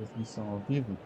Transmissão ao vivo.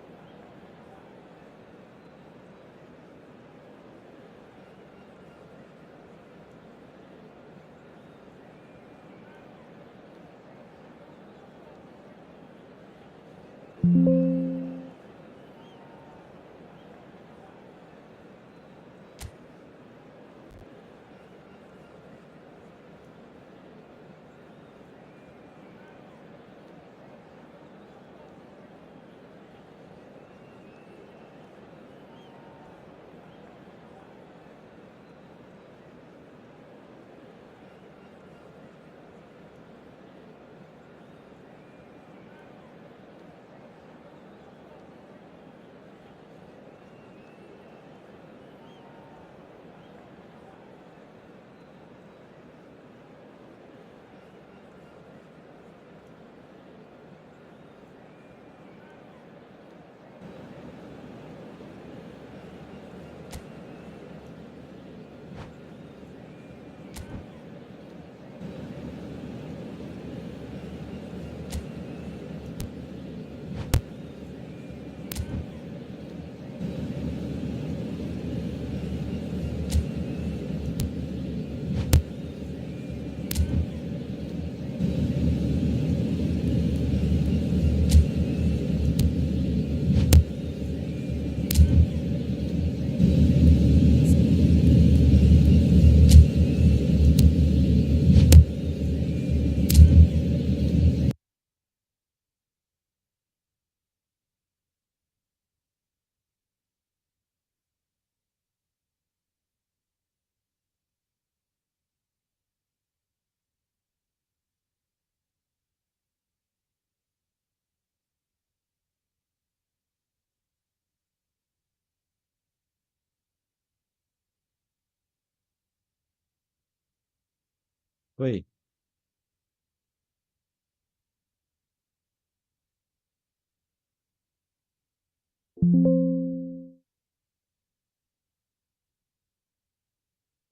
Oi.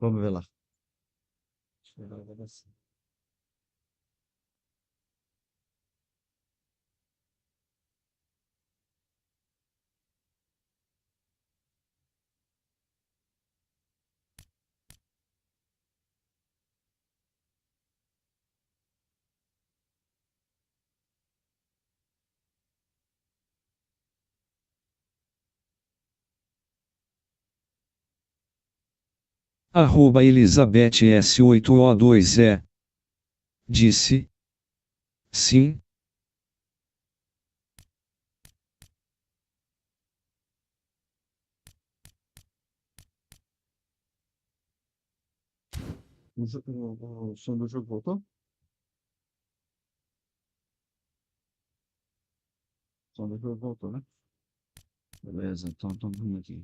Vamos ver lá. Deixa eu ver a gravação. Elizabeth S8O2E. Disse. Sim. O som do jogo voltou? O som do jogo voltou, né? Beleza, então vamos aqui.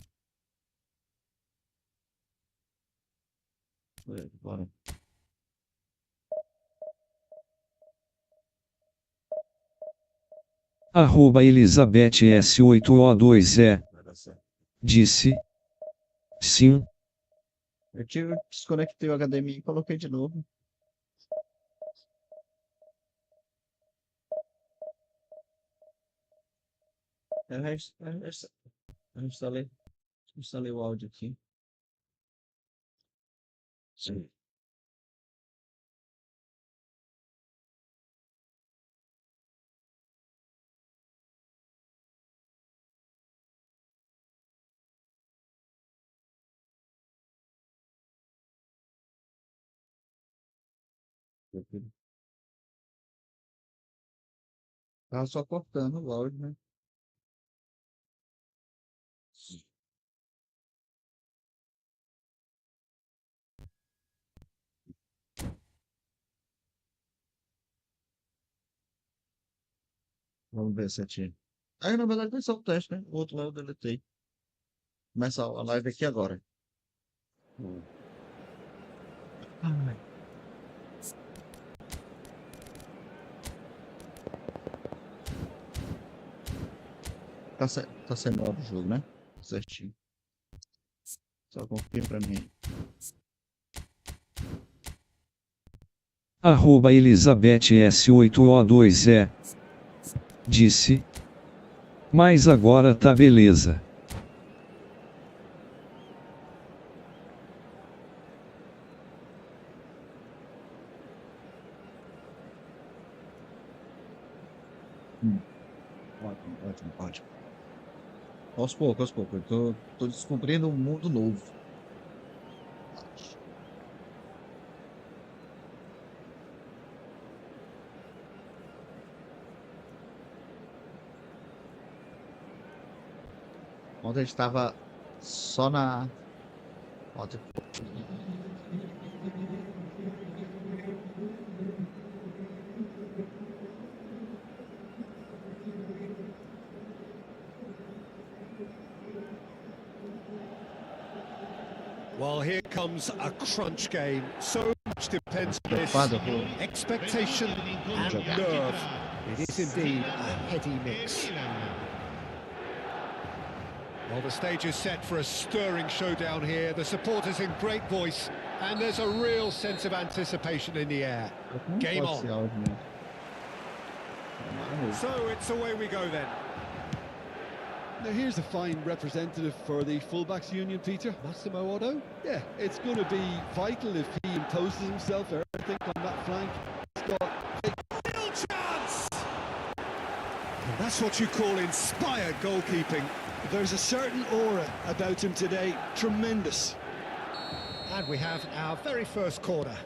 Bora. Elizabeth S8O2E. Vai dar certo. Disse. Sim. Eu desconectei o HDMI e coloquei de novo. Eu instalei o áudio aqui. Sim. Tava só cortando o áudio, né? Vamos ver se atinge. Aí, na verdade, foi só o teste, né? O outro lá eu deletei. Começa a live aqui agora. Ai. Tá sendo hora do jogo, né? Certinho. Só confirma pra mim. Elizabeth S8O2E. Disse. Mas agora tá beleza. Ótimo, ótimo, ótimo. Aos poucos, aos poucos. Eu tô descobrindo um mundo novo. Ontem a gente tava só na. Ontem. Well, here comes a crunch game. So much depends on this. Preocupado com Expectation and nerve. It is indeed a heady mix. Well, the stage is set for a stirring showdown here. The supporters in great voice, and there's a real sense of anticipation in the air. Game pode ser on. áudio mesmo. Maravilha. So it's away we go then. Now here's a fine representative for the fullbacks union, Peter. Massimo Otto. Yeah, it's going to be vital if he imposes himself, I think, on that flank. He's got Real chance! And that's what you call inspired goalkeeping. There's a certain aura about him today. Tremendous. And we have our very first corner.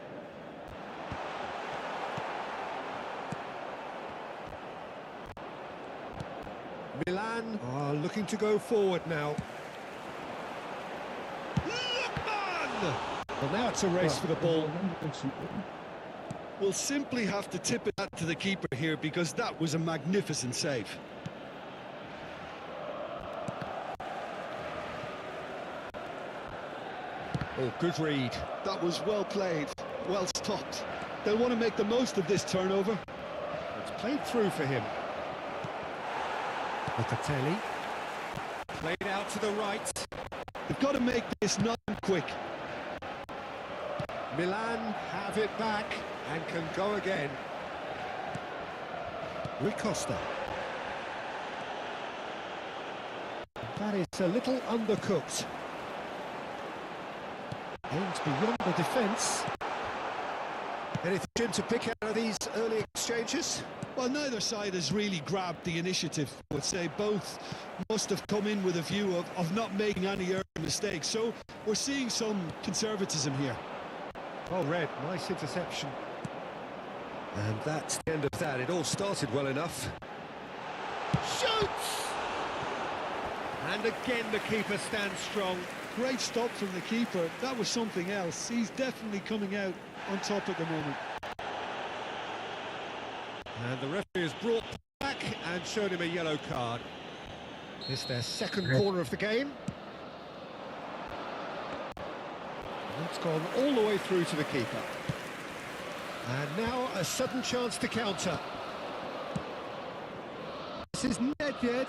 Milan are looking to go forward now. Lookman! Well, now it's a race for the ball. We'll simply have to tip it out to the keeper here because that was a magnificent save. Oh, good read. That was well played, well stopped. They'll want to make the most of this turnover. It's played through for him. Locatelli. Played out to the right. They've got to make this not quick. Milan have it back and can go again. Rui Costa. That is a little undercooked. Aims beyond the defence. Anything to pick out of these early exchanges? Well, neither side has really grabbed the initiative. I would say both must have come in with a view of not making any early mistakes. So we're seeing some conservatism here. Well read, nice interception. And that's the end of that. It all started well enough. Shoots! And again the keeper stands strong. Great stop from the keeper. That was something else. He's definitely coming out on top at the moment. And the referee has brought back and shown him a yellow card. It's their second corner of the game. And it's gone all the way through to the keeper. And now a sudden chance to counter. This is Nedved.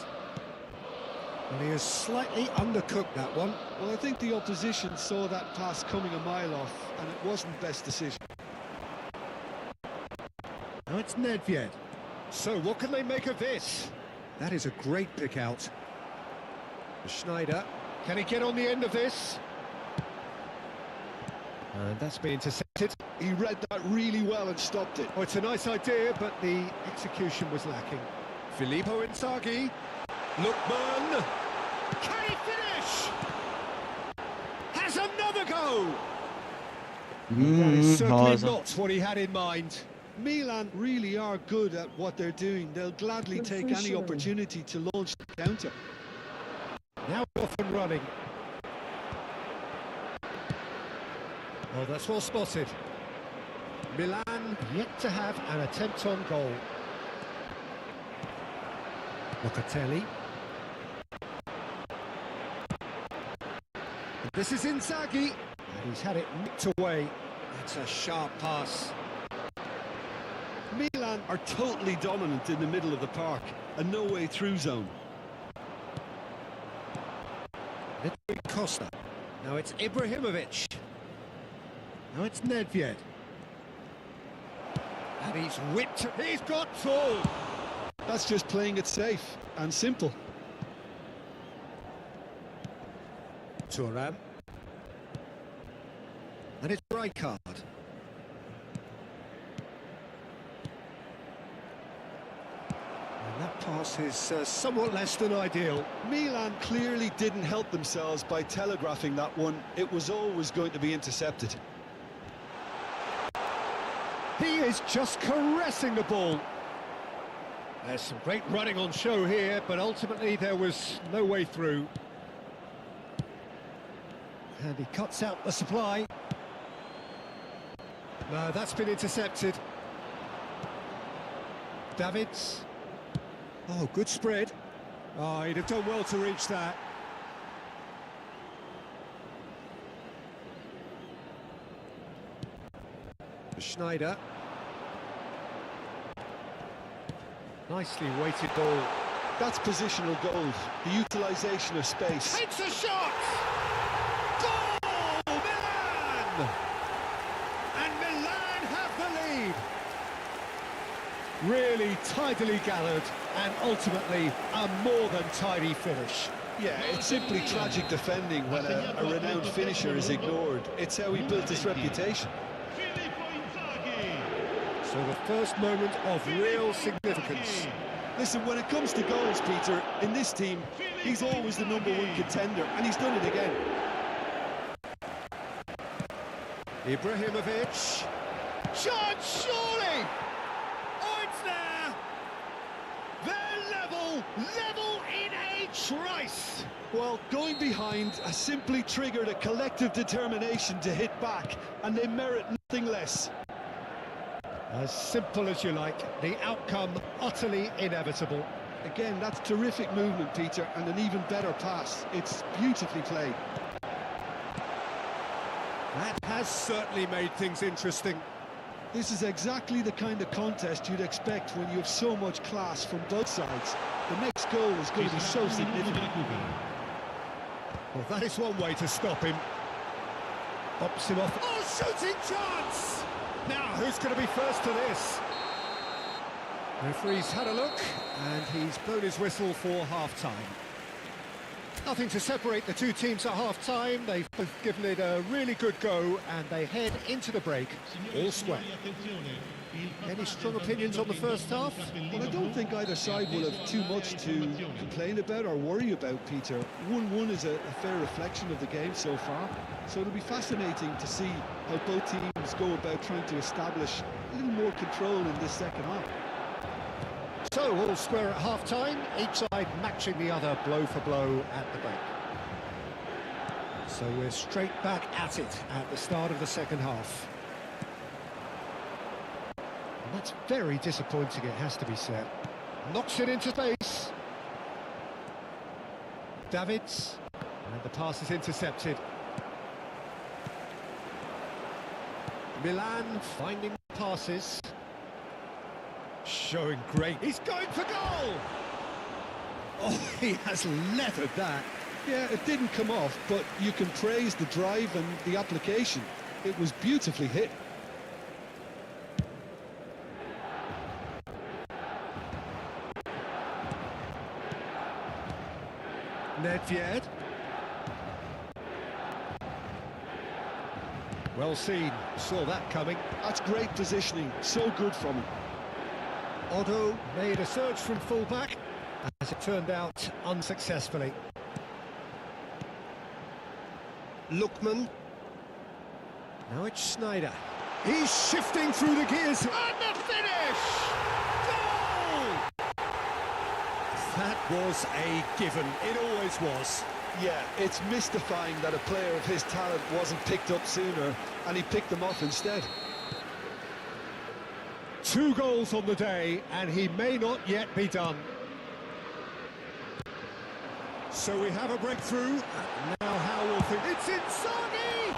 And he has slightly undercooked that one. Well, I think the opposition saw that pass coming a mile off, and it wasn't best decision. Now it's Nedved. So what can they make of this? That is a great pick out. Schneider. Can he get on the end of this? And that's been intercepted. He read that really well and stopped it. Oh, it's a nice idea, but the execution was lacking. Filippo Inzaghi. Lookman. Can he finish? Has another go! That is certainly Rosa. not what he had in mind. Milan really are good at what they're doing. They'll gladly take any opportunity to launch the counter. Now off and running. Oh, that's well spotted. Milan yet to have an attempt on goal. Locatelli. This is Inzaghi. And he's had it nicked away. That's a sharp pass. Milan are totally dominant in the middle of the park. A no-way through zone. Rui Costa. Now it's Ibrahimovic. Now it's Nedved. And he's whipped. He's got full. That's just playing it safe and simple. Turan. And it's right card. And that pass is somewhat less than ideal. Milan clearly didn't help themselves by telegraphing that one. It was always going to be intercepted. He is just caressing the ball. There's some great running on show here, but ultimately there was no way through. And he cuts out the supply. No, that's been intercepted. Davids. Oh, good spread. Oh, he'd have done well to reach that. Schneider. Nicely weighted ball. That's positional goal, the utilisation of space. Takes a shot! Goal! Milan! And Milan have the lead. Really tidily gathered and ultimately a more than tidy finish. Yeah, it's simply tragic defending when a renowned finisher is ignored. It's how he built his reputation. So the first moment of real significance. Listen, when it comes to goals, Peter, in this team, he's always the #1 contender, and he's done it again. Ibrahimovic. Chance, surely! Oh, it's there! They're level in a trice! Well, going behind has simply triggered a collective determination to hit back, and they merit nothing less. As simple as you like, the outcome utterly inevitable. Again, that's terrific movement, Peter, and an even better pass. It's beautifully played. That has certainly made things interesting. This is exactly the kind of contest you'd expect when you have so much class from both sides. The next goal is going to be so significant. Well, that is one way to stop him. Bops him off. Oh, shooting chance! Now, who's going to be first to this? Referee's had a look, and he's blown his whistle for half-time. Nothing to separate the two teams at half-time. They've both given it a really good go, and they head into the break all square. Any strong opinions on the first half? Well, I don't think either side will have too much to complain about or worry about, Peter. 1-1 is a fair reflection of the game so far. So it'll be fascinating to see how both teams go about trying to establish a little more control in this second half. So, all square at half-time, each side matching the other blow for blow at the break. So we're straight back at it at the start of the second half. And that's very disappointing, it has to be said. Knocks it into space. Davids. And the pass is intercepted. Milan finding passes. Showing great. He's going for goal! Oh, he has leathered that. Yeah, it didn't come off, but you can praise the drive and the application. It was beautifully hit. Nedved. Well seen, saw that coming. That's great positioning, so good from him. Otto made a surge from fullback, as it turned out unsuccessfully. Lookman. Now it's Schneider. He's shifting through the gears. And the finish! Goal! That was a given. It always was. Yeah, it's mystifying that a player of his talent wasn't picked up sooner, and he picked them off instead. 2 goals on the day, and he may not yet be done. So we have a breakthrough. Now how will think? It's Inzaghi!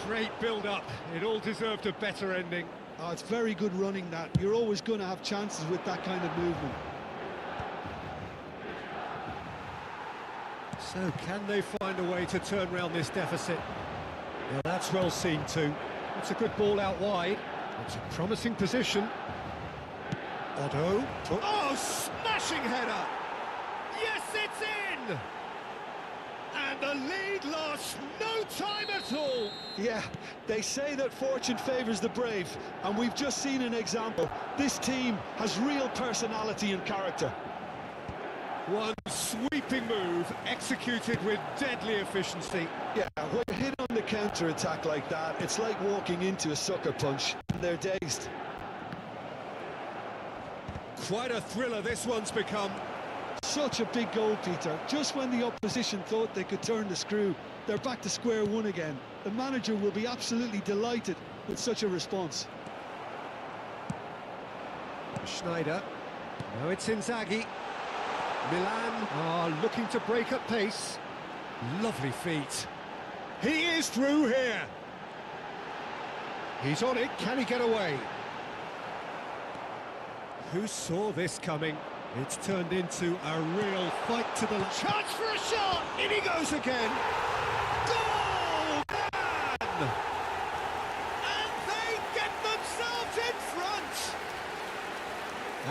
Great build-up. It all deserved a better ending. Oh, it's very good running, that. You're always going to have chances with that kind of movement. So can they find a way to turn around this deficit? Yeah, that's well seen too. It's a good ball out wide. It's a promising position. Otto. Oh, smashing header! Yes, it's in! And the lead lost no time at all. Yeah, they say that fortune favours the brave, and we've just seen an example. This team has real personality and character. One sweeping move, executed with deadly efficiency. Yeah, when you're hit on the counter-attack like that, it's like walking into a sucker punch. They're dazed. Quite a thriller this one's become. Such a big goal, Peter. Just when the opposition thought they could turn the screw, they're back to square one again. The manager will be absolutely delighted with such a response. Schneider. Now it's Inzaghi. Milan are looking to break at pace. Lovely feet. He is through here. He's on it. Can he get away? Who saw this coming? It's turned into a real fight to the last. Chance for a shot! In he goes again! Goal! Man! And they get themselves in front!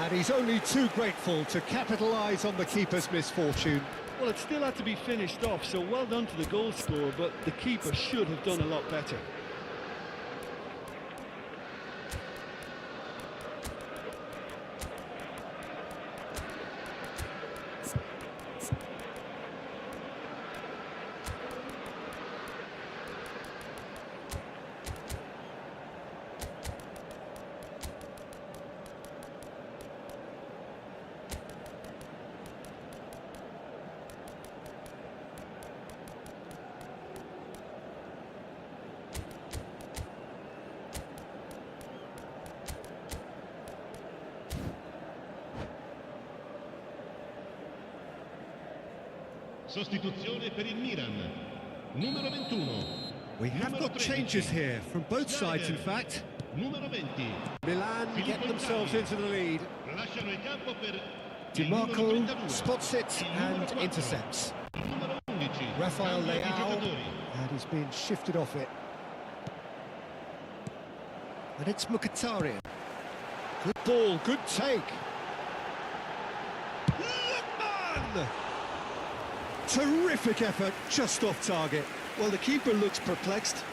And he's only too grateful to capitalise on the keeper's misfortune. Well, it still had to be finished off, so well done to the goal scorer, but the keeper should have done a lot better. Sostituzione per il Milan. Numero 21. We have got changes here, from both sides in fact. Numero 20. Milan get themselves into the lead. Lasciano il campo per DiMarco spots it and intercepts. numero 11. Rafael Cambio di Leao, giocatori. and he's been shifted off it. And it's Mkhitaryan. Good ball, good take. Lookman! Terrific effort, just off target. Well, the keeper looks perplexed.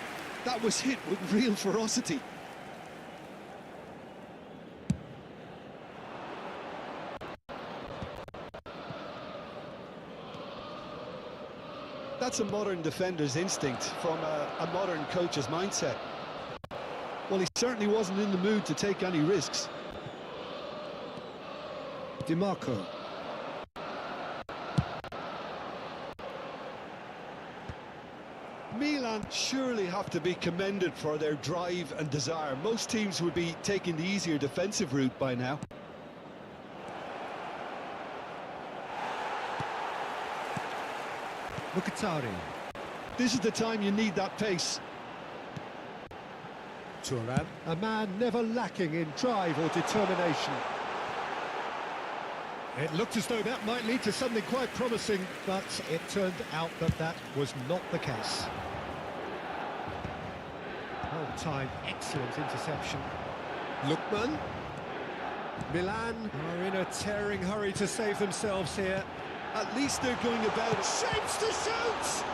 That was hit with real ferocity. That's a modern defender's instinct from a modern coach's mindset. Well, he certainly wasn't in the mood to take any risks. DiMarco. Milan surely have to be commended for their drive and desire. Most teams would be taking the easier defensive route by now. Mkhitaryan. This is the time you need that pace. Thuram, a man never lacking in drive or determination. It looked as though that might lead to something quite promising, but it turned out that that was not the case. Well timed, excellent interception. Lookman. Milan are in a tearing hurry to save themselves here. At least they're going about it. Shapes to shoot!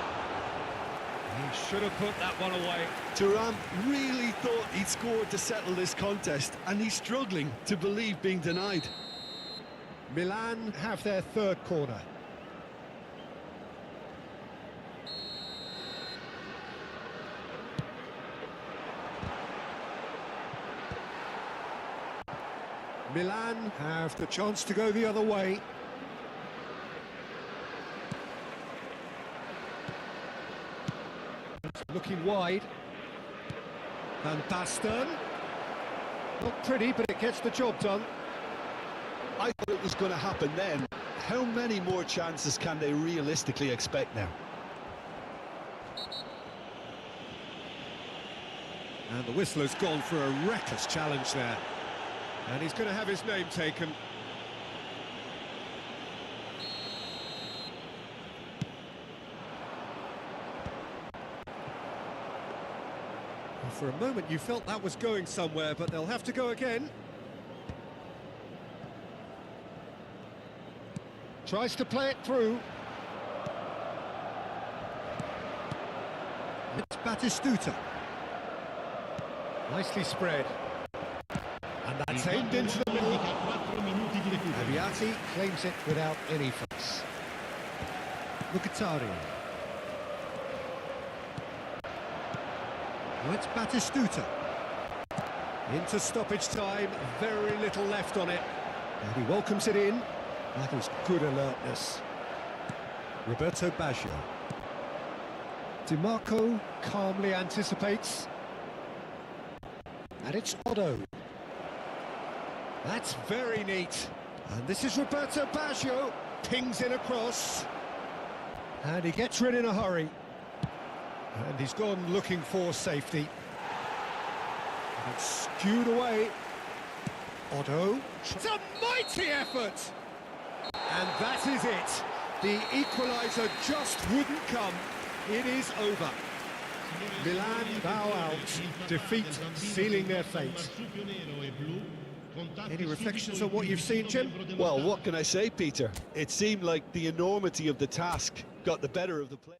He should have put that one away. Thuram really thought he'd scored to settle this contest, and he's struggling to believe being denied. Milan have their third corner. Milan have the chance to go the other way. Looking wide. Van Basten. Not pretty, but it gets the job done. I thought it was going to happen then. How many more chances can they realistically expect now? And the whistler's gone for a reckless challenge there. And he's going to have his name taken. For a moment you felt that was going somewhere, but they'll have to go again. Tries to play it through. It's Batistuta. Nicely spread. And that's aimed into the middle. Abiati claims it without any fuss. Mkhitaryan. Well, it's Batistuta. Into stoppage time, very little left on it. And he welcomes it in. That was good alertness. Roberto Baggio. DiMarco calmly anticipates. And it's Otto. That's very neat. And this is Roberto Baggio. Pings in across. And he gets rid in a hurry. And he's gone looking for safety. And it's skewed away. Otto. It's a mighty effort! And that is it. The equaliser just wouldn't come. It is over. Milan bow out. Defeat sealing their fate. Any reflections on what you've seen, Jim? Well, what can I say, Peter? It seemed like the enormity of the task got the better of the play.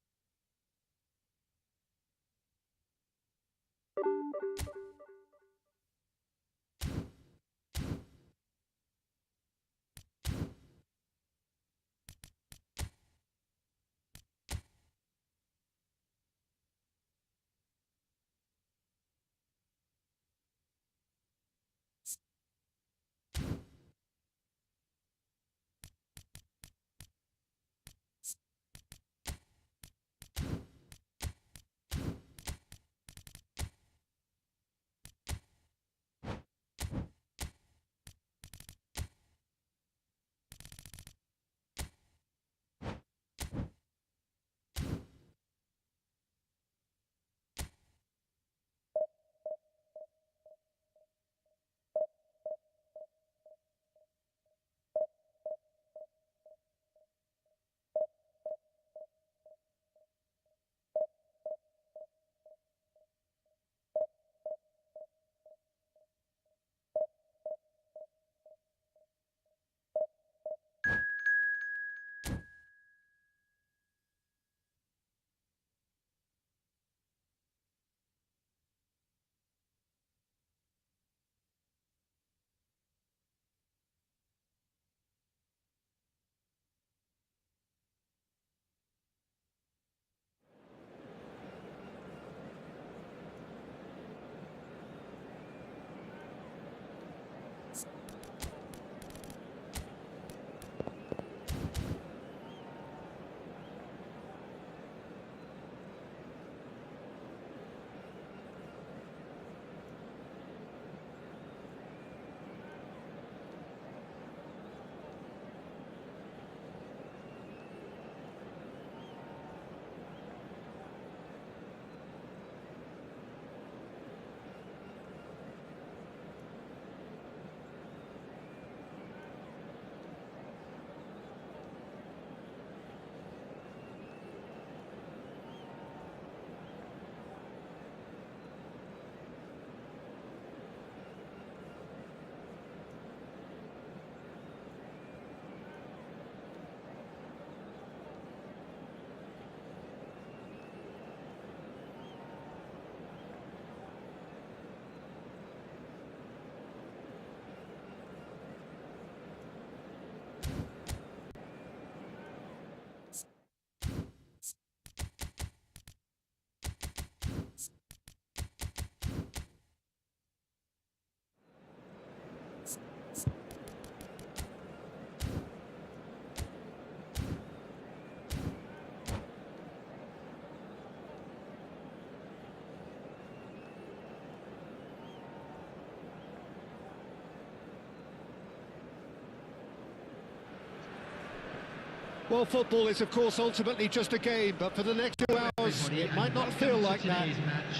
Well, football is, of course, ultimately just a game, but for the next 2 hours, it might not feel like that.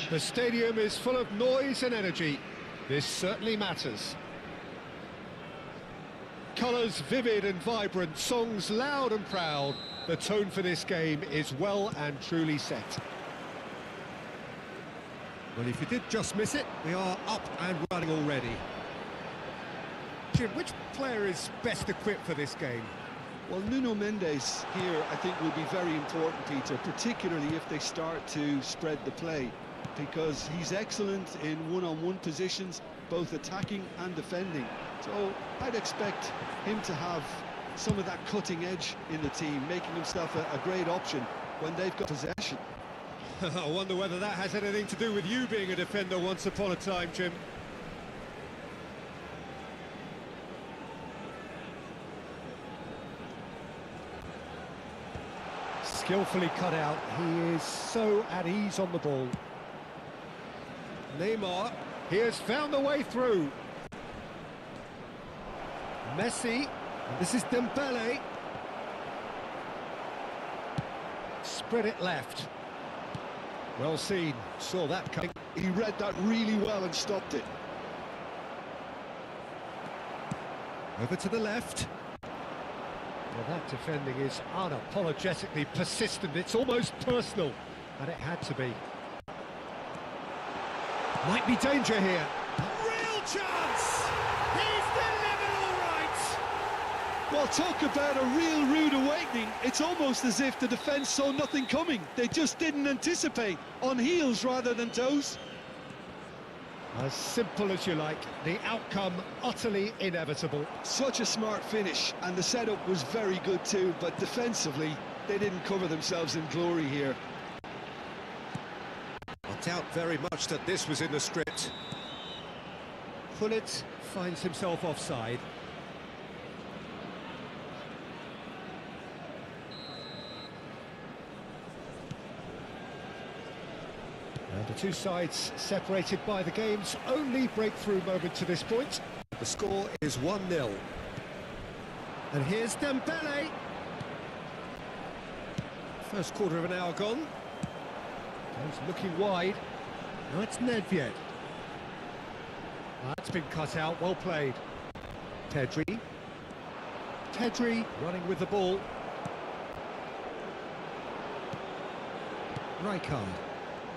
The stadium is full of noise and energy. This certainly matters. Colours vivid and vibrant, songs loud and proud. The tone for this game is well and truly set. Well, if you did just miss it, we are up and running already. Jim, which player is best equipped for this game? Well, Nuno Mendes here, I think, will be very important, Peter, particularly if they start to spread the play, because he's excellent in one-on-one positions, both attacking and defending. So I'd expect him to have some of that cutting edge in the team, making himself a great option when they've got possession. I wonder whether that has anything to do with you being a defender once upon a time, Jim. Skillfully cut out. He is so at ease on the ball. Neymar, he has found a way through. Messi, and this is Dembele. Spread it left. Well seen, saw that coming. He read that really well and stopped it. Over to the left. Well, that defending is unapologetically persistent. It's almost personal, and it had to be. Might be danger here. Real chance! He's delivered all right! Well, talk about a real rude awakening. It's almost as if the defence saw nothing coming. They just didn't anticipate, on heels rather than toes. As simple as you like, the outcome utterly inevitable. Such a smart finish, and the setup was very good too, but defensively, they didn't cover themselves in glory here. I doubt very much that this was in the script. Gullit finds himself offside. And the two sides separated by the game's only breakthrough moment to this point. The score is 1-0. And here's Dembele. First quarter of an hour gone. He's looking wide. Now it's Nedved. That's been cut out, well played. Pedri. Pedri running with the ball. Rijkaard.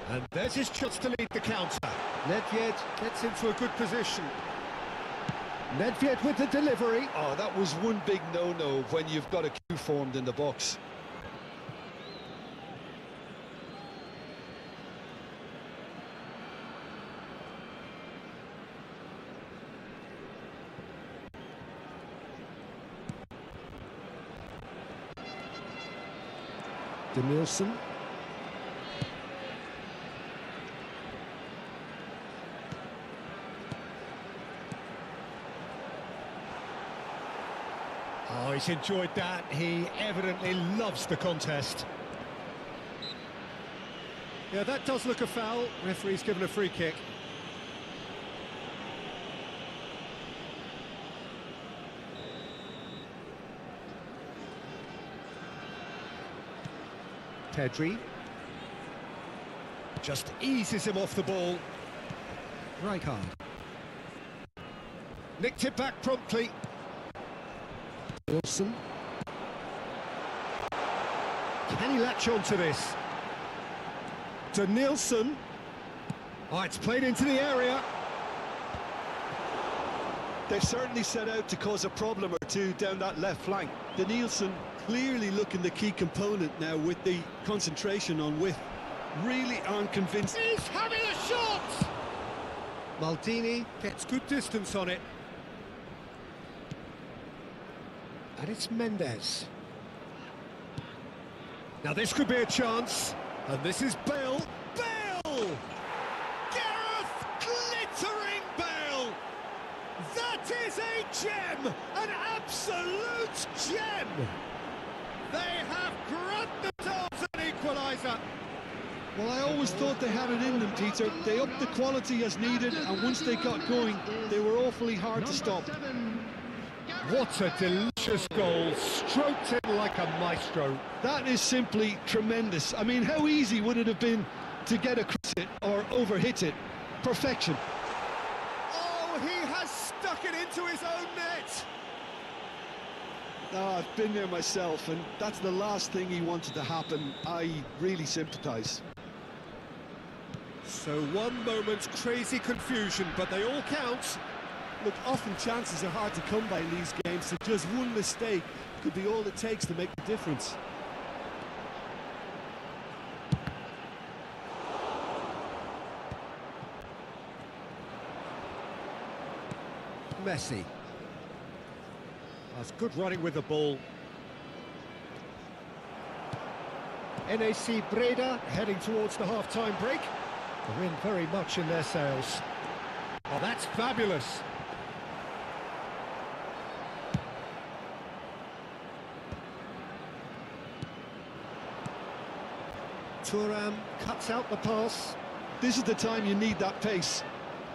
And there's his chance to lead the counter. Nedved gets into a good position. Nedved with the delivery. Oh, that was one big no-no when you've got a queue formed in the box. Nielsen. Oh, he's enjoyed that. He evidently loves the contest. Yeah, that does look a foul. Referee's given a free kick. Pedri just eases him off the ball. Rijkaard nicked it back promptly. Wilson. Can he latch on to this? To Nielsen. Oh, it's played into the area. They've certainly set out to cause a problem or two down that left flank. The Nielsen clearly looking the key component now with the concentration on width. Really aren't convinced. He's having a shot! Maldini gets good distance on it. And it's Mendes. Now this could be a chance. And this is Bale. Bale! Gareth glittering Bale! That is a gem! An absolute gem! They have grabbed themselves an equaliser. Well, I always thought they had it in them, Peter. They upped the quality as needed, and once they got going, they were awfully hard to stop. What a delicious goal, stroked in like a maestro. That is simply tremendous. I mean, how easy would it have been to get across it or overhit it? Perfection. Oh, he has stuck it into his own net. Oh, I've been there myself, and that's the last thing he wanted to happen. I really sympathise. So one moment's crazy confusion, but they all count. Look, often chances are hard to come by in these games, so just one mistake could be all it takes to make the difference. Messi. That's good running with the ball. NAC Breda heading towards the half-time break. The wind very much in their sails. Oh, that's fabulous. Thuram cuts out the pass. This is the time you need that pace.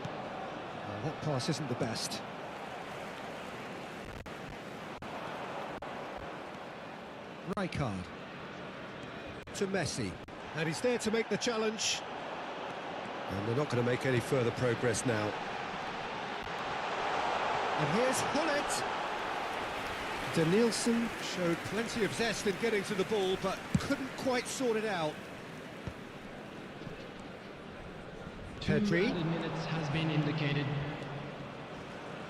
Oh, that pass isn't the best. Rijkaard to Messi, and he's there to make the challenge. And they're not going to make any further progress now. And here's Hullet. Danielson showed plenty of zest in getting to the ball, but couldn't quite sort it out. Pedri. 2 added minutes has been indicated.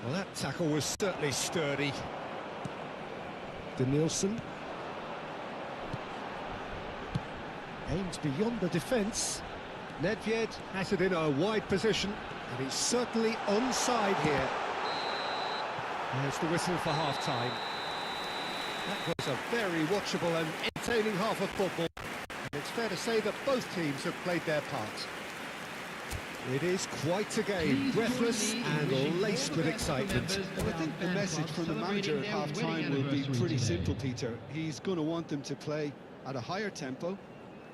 Well, that tackle was certainly sturdy. Danielson. Aims beyond the defence. Nedved has it in a wide position, and he's certainly onside here. There's the whistle for half-time. That was a very watchable and entertaining half of football. And it's fair to say that both teams have played their part. It is quite a game, breathless and laced with excitement. Well, I think the message from the manager at half-time will be pretty simple, Peter. He's going to want them to play at a higher tempo,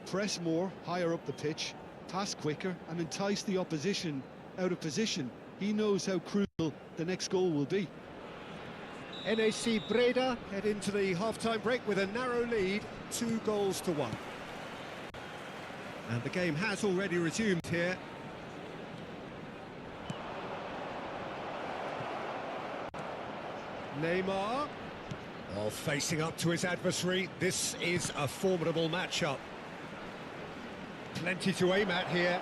press more, higher up the pitch, pass quicker, and entice the opposition out of position. He knows how crucial the next goal will be. NAC Breda head into the half-time break with a narrow lead, 2-1. And the game has already resumed here. Neymar, while facing up to his adversary. This is a formidable matchup. Plenty to aim at here.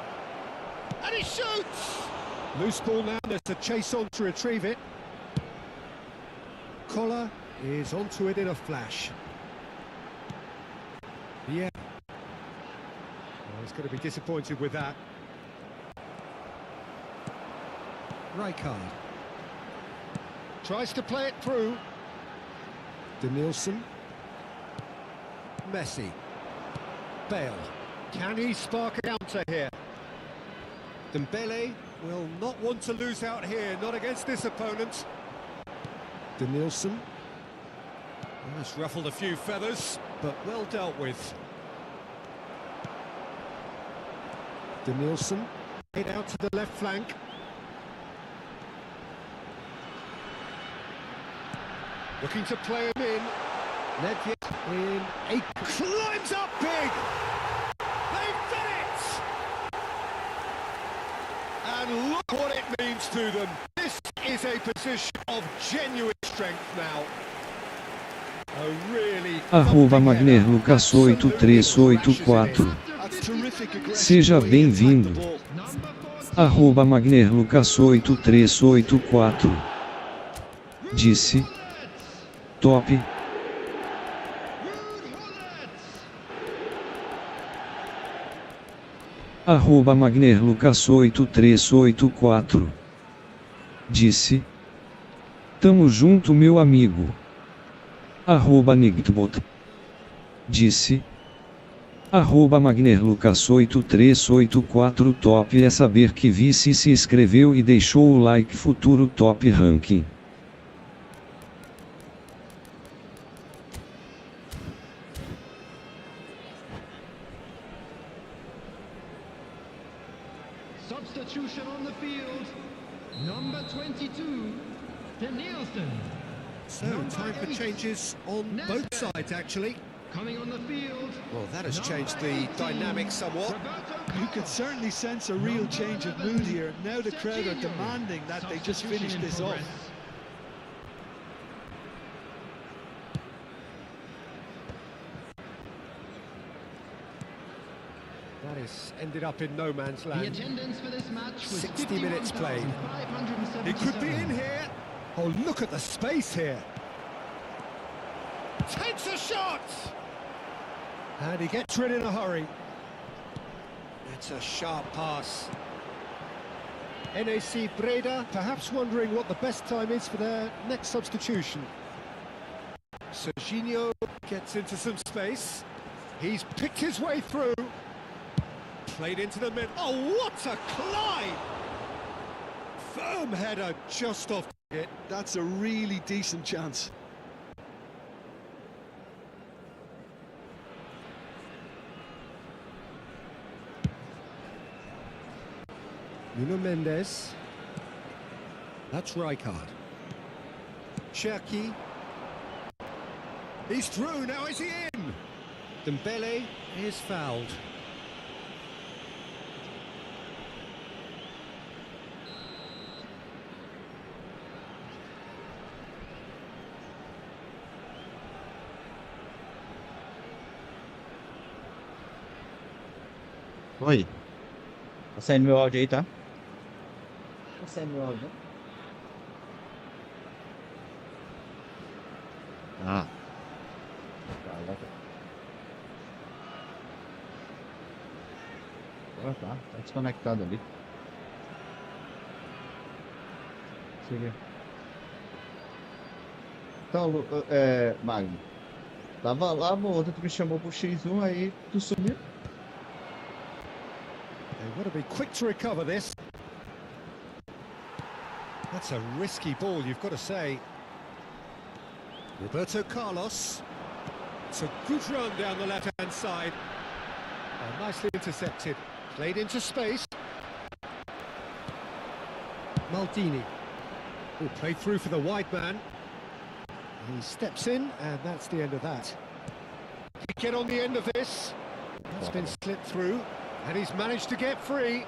And he shoots! Loose ball now, there's a chase on to retrieve it. Collar is onto it in a flash. Yeah. Well, he's going to be disappointed with that. Rijkaard. Tries to play it through. Danielson. Messi. Bale. Can he spark a counter here? Dembele will not want to lose out here, not against this opponent. Danielson. Well, that's ruffled a few feathers, but well dealt with. Danielson. Hit out to the left flank. Looking to play him in. Nedved in a climbs up big. They've done it! And look what it means to them. This is a position of genuine strength now. A really @magnerlucas8384. Seja bem-vindo. @magnerlucas8384. Disse. Top. @magnerlucas8384. Disse. Tamo junto, meu amigo. @nigtbot. Disse. @magnerlucas8384. Top é saber que vice se inscreveu e deixou o like. Futuro top ranking. Substitution on the field. Number 22, Danielson. So, time for changes on both sides, actually. Coming on the field. Well, that has changed the dynamic somewhat. You could certainly sense a real change of mood here. Now the crowd are demanding that they just finish this off. That has ended up in no man's land. The attendance for this match was 60 minutes played. 51,577. It could be in here. Oh, look at the space here. takes a shot! And he gets rid in a hurry. It's a sharp pass. NAC Breda perhaps wondering what the best time is for their next substitution. Serginho gets into some space. He's picked his way through. Played into the middle. Oh, what a climb! Firm header just off it. That's a really decent chance. Nuno Mendes. That's Rijkaard. Cherki. He's through, now is he in? Dembele is fouled. Oi. Tá saindo meu áudio aí, tá? Tá saindo meu áudio, né? Ah. Agora tá desconectado ali. Chega. Então, Magno, tava lá, ontem tu me chamou pro X1, aí tu sumiu. They've got to be quick to recover this. That's a risky ball, you've got to say. Roberto Carlos. It's a good run down the left-hand side. Nicely intercepted. Played into space. Maldini. Oh, played through for the wide man. He steps in, and that's the end of that. He get on the end of this. That's been slipped through, and he's managed to get free.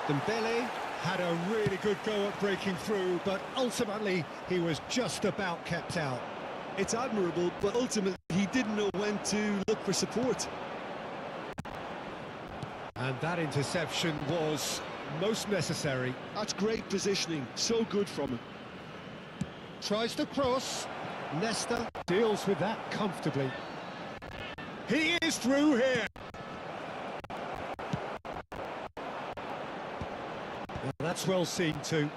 Dembele had a really good go at breaking through, but ultimately he was just about kept out. It's admirable, but ultimately he didn't know when to look for support. And that interception was most necessary. That's great positioning, so good from him. Tries to cross. Nesta deals with that comfortably. He is through here. Well, that's well seen too.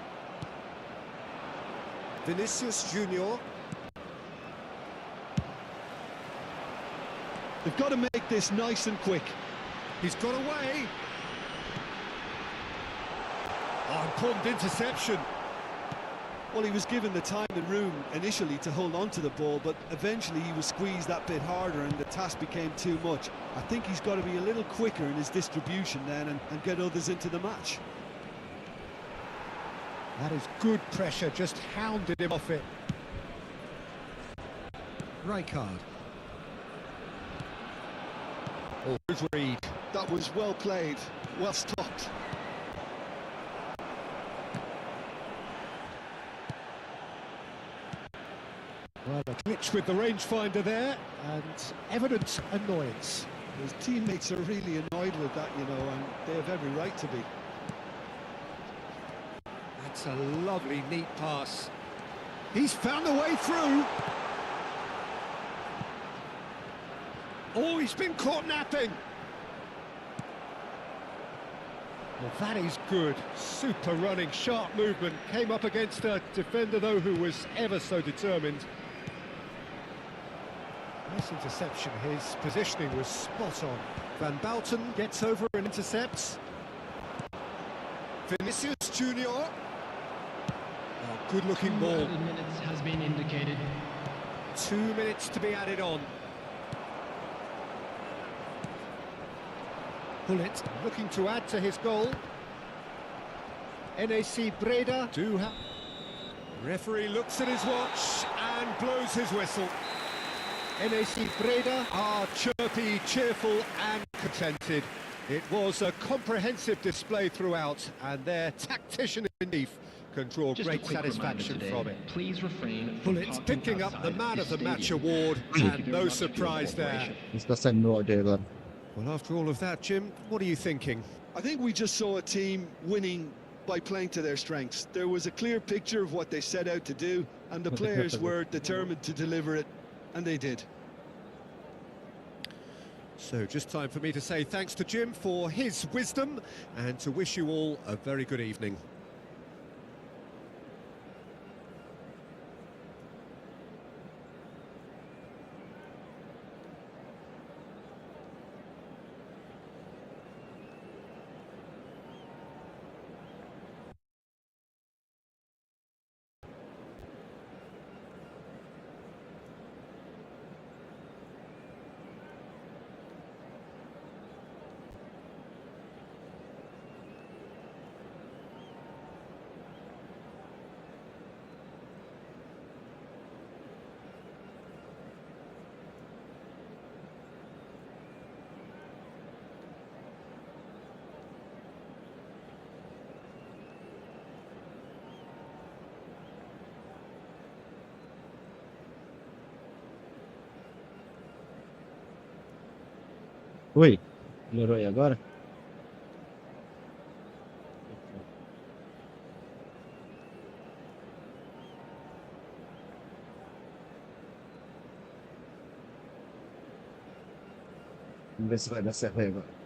Vinicius Junior. They've got to make this nice and quick. He's got away. Oh, important interception. Well, he was given the time and room initially to hold on to the ball, but eventually he was squeezed that bit harder and the task became too much. I think he's got to be a little quicker in his distribution then and get others into the match. That is good pressure, just hounded him off it. Rijkaard. Oh, Reed. That was well played, well stopped. Well, a glitch with the rangefinder there, and evident annoyance. His teammates are really annoyed with that, you know, and they have every right to be. That's a lovely, neat pass. He's found a way through. Oh, he's been caught napping. Well, that is good. Super running, sharp movement. Came up against a defender, though, who was ever so determined. Nice interception. His positioning was spot on. Van Bouten gets over and intercepts. Vinicius Junior. Oh, good-looking ball. Minutes has been indicated. 2 minutes to be added on. Bullet looking to add to his goal. NAC Breda do have... Referee looks at his watch and blows his whistle. NAC Breda are chirpy, cheerful and contented. It was a comprehensive display throughout, and their tactician in chief can draw Just a great quick satisfaction reminder from today, it. Please refrain from Bullet parking picking up the outside Man of the Match stadium. award, Thank you and very no much for your surprise there. cooperation. Está saindo meu áudio aí agora. Well, after all of that, Jim, what are you thinking? I think we just saw a team winning by playing to their strengths. There was a clear picture of what they set out to do, and the players were determined to deliver it. and they did. So just time for me to say thanks to Jim for his wisdom and to wish you all a very good evening. Oi, melhorou aí agora? Vamos ver se vai dar certo aí agora.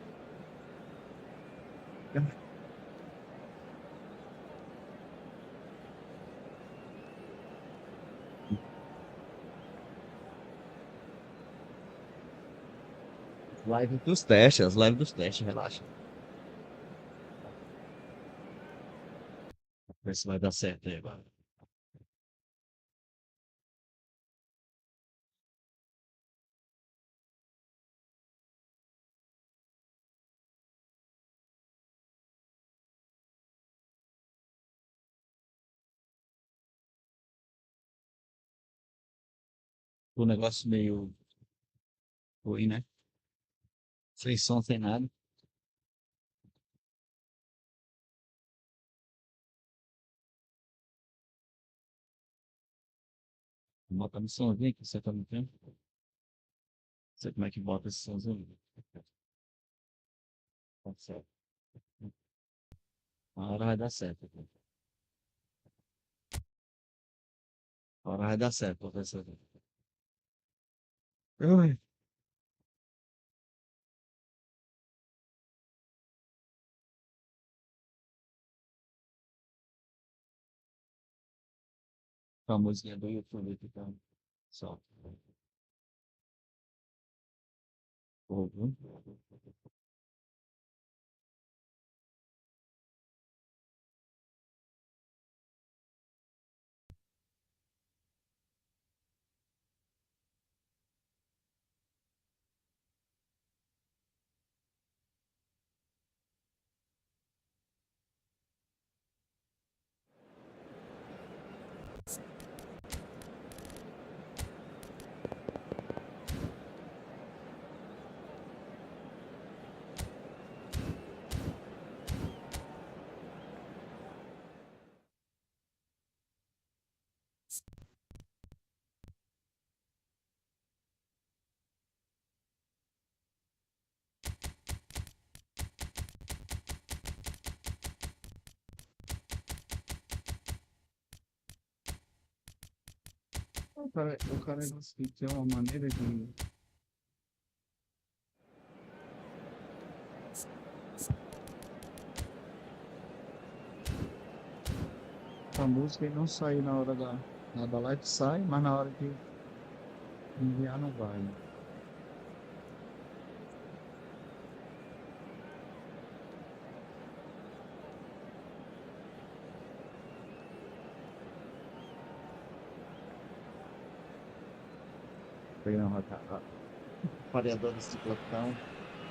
Live dos testes, as lives dos testes, relaxa. Vamos ver se vai dar certo aí agora. O negócio meio ruim, né? Sem som, sem nada. Vou botar no somzinho aqui, você tá no tempo. Não sei como é que bota esse somzinho. Tá certo. A hora vai dar certo. A hora vai dar certo, professor. Ui. A música do YouTube que tá só. Ouve. O cara tem uma maneira de. A música não sair na hora da live, sai, mas na hora de enviar não vai. Variadores de plantão.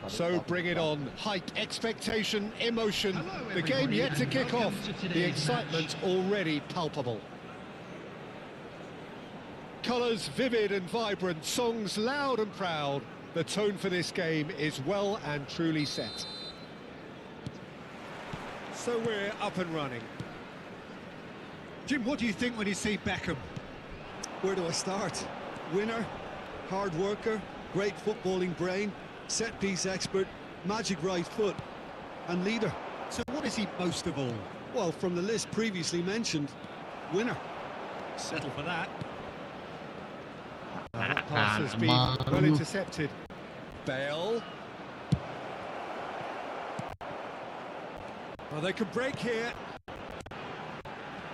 So bring it on. Height, expectation, emotion. The game yet to kick off. The excitement already palpable. Colours vivid and vibrant, songs loud and proud. The tone for this game is well and truly set. So we're up and running. Jim, what do you think when you see Beckham? Where do I start? Winner, hard worker, great footballing brain, set-piece expert, magic right foot, and leader. So what is he most of all? Well, from the list previously mentioned, winner. Settle for that. Pass has been well intercepted. Bale. Well, they could break here.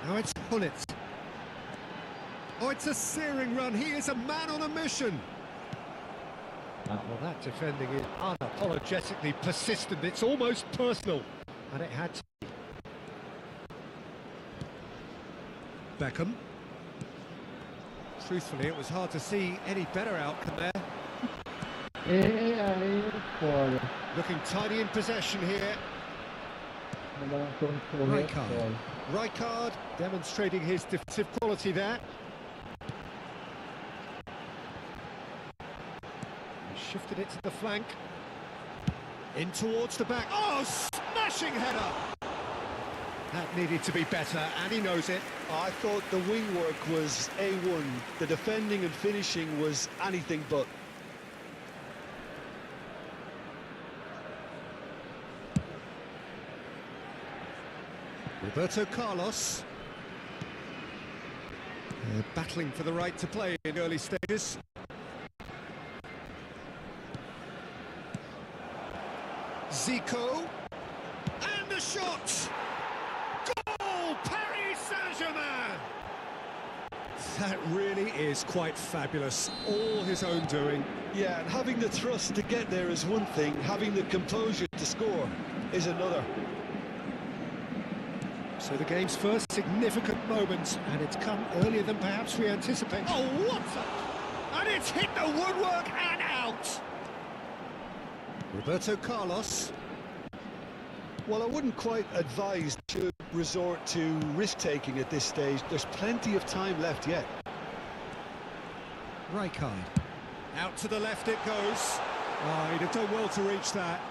Now it's Hullet. Oh, it's a searing run. He is a man on a mission. Well, that defending is unapologetically persistent. It's almost personal. And it had to be. Beckham. Truthfully, it was hard to see any better outcome there. Looking tidy in possession here. Rijkaard demonstrating his defensive quality there. Shifted it to the flank. In towards the back. Oh, smashing header! That needed to be better, and he knows it. I thought the wing work was A1. The defending and finishing was anything but. Roberto Carlos. Battling for the right to play in early stages. Zico. And the shot! Goal! Paris Saint-Germain! That really is quite fabulous. All his own doing. Yeah, and having the thrust to get there is one thing. Having the composure to score is another. So the game's first significant moment, and it's come earlier than perhaps we anticipate. Oh, what a... And it's hit the woodwork and out! Roberto Carlos. Well, I wouldn't quite advise to resort to risk-taking at this stage. There's plenty of time left yet. Rijkaard. Out to the left it goes. Oh, he'd have done well to reach that.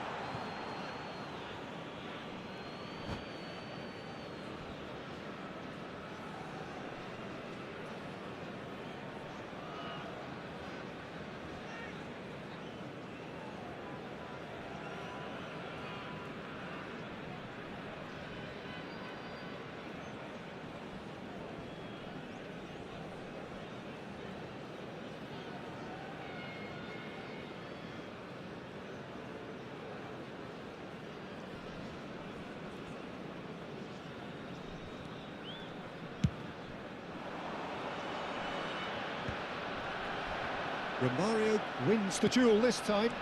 Romario wins the duel this time.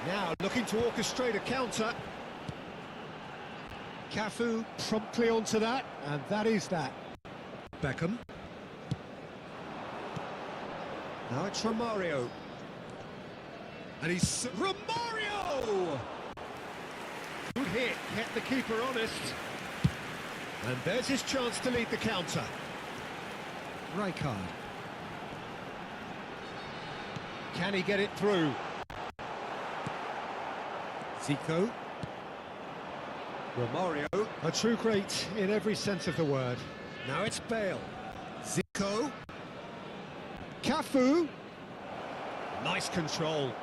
Now looking to orchestrate a counter. Cafu promptly onto that, and that is that. Beckham. Now it's Romario. And he's... Romario! Good hit, kept the keeper honest. And there's his chance to lead the counter. Rijkaard. Can he get it through? Zico. Romario. A true great in every sense of the word. Now it's Bale. Zico. Cafu. Nice control.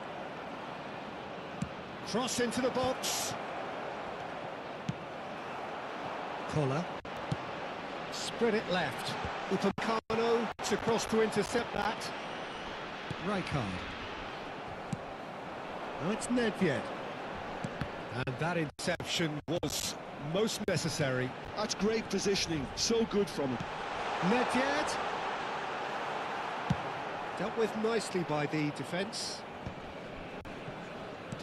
Cross into the box. Collar. Spread it left. Upamecano to cross to intercept that. Rijkaard. Now it's Nedved. And that interception was most necessary. That's great positioning. So good from him. Nedved. Dealt with nicely by the defence.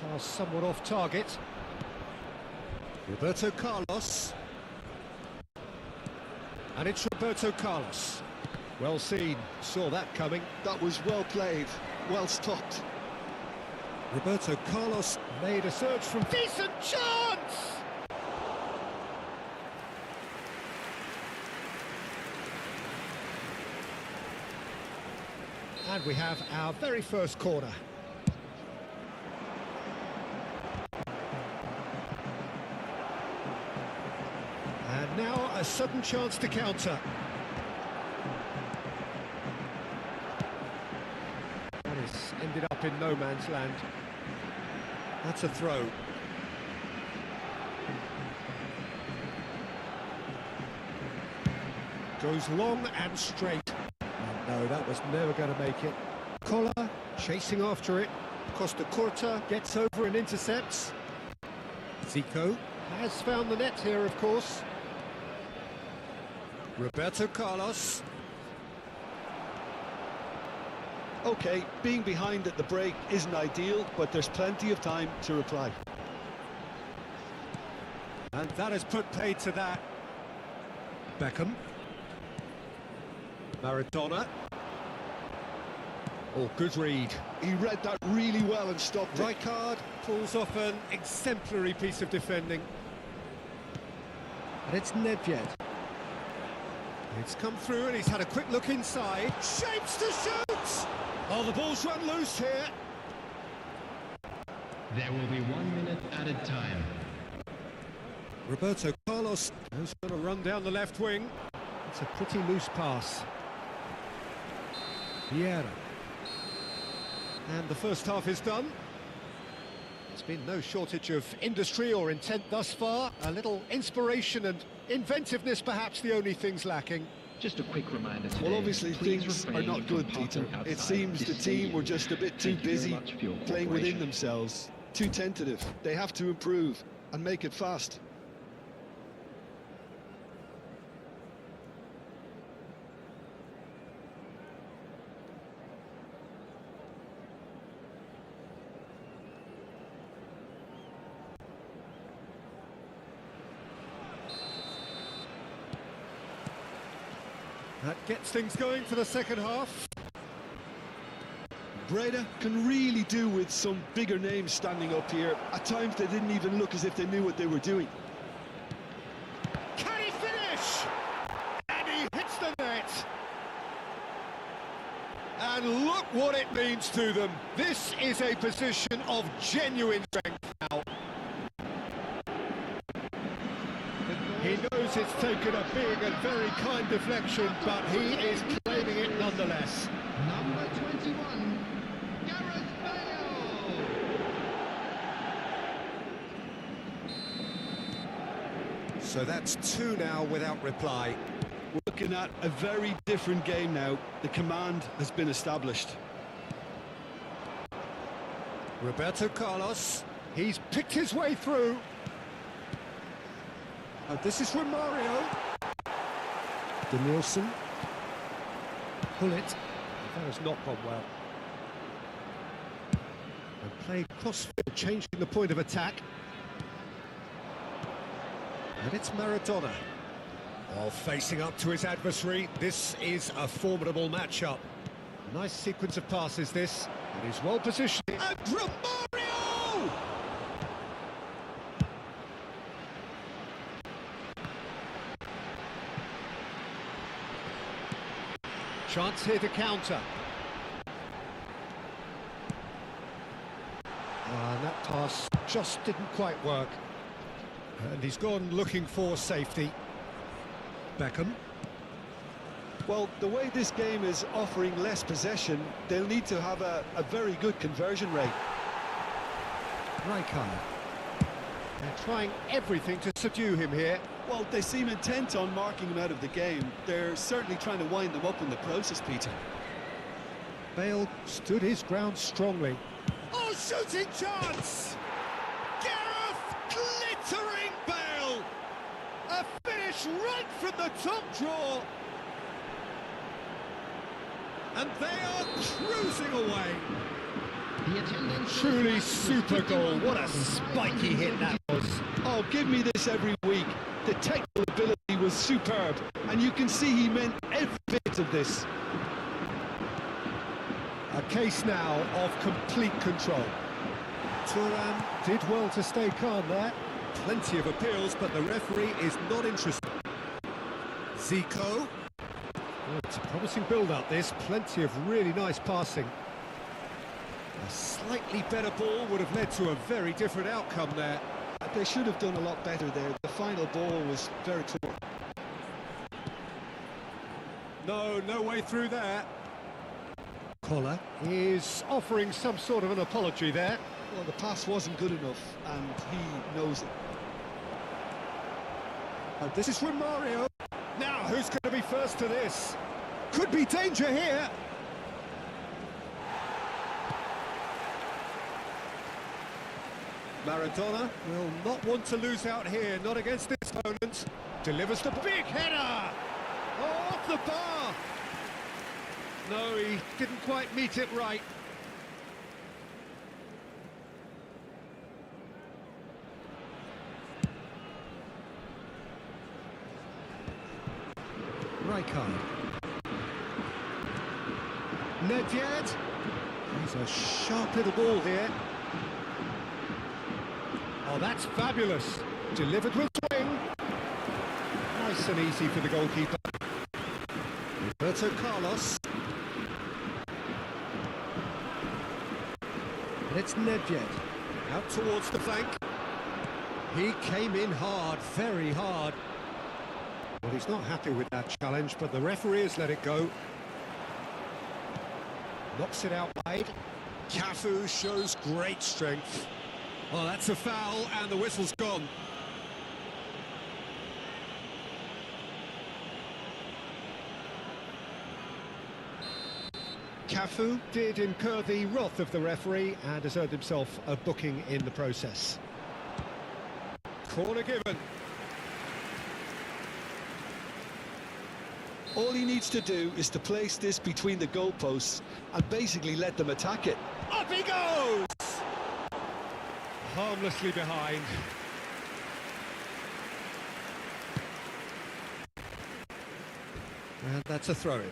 Pass somewhat off target. Roberto Carlos. And it's Roberto Carlos. Well seen, saw that coming. That was well played, well stopped. Roberto Carlos made a surge from decent chance! And we have our very first corner. And now a sudden chance to counter. That has ended up in no man's land. That's a throw. Goes long and straight. Oh, no, that was never going to make it. Collar chasing after it. Costa Curta gets over and intercepts. Zico has found the net here, of course. Roberto Carlos. Okay, being behind at the break isn't ideal, but there's plenty of time to reply. And that has put paid to that. Beckham. Maradona. Oh, good read. He read that really well and stopped it. Rijkaard pulls off an exemplary piece of defending. And it's Nedved. It's come through and he's had a quick look inside. Shapes to shoot! Oh, the ball's run loose here. There will be 1 minute added time. Roberto Carlos is going to run down the left wing. It's a pretty loose pass. Vieira. And the first half is done. There's been no shortage of industry or intent thus far. A little inspiration and inventiveness, perhaps the only things lacking. Just a quick reminder today. Well, obviously please things are refrain not from good, Peter. parking It outside seems the this team were stadium. just a bit too Thank you very busy much for your playing within cooperation. themselves. Too tentative. They have to improve and make it fast. That gets things going for the second half. Breda can really do with some bigger names standing up here. At times they didn't even look as if they knew what they were doing. Can he finish? And he hits the net. And look what it means to them. This is a position of genuine strength now. He knows it's taken a big and very kind deflection, but he is claiming it nonetheless. Number 21, Gareth Bale. So that's two now without reply. We're looking at a very different game now. The command has been established. Roberto Carlos, he's picked his way through. This is from Mario. Danielson. Pull it. That has not gone well. And play crossfield, changing the point of attack. And it's Maradona. Oh, facing up to his adversary. This is a formidable matchup. Nice sequence of passes, this. And he's well positioned. And Romario! Chance here to counter. And that pass just didn't quite work. And he's gone looking for safety. Beckham. Well, the way this game is offering less possession, they'll need to have a very good conversion rate. Rijkaard. They're trying everything to subdue him here. Well, they seem intent on marking him out of the game. They're certainly trying to wind them up in the process, Peter. Bale stood his ground strongly. Oh, shooting chance! Gareth glittering Bale! A finish right from the top draw! And they are cruising away! The attendance Truly super goal. What a spiky hit that was. Oh, give me this every week. The technical ability was superb, and you can see he meant every bit of this. A case now of complete control. Thuram did well to stay calm there. Plenty of appeals, but the referee is not interested. Zico. Oh, it's a promising build-up, this. Plenty of really nice passing. A slightly better ball would have led to a very different outcome there. They should have done a lot better there. The final ball was very poor. No way through there. Collar is offering some sort of an apology there. Well, the pass wasn't good enough, and he knows it. This is from Mario. Now, who's going to be first to this? Could be danger here. Maradona will not want to lose out here, not against this opponent. Delivers the big header! Oh, off the bar! No, he didn't quite meet it right. Rijkaard. Nedved. He's a sharp little ball here. Oh, that's fabulous. Delivered with swing. Nice and easy for the goalkeeper. Roberto Carlos. And it's Nedved. Out towards the flank. He came in hard, very hard. Well, he's not happy with that challenge, but the referee has let it go. Knocks it out wide. Cafu shows great strength. Oh, that's a foul, and the whistle's gone. Cafu did incur the wrath of the referee and has earned himself a booking in the process. Corner given. All he needs to do is to place this between the goalposts and basically let them attack it. Up he goes! Harmlessly behind. And that's a throw-in.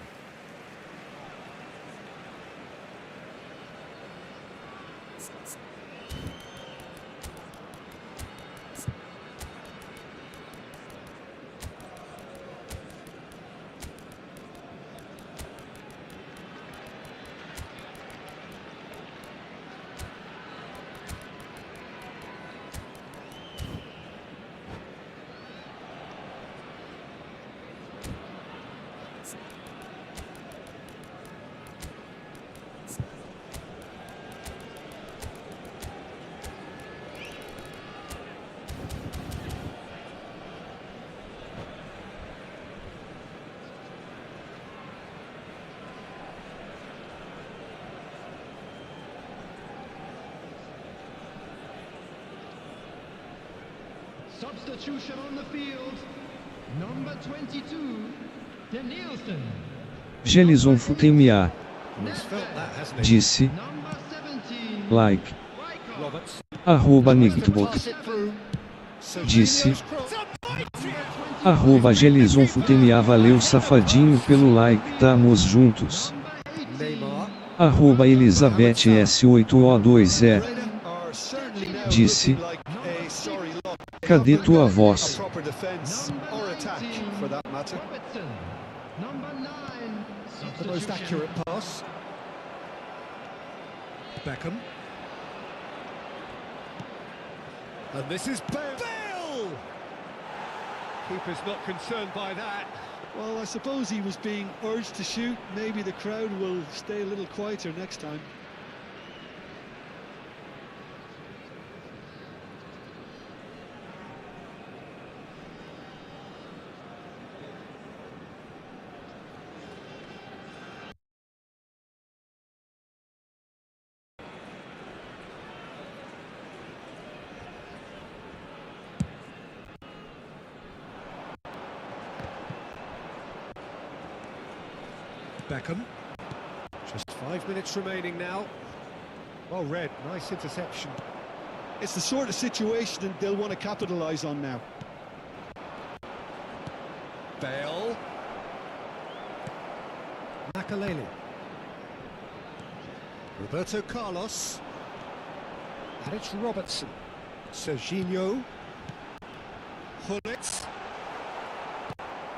Substitution on the field. Number 22, Jelison. Jelison Fut-MA He's felt that, hasn't he? disse, Number 17, like, Roberts. @Nickbot, Pass it through. disse, Serginho's cross. @Jelison Fut-MA, valeu safadinho pelo like, tamo juntos, Neymar. @Elizabeth S8O2E, Are certainly now disse, looking like a sorry lot. cadê tua voz? A proper defense or attack, for that matter. Robertson. Number 9, The most substitution. accurate pass. Beckham. And this is Bale! Keeper's not concerned by that. Well, I suppose he was being urged to shoot. Maybe the crowd will stay a little quieter next time. Beckham. Just 5 minutes remaining now. Well read, nice interception. It's the sort of situation that they'll want to capitalise on now. Bale. Makalele. Roberto Carlos. And it's Robertson. Serginho. Hullets.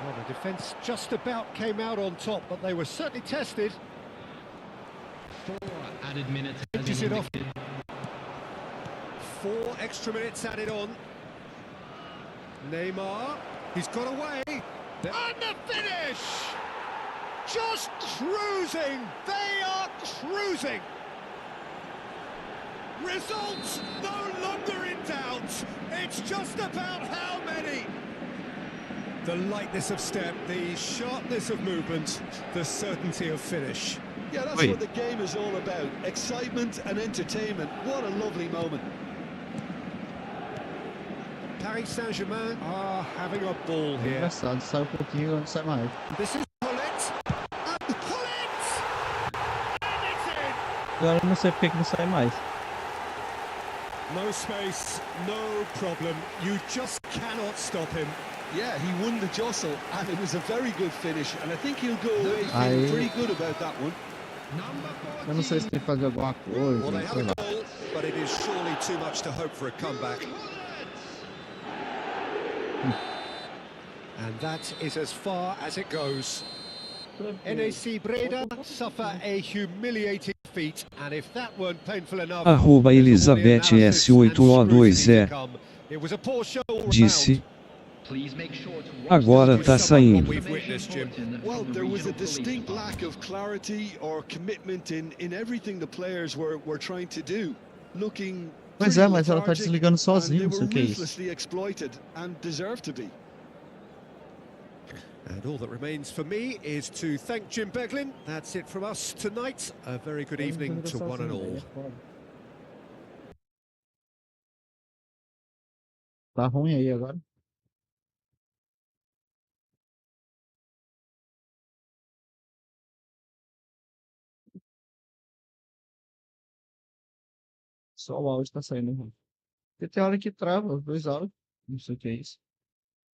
Well, the defence just about came out on top, but they were certainly tested. 4 added minutes has Edges been it off. indicated. 4 extra minutes added on. Neymar. He's got away. And the finish! Just cruising! They are cruising! Results no longer in doubt. It's just about how many. The lightness of step, the sharpness of movement, the certainty of finish. Yeah, that's what the game is all about. Excitement and entertainment. What a lovely moment. Paris Saint-Germain are having a ball here. Engraçado, sai um pouquinho e não sai mais. This is Pullet. And Pullet! And it's in! Agora eu não sei porque que não sai mais. No space, no problem. You just cannot stop him. Yeah, he won the jostle, and it was a very good finish, and I think he'll go away feeling pretty good about that one. Eu não sei se tem que fazer alguma coisa, Well, they have sei a lá. goal, but it is surely too much to hope for a comeback. And that is as far as it goes. NAC Breda suffer a humiliating defeat, and if that weren't painful enough, Arroba there's all the Elizabeth analysis and S8O2E scrutiny to come. It was a poor show all disse. Please make sure to watch Agora the tá Sum up what saindo. we've witnessed, Jim. Well, there was a distinct lack of clarity or commitment in everything the players were trying to do. Looking Pois pretty é, mas ela tá lethargic, desligando and sozinha, they não sei were o que é isso. ruthlessly exploited and deserve to be. And all that remains for me is to thank Jim Beglin. That's it from us tonight. A very good evening to one and all. Tá ruim aí agora. Só o áudio tá saindo ruim. Porque tem hora que trava os dois áudios. Não sei o que é isso.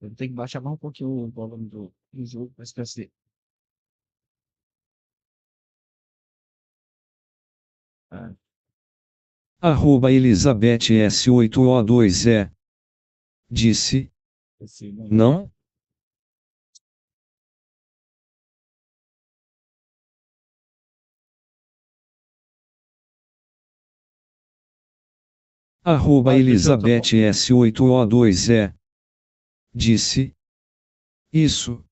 Eu tenho que baixar mais um pouquinho o volume do jogo pra esquecer. É, Arroba Elizabeth S8O2E disse. esqueci, né? Não? Arroba Vai, Elizabeth S8O2E disse. Isso.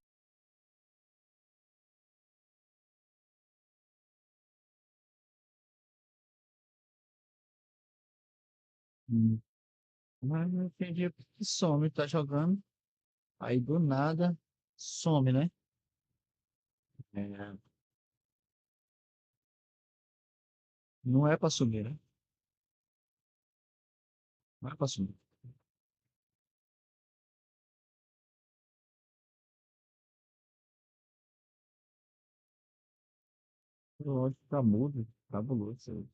Mas não entendi porque que some, tá jogando. Aí do nada some, né? É, não é pra sumir, né? Não é pra sumir. O áudio tá mudo, cabuloso. Isso aí.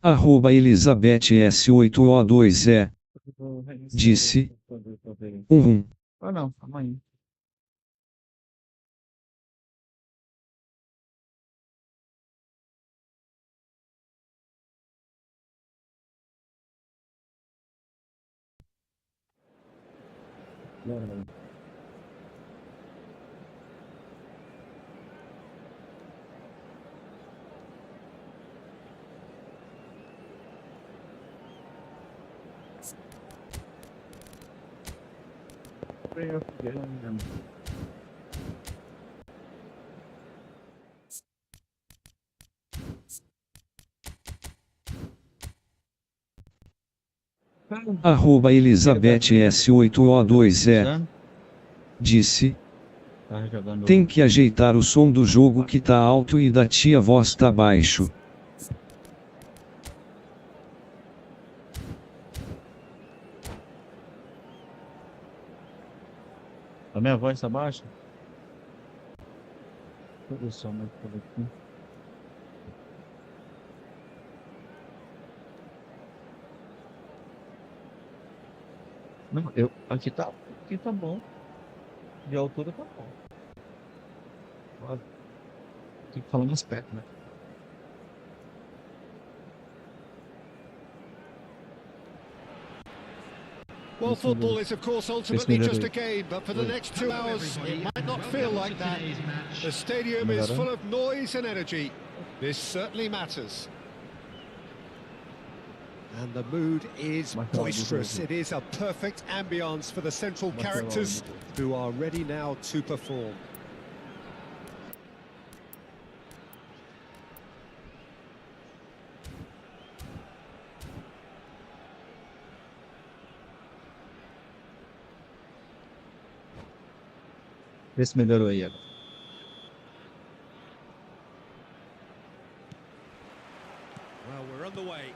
Arroba Elizabeth S8O2E Eu vou reiniciar disse. pra ver. Uhum. Ah, não, calma aí. Arroba Elizabeth S8O2E Tá disse. jogando. Tem que ajeitar o som do jogo que tá alto e da tia voz tá baixo. A minha voz tá baixa? Deixa eu ver só mais por aqui. Não, aqui tá bom. De altura tá bom. Agora, tem que falar mais perto, né? Well, Yes, we football will. is, of course, we ultimately will. just a game, but for the next 2 hours, it might not feel like that. The stadium is full of noise and energy. This certainly matters. And the mood is boisterous. It is a perfect ambience for the central characters who are ready now to perform. Vê se melhorou aí agora. Well, we're on the way.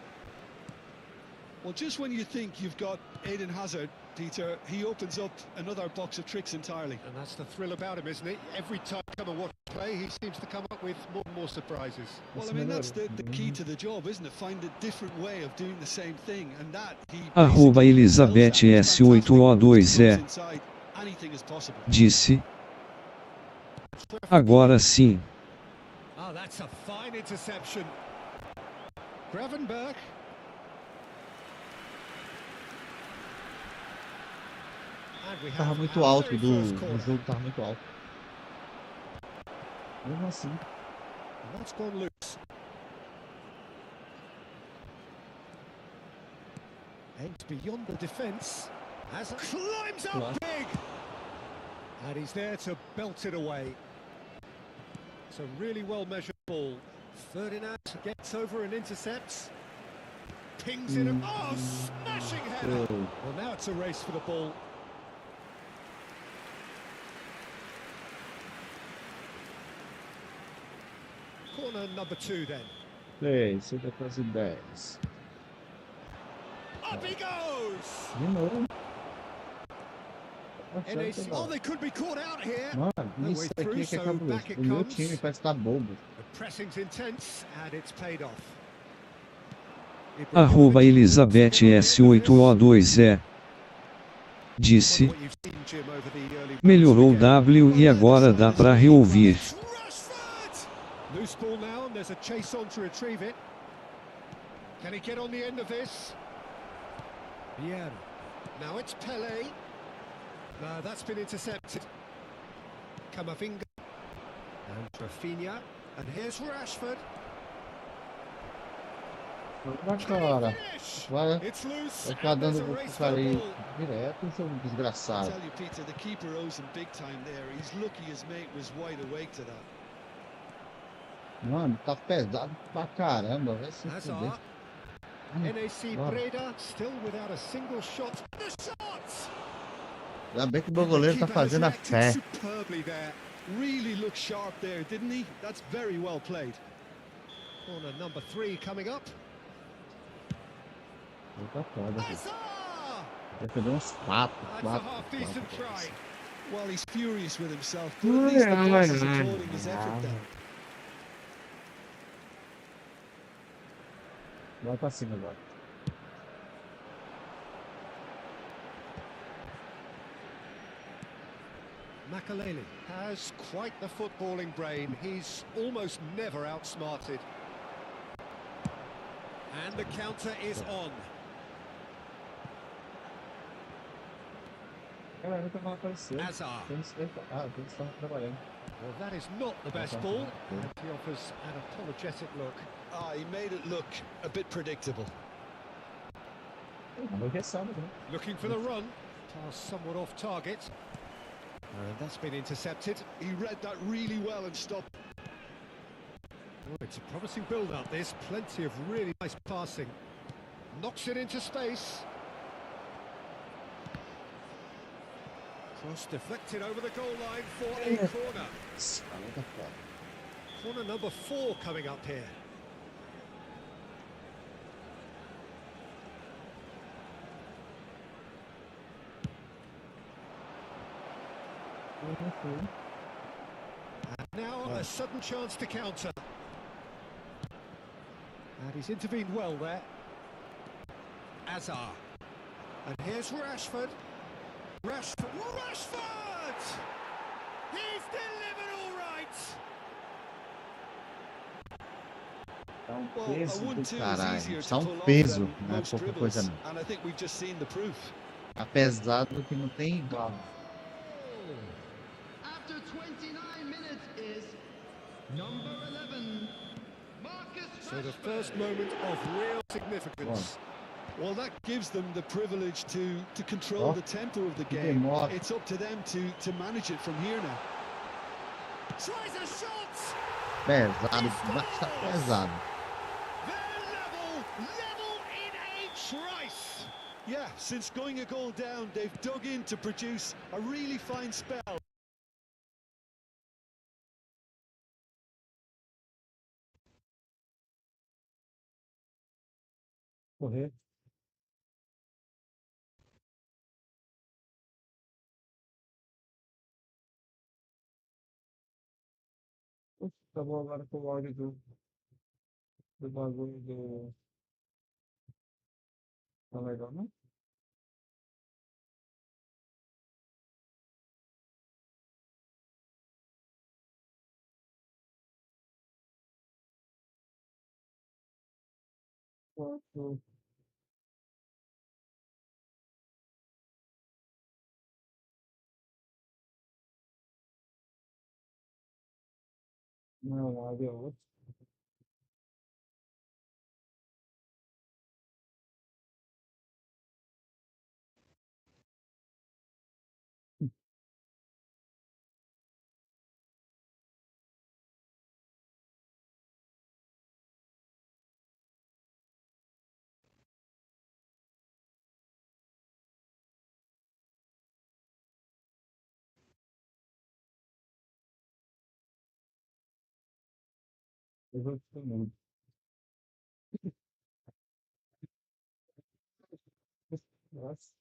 Well, just when you think you've got Eden Hazard, Peter, he opens up another box of tricks entirely. And that's the thrill about him, isn't it? Every time I come and watch him play, he seems to come up with more and more surprises. Well, I mean, that's the key to the job, isn't it? Find a different way of doing the same thing, and that he Arroba Elizabeth S8O2E anything is possible. disse: agora sim. Oh, that's a fine interception. Gravenberg. And we Tava have muito our alto very do first corner. jogo, tava muito alto. Mesmo assim. And that's gone loose. Aims beyond the defence. As climbs up Claro. big. And he's there to belt it away. It's a really well measured ball. Ferdinand gets over and intercepts. Pings it. Oh, smashing header. Oh. Well, now it's a race for the ball. Corner number 2 then. 3, 6 para as 10. Up he goes! De novo. Oh, they could be caught out here. Mano, isso aqui é que é cabuloso. O meu time parece estar bobo. The pressing's intense and it's paid off. Arroba Elizabeth S8O2E disse: melhorou W e agora dá pra reouvir. Loose ball now and there's a chase on to retrieve it. Can he get on the end of this? Yeah. Now it's Pele. No, that's been intercepted. Camavinga. And Rafinha. And here's Rashford. Agora, vai It's loose. ficar And there's dando a pro race for cara the aí ball. direto, seu I desgraçado. tell you, Peter, the keeper owes him big time there. He's lucky his mate was wide awake to that. Mano, tá pesado pra caramba, vai se fuder. Hazard. NAC Bora. Breda still without a single shot. The shot! Ainda bem que o meu goleiro tá fazendo a fé. Superbly there. Really looked sharp there, didn't he? That's very well played. Corner number 3 coming up. Tá foda, gente. Hazard! Defendeu uns 4, That's a half-decent try. Well, he's furious with himself, but at least the boss is applauding his effort then. Vai pra cima agora. Makalele has quite the footballing brain. He's almost never outsmarted. And the counter is on. Cara, nunca vai aparecer. Hazard. Tem que estar trabalhando. Well, that is not the best ball. And he offers an apologetic look. Ah, he made it look a bit predictable. Não sabe, né? Looking for the run. Pass somewhat off target. And that's been intercepted. He read that really well and stopped. Oh, it's a promising build-up, this. Plenty of really nice passing. Knocks it into space. Cross deflected over the goal line for a corner. Corner number 4 coming up here. And now a sudden chance to counter. And he's intervened well there. Hazard. And here's Rashford. Rashford! He's delivered all right! Tá um Well, peso a 1-2 do is caralho. easier Tá to um pull off peso, than não é most pouca coisa dribbles, não. and I think we've just seen the proof. Tá pesado que não tem igual. After 29 minutes is number 11, Marcus So the first moment of real significance. Well, that gives them the privilege to control Oh, the tempo of the que game. demora. It's up to them to manage it from here now. Tries a shot! Pesado, tá pesado. They're level in a trice! Yeah, since going a goal down, they've dug in to produce a really fine spell. Correr. Ufa, acabou agora com o áudio do bagulho do. Tá legal, não? Pô, não, o áudio é outro. Eu vou também. Nossa.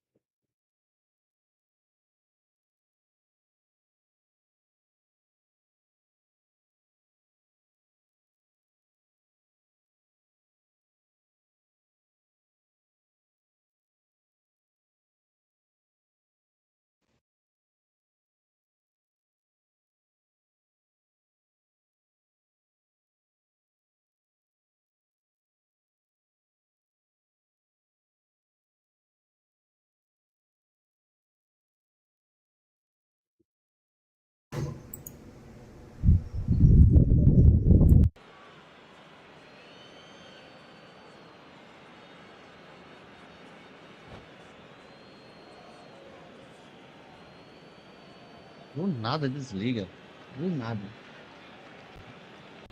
Do nada desliga. Do nada.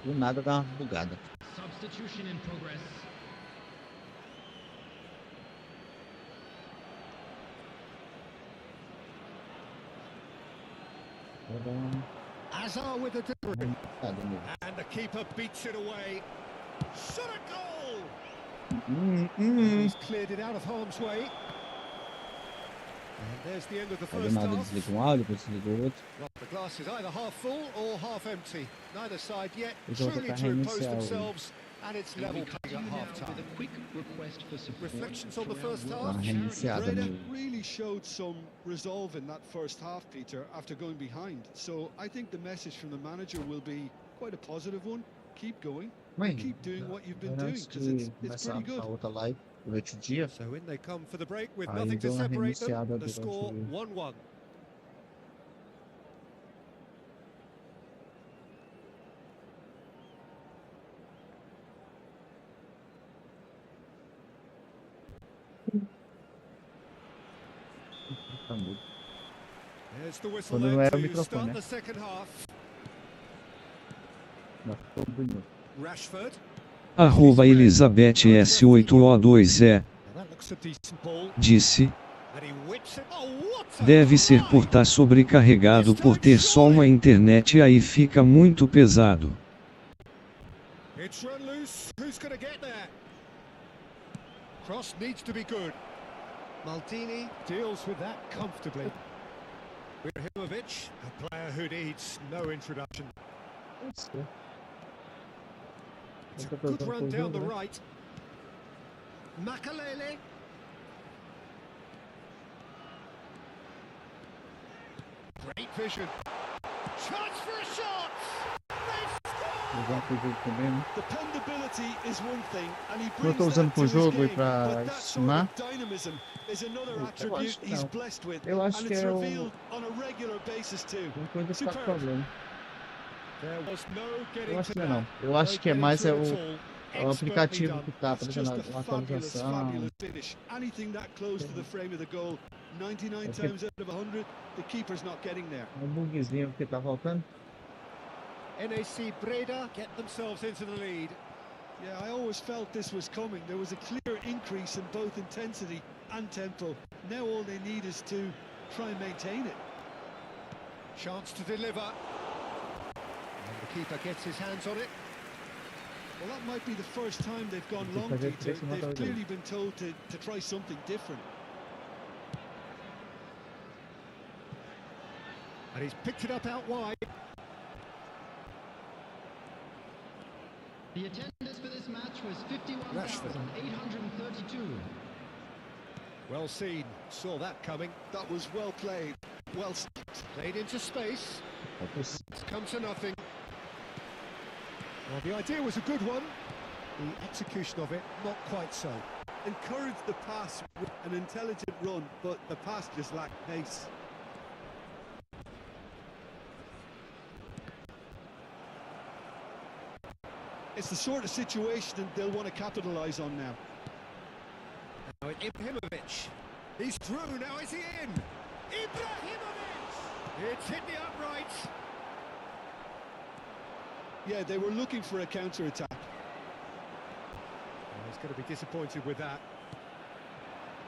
Do nada dá uma bugada. Substitution in progress. Vou dar uma Hazard with the delivery. bugada mesmo. And the keeper beats it away. Shot a goal! He's cleared it out of harm's way. And there's the end of the Aí do first nada half. desliga um áudio, depois desliga o outro. Well, the glass is either half full or half empty. Neither side yet Eu vou truly tentar to impose reiniciar o. themselves, and it's level playing at half time. With a quick request for support. Reflections on the first Dá uma half. reiniciada Breda no. really showed some resolve in that first half, Peter, after going behind. So I think the message from the manager will be quite a positive one. Keep going. Mãe, Keep doing what you've been era doing, antes because de it's começar pretty a good. outra live durante o dia, So in they come for the break with aí nothing to deu uma separate them. reiniciada The score durante 1-1. tá mudo. There's the whistle Quando não then era o to microfone, start né? the second half. Não, ficou bonito. Rashford. Arroba Elizabeth S8O2E, That looks a decent ball. disse, And he whips it. Oh, what a deve ser por try! estar sobrecarregado por ter só uma internet aí fica muito pesado. It's run loose. Who's going to get there? Cross needs to be good. Maldini deals with that comfortably. Ibrahimovic, a player who needs no introduction. Nossa. It's a Eu tô good pensando run pro down jogo, the né? right. Makalele. Great vision. Chance for a shot. They've scored. Usar pro jogo também, né? Dependability is one thing, and he Eu brings tô usando that to pro his jogo e game, pra but that sort estimar. of dynamism is another Eu attribute acho que he's não. blessed with, Eu acho and que it's é o. revealed on a regular basis too. Uma coisa que tá com Superb. problema. There was no Eu getting acho to que não é não. that. Eu No acho que é getting mais to é it at o all. o Expertly aplicativo done. que tá It's just apresentando uma a fabulous, atualização. fabulous finish. Anything that close to the frame of the goal, 99 Okay. times out of 100, the keeper's not getting there. Um bugzinho que tá faltando. NAC Breda get themselves into the lead. Yeah, I always felt this was coming. There was a clear increase in both intensity and tempo. Now all they need is to try and maintain it. Chance to deliver. And the keeper gets his hands on it. Well, that might be the first time they've gone long, fazer Peter. três They've matadores. clearly been told to try something different. And he's picked it up out wide. The attendance for this match was Rashford. 51,832. Well seen, saw that coming. That was well played, well stopped. Played into space. It's come to nothing. Well, the idea was a good one. The execution of it, not quite so. Encouraged the pass with an intelligent run, but the pass just lacked pace. It's the sort of situation they'll want to capitalise on now. Now it's Ibrahimovic. He's through, now is he in? Ibrahimovic! It's hit the uprights. Yeah, they were looking for a counter-attack. Oh, he's going to be disappointed with that.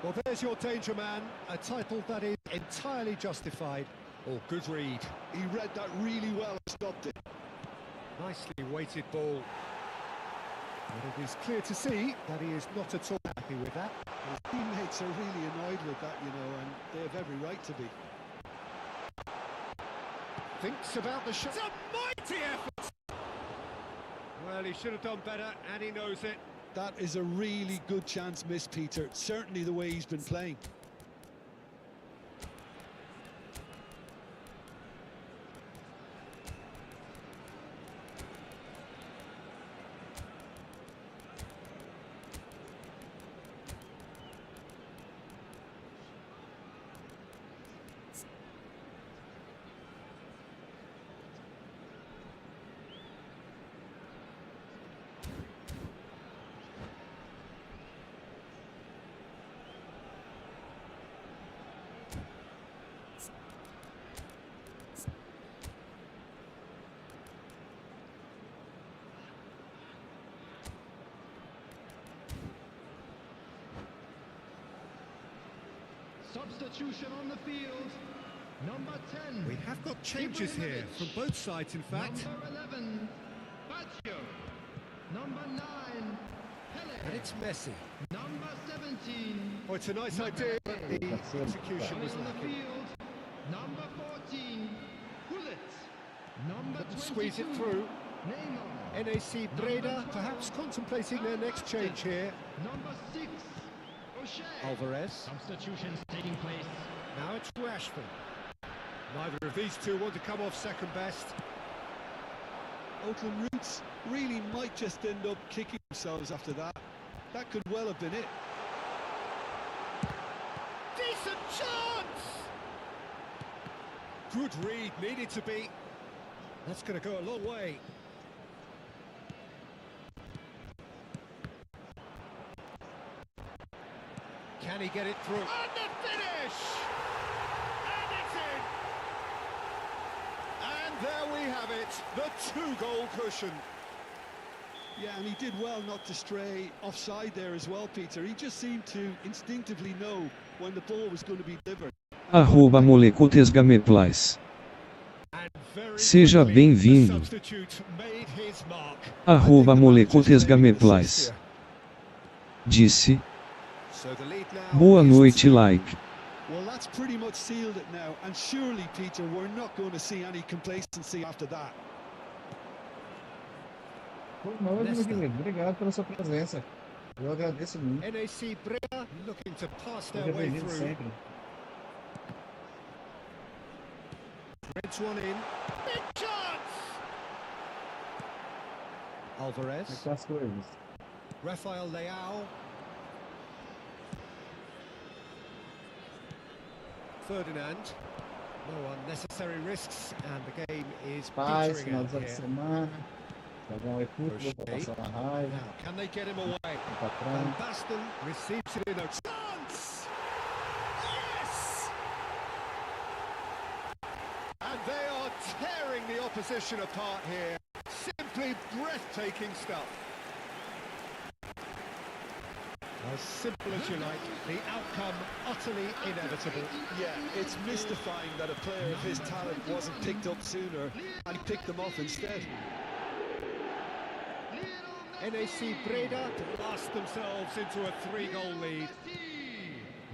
Well, there's your danger man, a title that is entirely justified. Oh, good read. He read that really well and stopped it. Nicely weighted ball. But it is clear to see that he is not at all happy with that. His teammates are really annoyed with that, you know, and they have every right to be. Thinks about the shot. It's a mighty effort! Well, he should have done better, and he knows it. That is a really good chance missed, Peter. Certainly the way he's been playing. Substitution on the field. Number 10. We have got changes here from both sides, in fact. Number 11. Baccio. Number 9. Pele. And it's Messi. Number 17. Oh, it's a nice idea, but the execution Coming was on the lacking. field. Number 14. Gullit. Number 22. Squeeze it through. Neymar. NAC Breda perhaps contemplating their next change here. Number 6. O'Shea. Alvarez. Substitutions taking place. Now it's Rashford. Neither of these two want to come off second best. Oakland Roots really might just end up kicking themselves after that. That could well have been it. Decent chance! Good read, needed to be. That's going to go a long way. Can he get it through? And the finish! And it's in! And there we have it, the two-goal cushion. Yeah, and he did well not to stray offside there as well, Peter. He just seemed to instinctively know when the ball was going to be delivered. @molecotesgameplays. And very Seja quickly, bem-vindo. the substitute made his mark. @molecotesgameplays. Disse. So the lead now Boa is noite, two. like. Well, that's pretty much sealed it now. And surely, Peter, we're not going to see any complacency after that. Por nós, meu querido. Obrigado pela sua presença. Eu agradeço muito. NAC Breda looking to pass their Seja way bem-vindo through. sempre. Threads one in. Big chance! Como é que Alvarez. tá as coisas? Rafael Leao. Ferdinand. No unnecessary risks, and the game is Paz, petering out finalizando a here. semana. Jogar um Efootball pra O'Shea. passar uma raiva. Now, can they get him away? O patrão. Van Basten receives it in a chance! Yes! And they are tearing the opposition apart here. Simply breathtaking stuff. As simple as you like, the outcome utterly inevitable. Yeah, it's mystifying that a player of his talent wasn't picked up sooner and he picked them off instead. Lionel NAC Breda blast themselves into a 3-goal lead.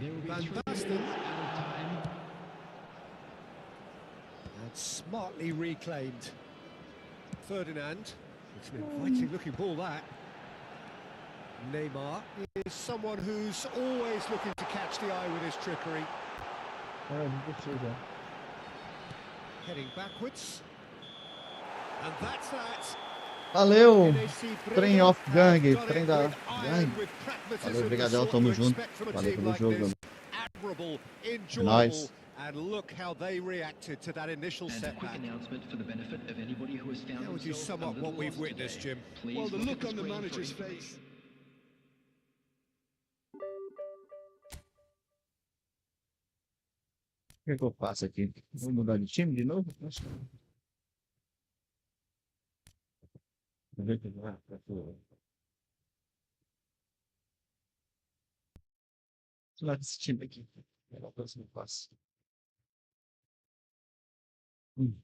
There will be Van 3 Basten. minutes out of time. And smartly reclaimed. Ferdinand. It's an inviting looking ball, that. Neymar is someone who's always looking to catch the eye with his trickery. Heading backwards. And that's that. Valeu! NAC Breda Trem off have gang, done trem it da with iron, gang. with pragmatism, Valeu, the brigadão, sort tamo you junto. expect from a Valeu team pelo like jogo. this. Admirable, Nice. enjoyable, and look how they reacted to that initial And a quick setback. announcement for the benefit of anybody who has found How would you themselves sum a up little what we've lost witnessed, today? Jim? Please Well, the look look at on the screen for manager's information. face. O que é que eu faço aqui? Vou mudar de time de novo? Acho que- Vamos ver o que vai. Vou lá desse time aqui. É o próximo passo. Hum.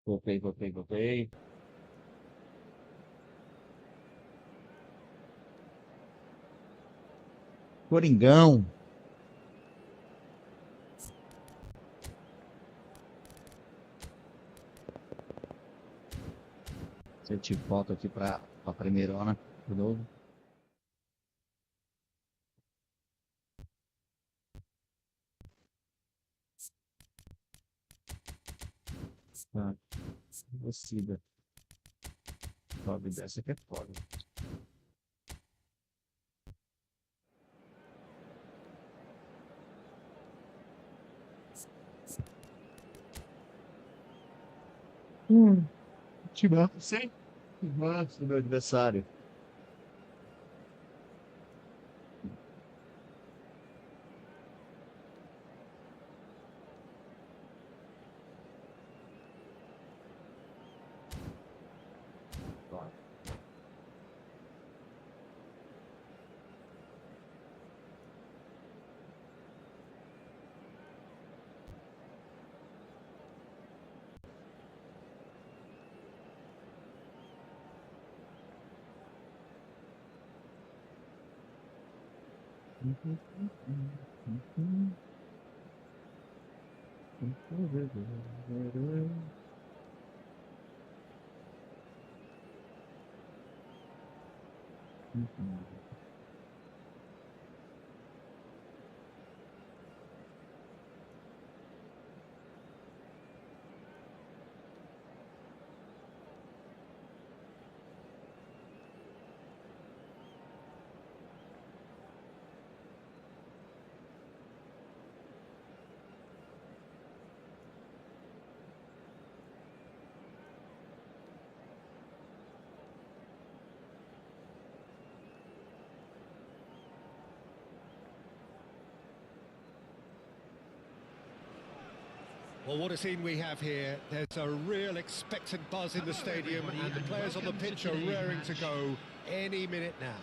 Voltei. Coringão. Se eu te volto aqui pra primeirona de novo. Ah, descida. Sobe dessa que é foda. Timaço, sim. Timaço do meu adversário. Well, what a scene we have here. There's a real expectant buzz in the stadium, and the players on the pitch are raring to go any minute now.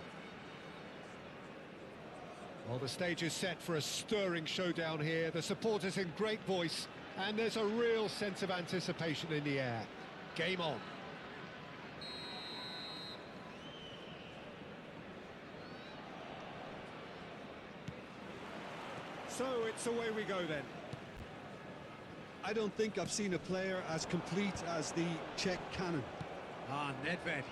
Well, the stage is set for a stirring showdown here. The supporters in great voice, and there's a real sense of anticipation in the air. Game on. So it's away we go then. I don't think I've seen a player as complete as the Czech cannon. Ah, Nedved.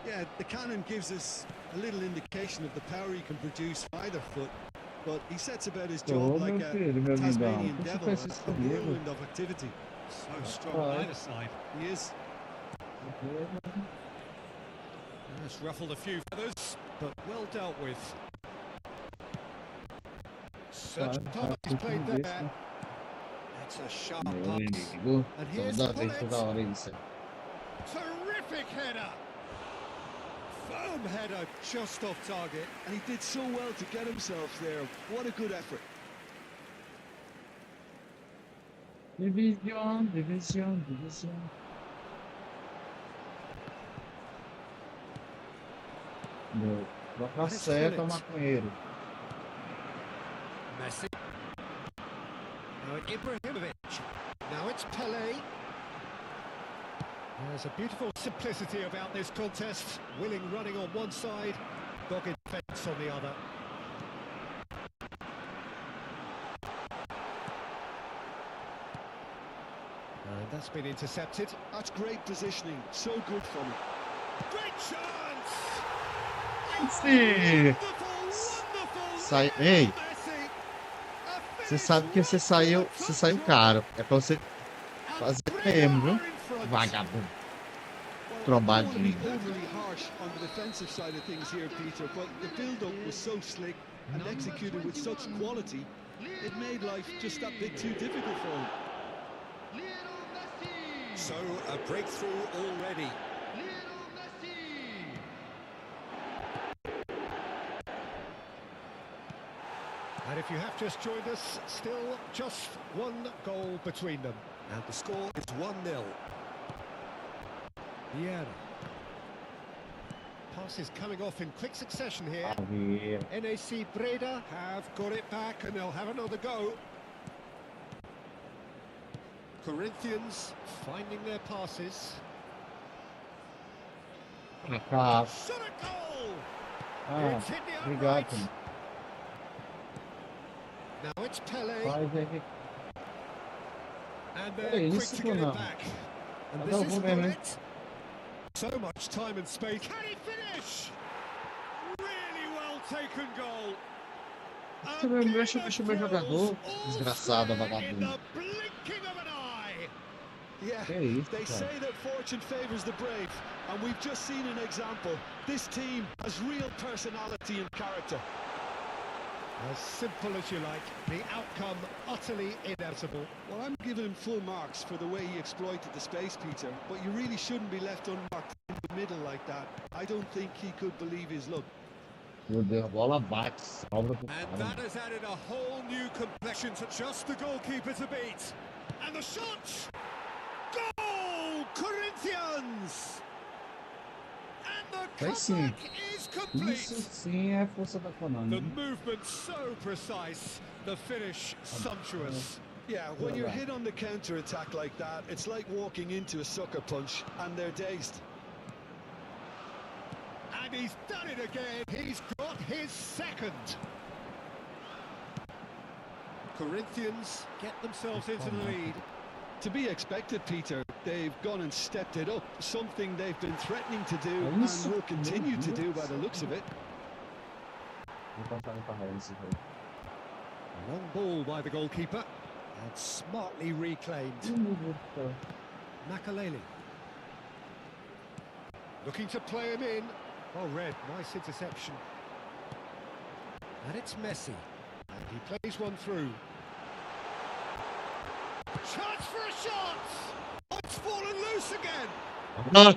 Yeah, the cannon gives us a little indication of the power he can produce from either foot, but he sets about his job like a Tasmanian devil, a whirlwind of activity. So strong on either side. He is. That's ruffled a few feathers, but well dealt with. Such time he's played there. It's a sharp Meu pass. amigo, And here's toda the vez, toda bullet. hora isso. Terrific header. Firm header just off target. And he did so well to get himself there. What a good effort. Divisão, divisão, divisão. Meu, vai pra seta, maconheiro. Messi. Now Ibrahimovic. Now it's Pelé. There's a beautiful simplicity about this contest. Willing running on one side, dogged defence on the other. And that's been intercepted. That's great positioning. So good from him. Great chance! Sim! Wonderful! Sai, ei, Messi! você sabe que você saiu caro. É pra você fazer mesmo, viu? Vagabundo. Well, I don't want to be Trombadinho. overly harsh on the defensive side of things here, Peter, but the build-up was so slick and executed with such quality, it made life just that bit too difficult for him. So a breakthrough already. And if you have just joined us, still just one goal between them. And the score is 1-0. Yeah. Passes coming off in quick succession here. Javier. NAC Breda have got it back and they'll have another go. Corinthians finding their passes. Ah, Shot a goal! ah, It's hit the obrigado. upright. Now it's Pelé, Faz aí. and É they're quick isso, to get não. it back. And Mas this eu is vou ver, né? it. So much time and space. Can he finish? Really well taken goal. A Deixa game o of meu thrills, jogador, all desgraçado, square in vagabundo. the blinking of an eye. Yeah, Que isso, they cara. say that fortune favours the brave, and we've just seen an example. This team has real personality and character. As simple as you like, the outcome utterly inevitable. Well, I'm giving him full marks for the way he exploited the space, Peter, but you really shouldn't be left unmarked in the middle like that. I don't think he could believe his luck. Meu Deus, a bola bate, sobra pro And cara. that has added a whole new complexion to just the goalkeeper to beat. And the shot! Goal! Corinthians! And the Aí sim. comeback is complete. Isso sim é força da Konami. The movement so precise, the finish sumptuous. Yeah, when you're hit on the counter-attack like that, it's like walking into a sucker punch, and they're dazed. And he's done it again. He's got his second. Corinthians get themselves into the lead. To be expected, Peter, they've gone and stepped it up, something they've been threatening to do É and isso will continue to do by the mesmo. looks of it. Vou passar pra Raiva esse jogo. Long ball by the goalkeeper. And smartly reclaimed. Meu Deus do céu. Makaleli. Looking to play him in. Oh, Red, nice interception. And it's Messi. And he plays one through. Chance for a shot! Oh, it's fallen loose again! Ah,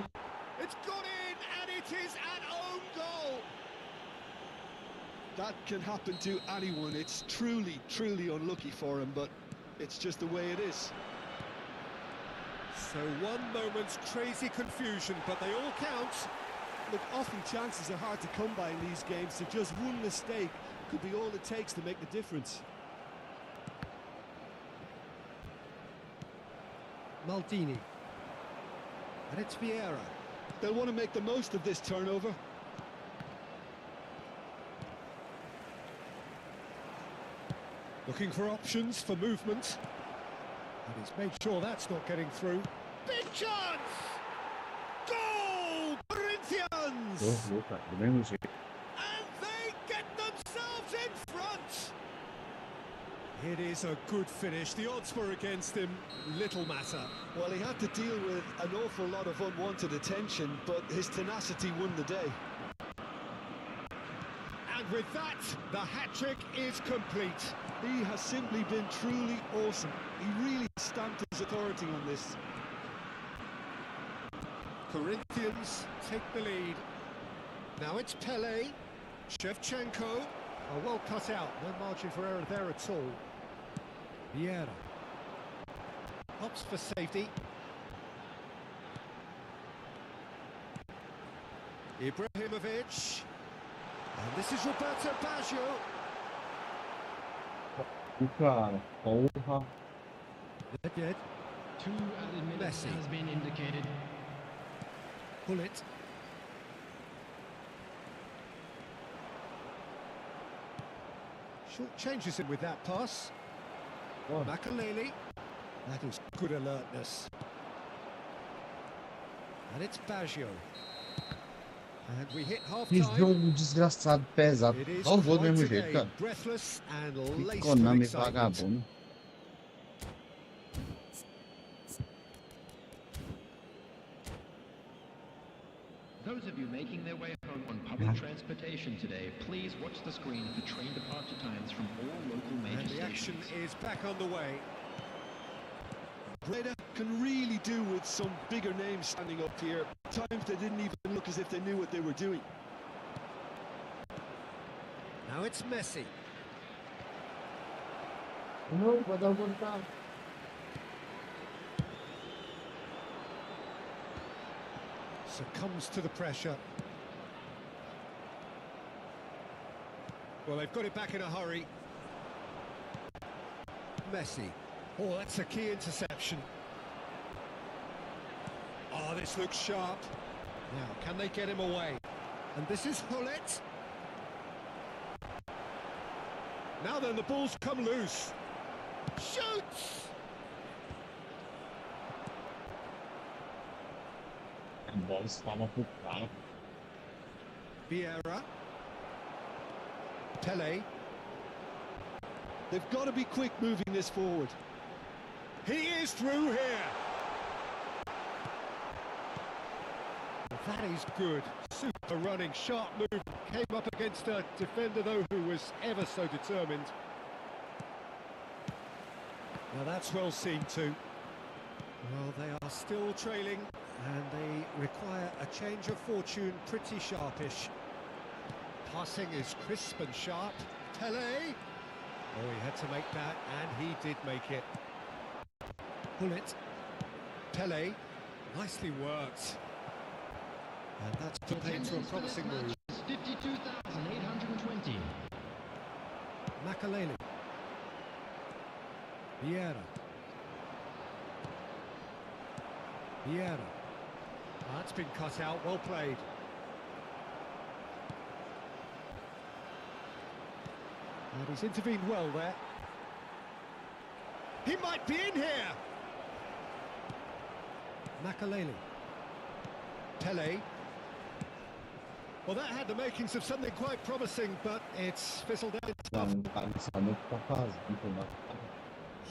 It's gone in, and it is an own goal! That can happen to anyone. It's truly, truly unlucky for him, but it's just the way it is. So one moment's crazy confusion, but they all count. Look, often chances are hard to come by in these games, so just one mistake could be all it takes to make the difference. Maldini. And it's Vieira. They'll want to make the most of this turnover. Looking for options for movement. And he's made sure that's not getting through. Big chance! Goal! Corinthians! eu vou, cara, do mesmo jeito. And they get themselves in front! It is a good finish. The odds were against him. Little matter. Well, he had to deal with an awful lot of unwanted attention, but his tenacity won the day. And with that, the hat-trick is complete. He has simply been truly awesome. He really stamped his authority on this. Corinthians take the lead. Now it's Pele, Shevchenko. Oh, well cut out, no margin for error there at all. Vieira. Hops for safety. Ibrahimovic. And this is Roberto Baggio. Cara, porra. Dead. Two added minutes Messi. has been indicated. Pull it. Short changes him with that pass. Oh. Makaleli. That is good alertness. And it's Baggio. And we hit Que half-time. jogo desgraçado, pesado. It is Só vou do quite mesmo a jeito, game, cara. breathless and Que laced with Konami excitement. vagabundo. Those of you making their way home on public transportation today, please watch the screen for train departure times from all local major And the action stations. is back on the way. Breda can really do with some bigger names standing up here. Times they didn't even look as if they knew what they were doing. Now it's Messi. Não, vai dar vontade. Succumbs to the pressure. Well, they've got it back in a hurry. Messi. Oh, that's a key interception. Oh, this looks sharp. Now, can they get him away? And this is Hullet. Now then, the ball's come loose. Shoots! A bola estava pro cara. Vieira. Pele. They've got to be quick moving this forward. He is through here. That is good. Super running, sharp move. Came up against a defender, though, who was ever so determined. Now that's well seen too. Well, they are still trailing, and they require a change of fortune pretty sharpish. Passing is crisp and sharp. Pele. Oh, he had to make that, and he did make it. Pull it. Pele. Nicely worked. And that's put them into a promising move. 52,820. Makaleli. Vieira. Vieira. That's been cut out, well played. And he's intervened well there. He might be in here! Makaleli. Pele. Well, that had the makings of something quite promising, but it's fizzled out. Não, cara, não sabe o que tá fazendo.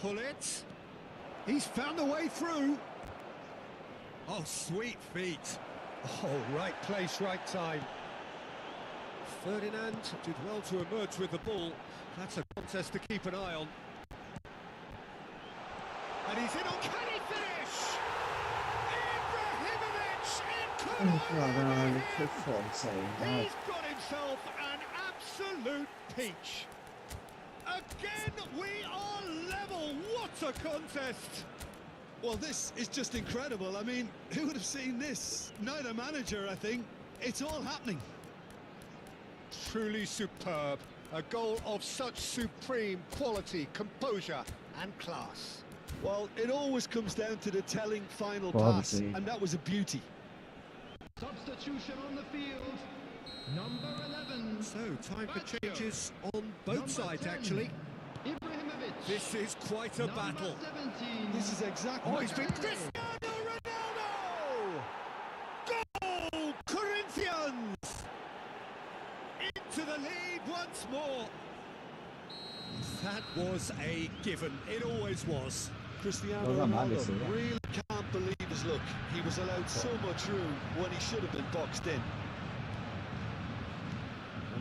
Hullet. He's found the way through. Oh, sweet feet. Oh, right place, right time. Ferdinand did well to emerge with the ball. That's a contest to keep an eye on. And he's in on... Can he finish? Ibrahimovic! Caralho, que foda isso aí. He's got himself an absolute peach. Again, we are level. What a contest! Well, this is just incredible. I mean, who would have seen this? Neither manager, I think. It's all happening. Truly superb. A goal of such supreme quality, composure and class. Well, it always comes down to the telling final Pode pass, ser. and that was a beauty. Substitution on the field. Number 11. So, time for Baggio. changes on both Number sides, 10. actually. Ibrahimovic. This is quite a Number battle. 17. This is exactly... Oh, he's been Cristiano Ronaldo! Goal! Corinthians! Into the lead once more. That was a given. It always was. Cristiano Those are Ronaldo madness, yeah. really can't believe his luck. He was allowed so much room when he should have been boxed in.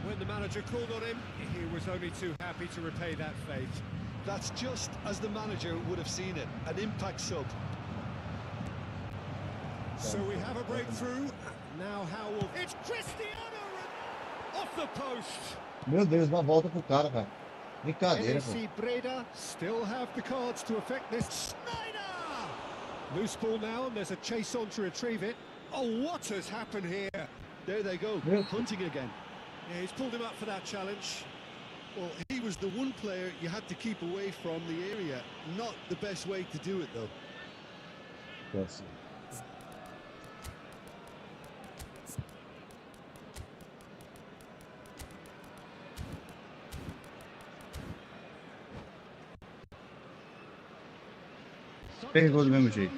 When the manager called on him, he was only too happy to repay that faith. That's just as the manager would have seen it, an impact sub. So we have a breakthrough. Now how will... It's Cristiano off the post. Meu Deus, dá uma volta pro cara, cara. Brincadeira, pô. NEC Breda still have the cards to affect this. Schneider! Loose ball now, and there's a chase on to retrieve it. Oh, what has happened here? There they go, hunting again. Yeah, he's pulled him up for that challenge. Well, he was the one player you had to keep away from the area. Not the best way to do it, though. Yes. Pegou do mesmo jeito.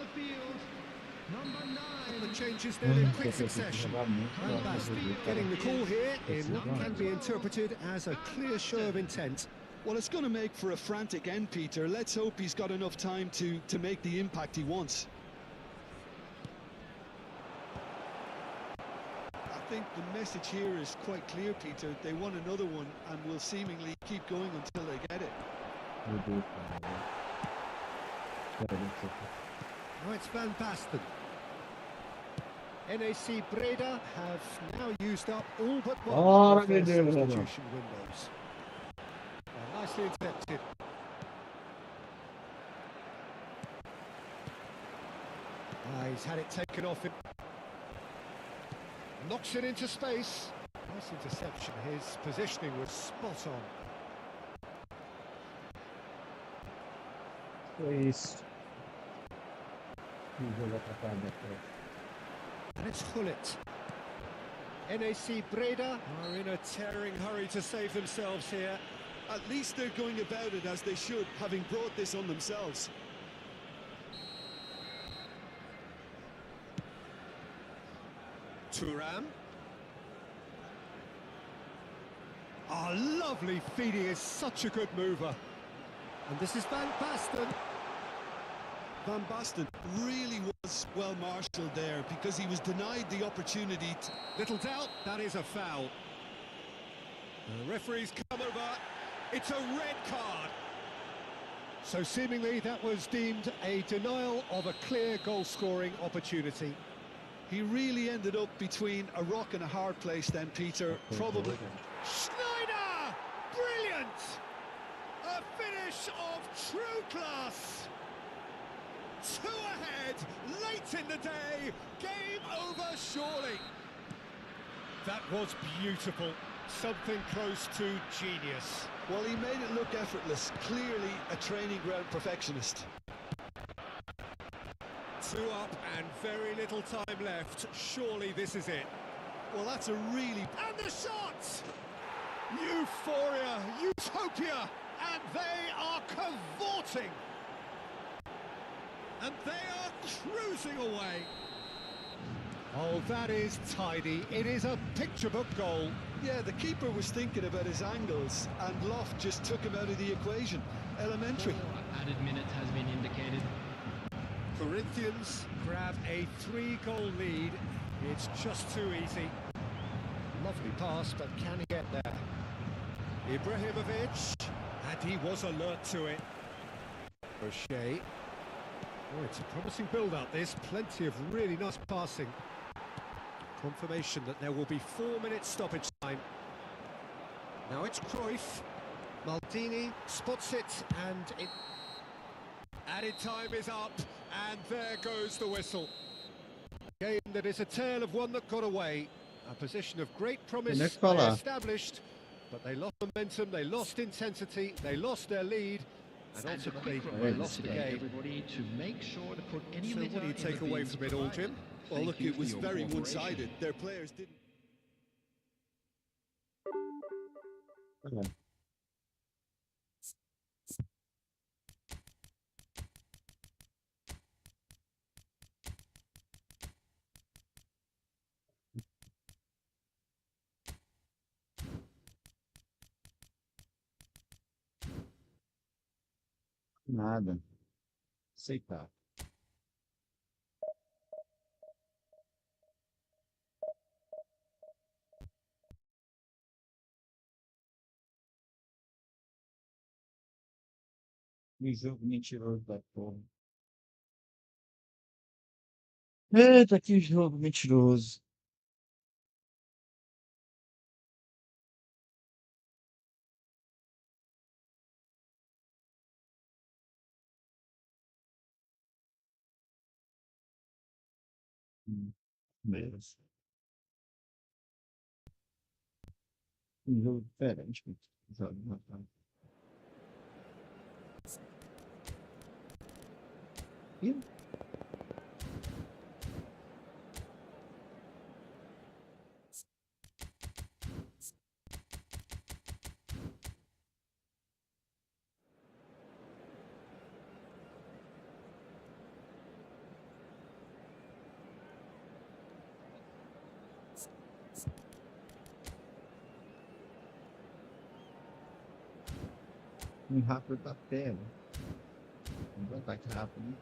The changes then in quick succession. And Bast getting the call here in what can be interpreted as a clear show of intent. Well, it's going to make for a frantic end, Peter. Let's hope he's got enough time to make the impact he wants. I think the message here is quite clear, Peter. They want another one and will seemingly keep going until they get it. Now it's Van Basten. NEC Breda have now used up all but one of their substitution windows. Nicely intercepted. He's had it taken off him. Knocks it into space. Nice interception. His positioning was spot on. Isso. And it's Hullet. NEC Breda are in a tearing hurry to save themselves here. At least they're going about it as they should, having brought this on themselves. Thuram. Oh, lovely feed. He is such a good mover. And this is Van Basten. Van Basten really was well marshalled there because he was denied the opportunity to... Little doubt, that is a foul. The referee's come over. It's a red card. So seemingly that was deemed a denial of a clear goal-scoring opportunity. He really ended up between a rock and a hard place then, Peter. Probably. Schneider! Brilliant! A finish of true class. 2 ahead, late in the day, game over surely. That was beautiful, something close to genius. Well, he made it look effortless, clearly a training ground perfectionist. 2 up and very little time left, surely this is it. Well, that's a really... And the shot! Euphoria, utopia, and they are cavorting. And they are cruising away. Oh, that is tidy. It is a picture book goal. Yeah, the keeper was thinking about his angles, and Loft just took him out of the equation. Elementary. Added minutes has been indicated. Corinthians grab a 3-goal lead. It's just too easy. Lovely pass, but can he get there? Ibrahimovic, and he was alert to it. O'Shea. Oh, it's a promising build-up. There's plenty of really nice passing. Confirmation that there will be 4 minutes stoppage time. Now it's Cruyff. Maldini spots it, and it... Added time is up, and there goes the whistle. A game that is a tale of one that got away. A position of great promise they established, but they lost momentum, they lost intensity, they lost their lead. And ultimately, they lost the game. Everybody to make sure to put any So what do you take away from it all, Jim? Well, look, it was very one-sided. Their players didn't... Nada. Aceitar. Que jogo mentiroso da porra. Eita, que jogo mentiroso. Beleza. Um jogo diferente. Jogo, rapaz. Ih, um rápido da tela. Um ataque rápido.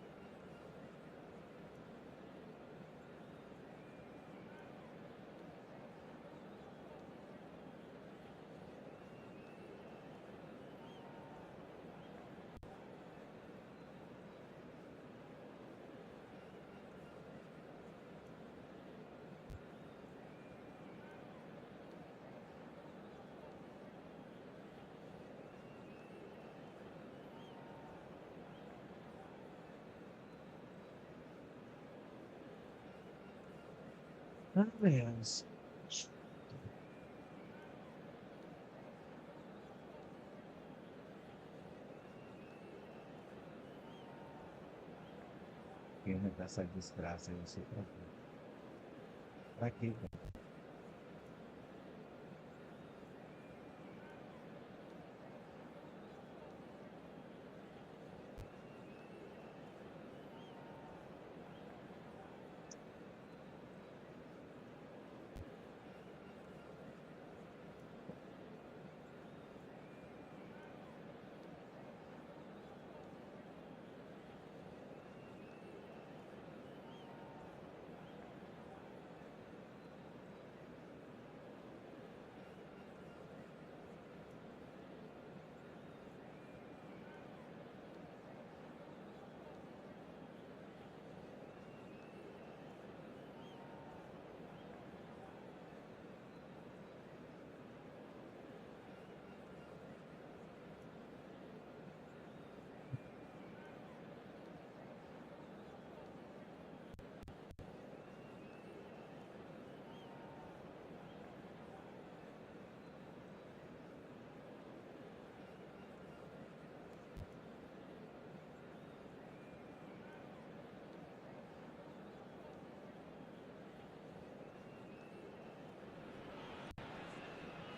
Ah, beleza. Quem vai dar essa desgraça aí, eu sei pra quê. Pra quê, cara?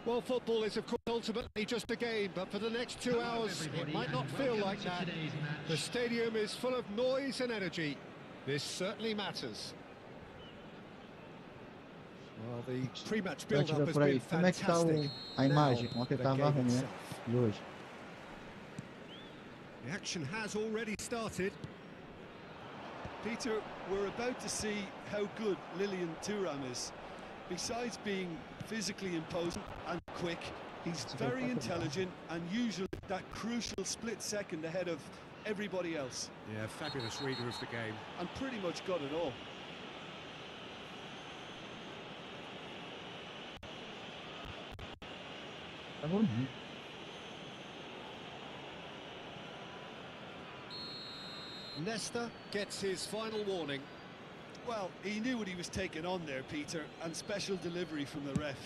Well, football is, of course, ultimately just a game, but for the next 2 hours, it might not feel like that. The stadium is full of noise and energy. This certainly matters. Well, the pre-match build-up has Por aí. been Como é que tá fantastic. a imagem? Now, Ontem the tava game ruim, né? itself. E hoje? The action has already started. Peter, we're about to see how good Lilian Thuram is. Besides being physically imposing and quick, he's very intelligent and usually that crucial split second ahead of everybody else. Yeah, fabulous reader of the game. And pretty much got it all. Tá ruim. Nesta gets his final warning. Well, he knew what he was taking on there, Peter, and special delivery from the ref.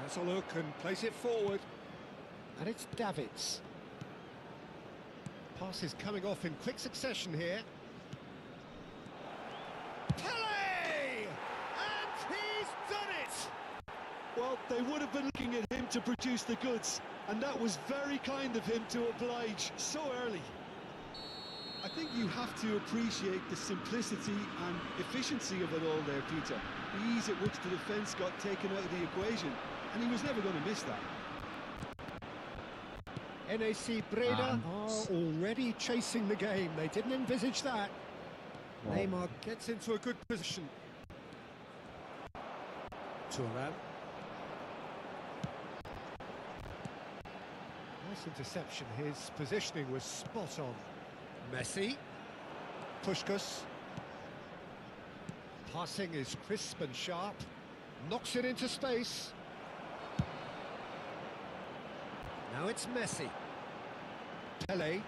Has a look and plays it forward. And it's Davids. Pass is coming off in quick succession here. Pele! And he's done it! Well, they would have been looking at him to produce the goods, and that was very kind of him to oblige so early. I think you have to appreciate the simplicity and efficiency of it all there, Peter. The ease at which the defence got taken out of the equation, and he was never going to miss that. NAC Breda are already chasing the game. They didn't envisage that. Wow. Neymar gets into a good position. Thuram. Nice interception. His positioning was spot on. Messi. Puskás. Passing is crisp and sharp. Knocks it into space. Now it's Messi. Pelé.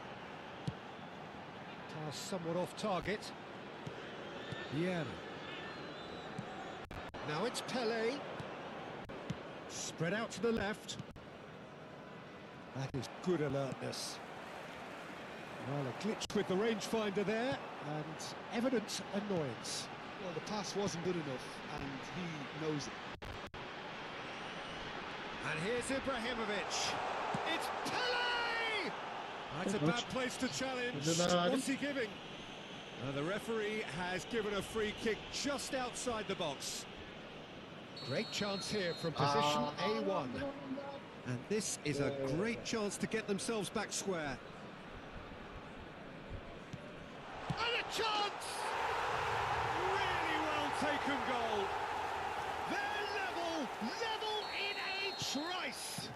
Pass somewhat off target. Vieira. Now it's Pelé. Spread out to the left. That is good alertness. Well, a glitch with the rangefinder there, and evident annoyance. Well, the pass wasn't good enough, and he knows it. And here's Ibrahimovic. It's Pelé! That's a bad place to challenge. What's he giving? The referee has given a free kick just outside the box. Great chance here from position A1. And this is a great chance to get themselves back square. And a chance! Really well taken goal. They're level in a trice.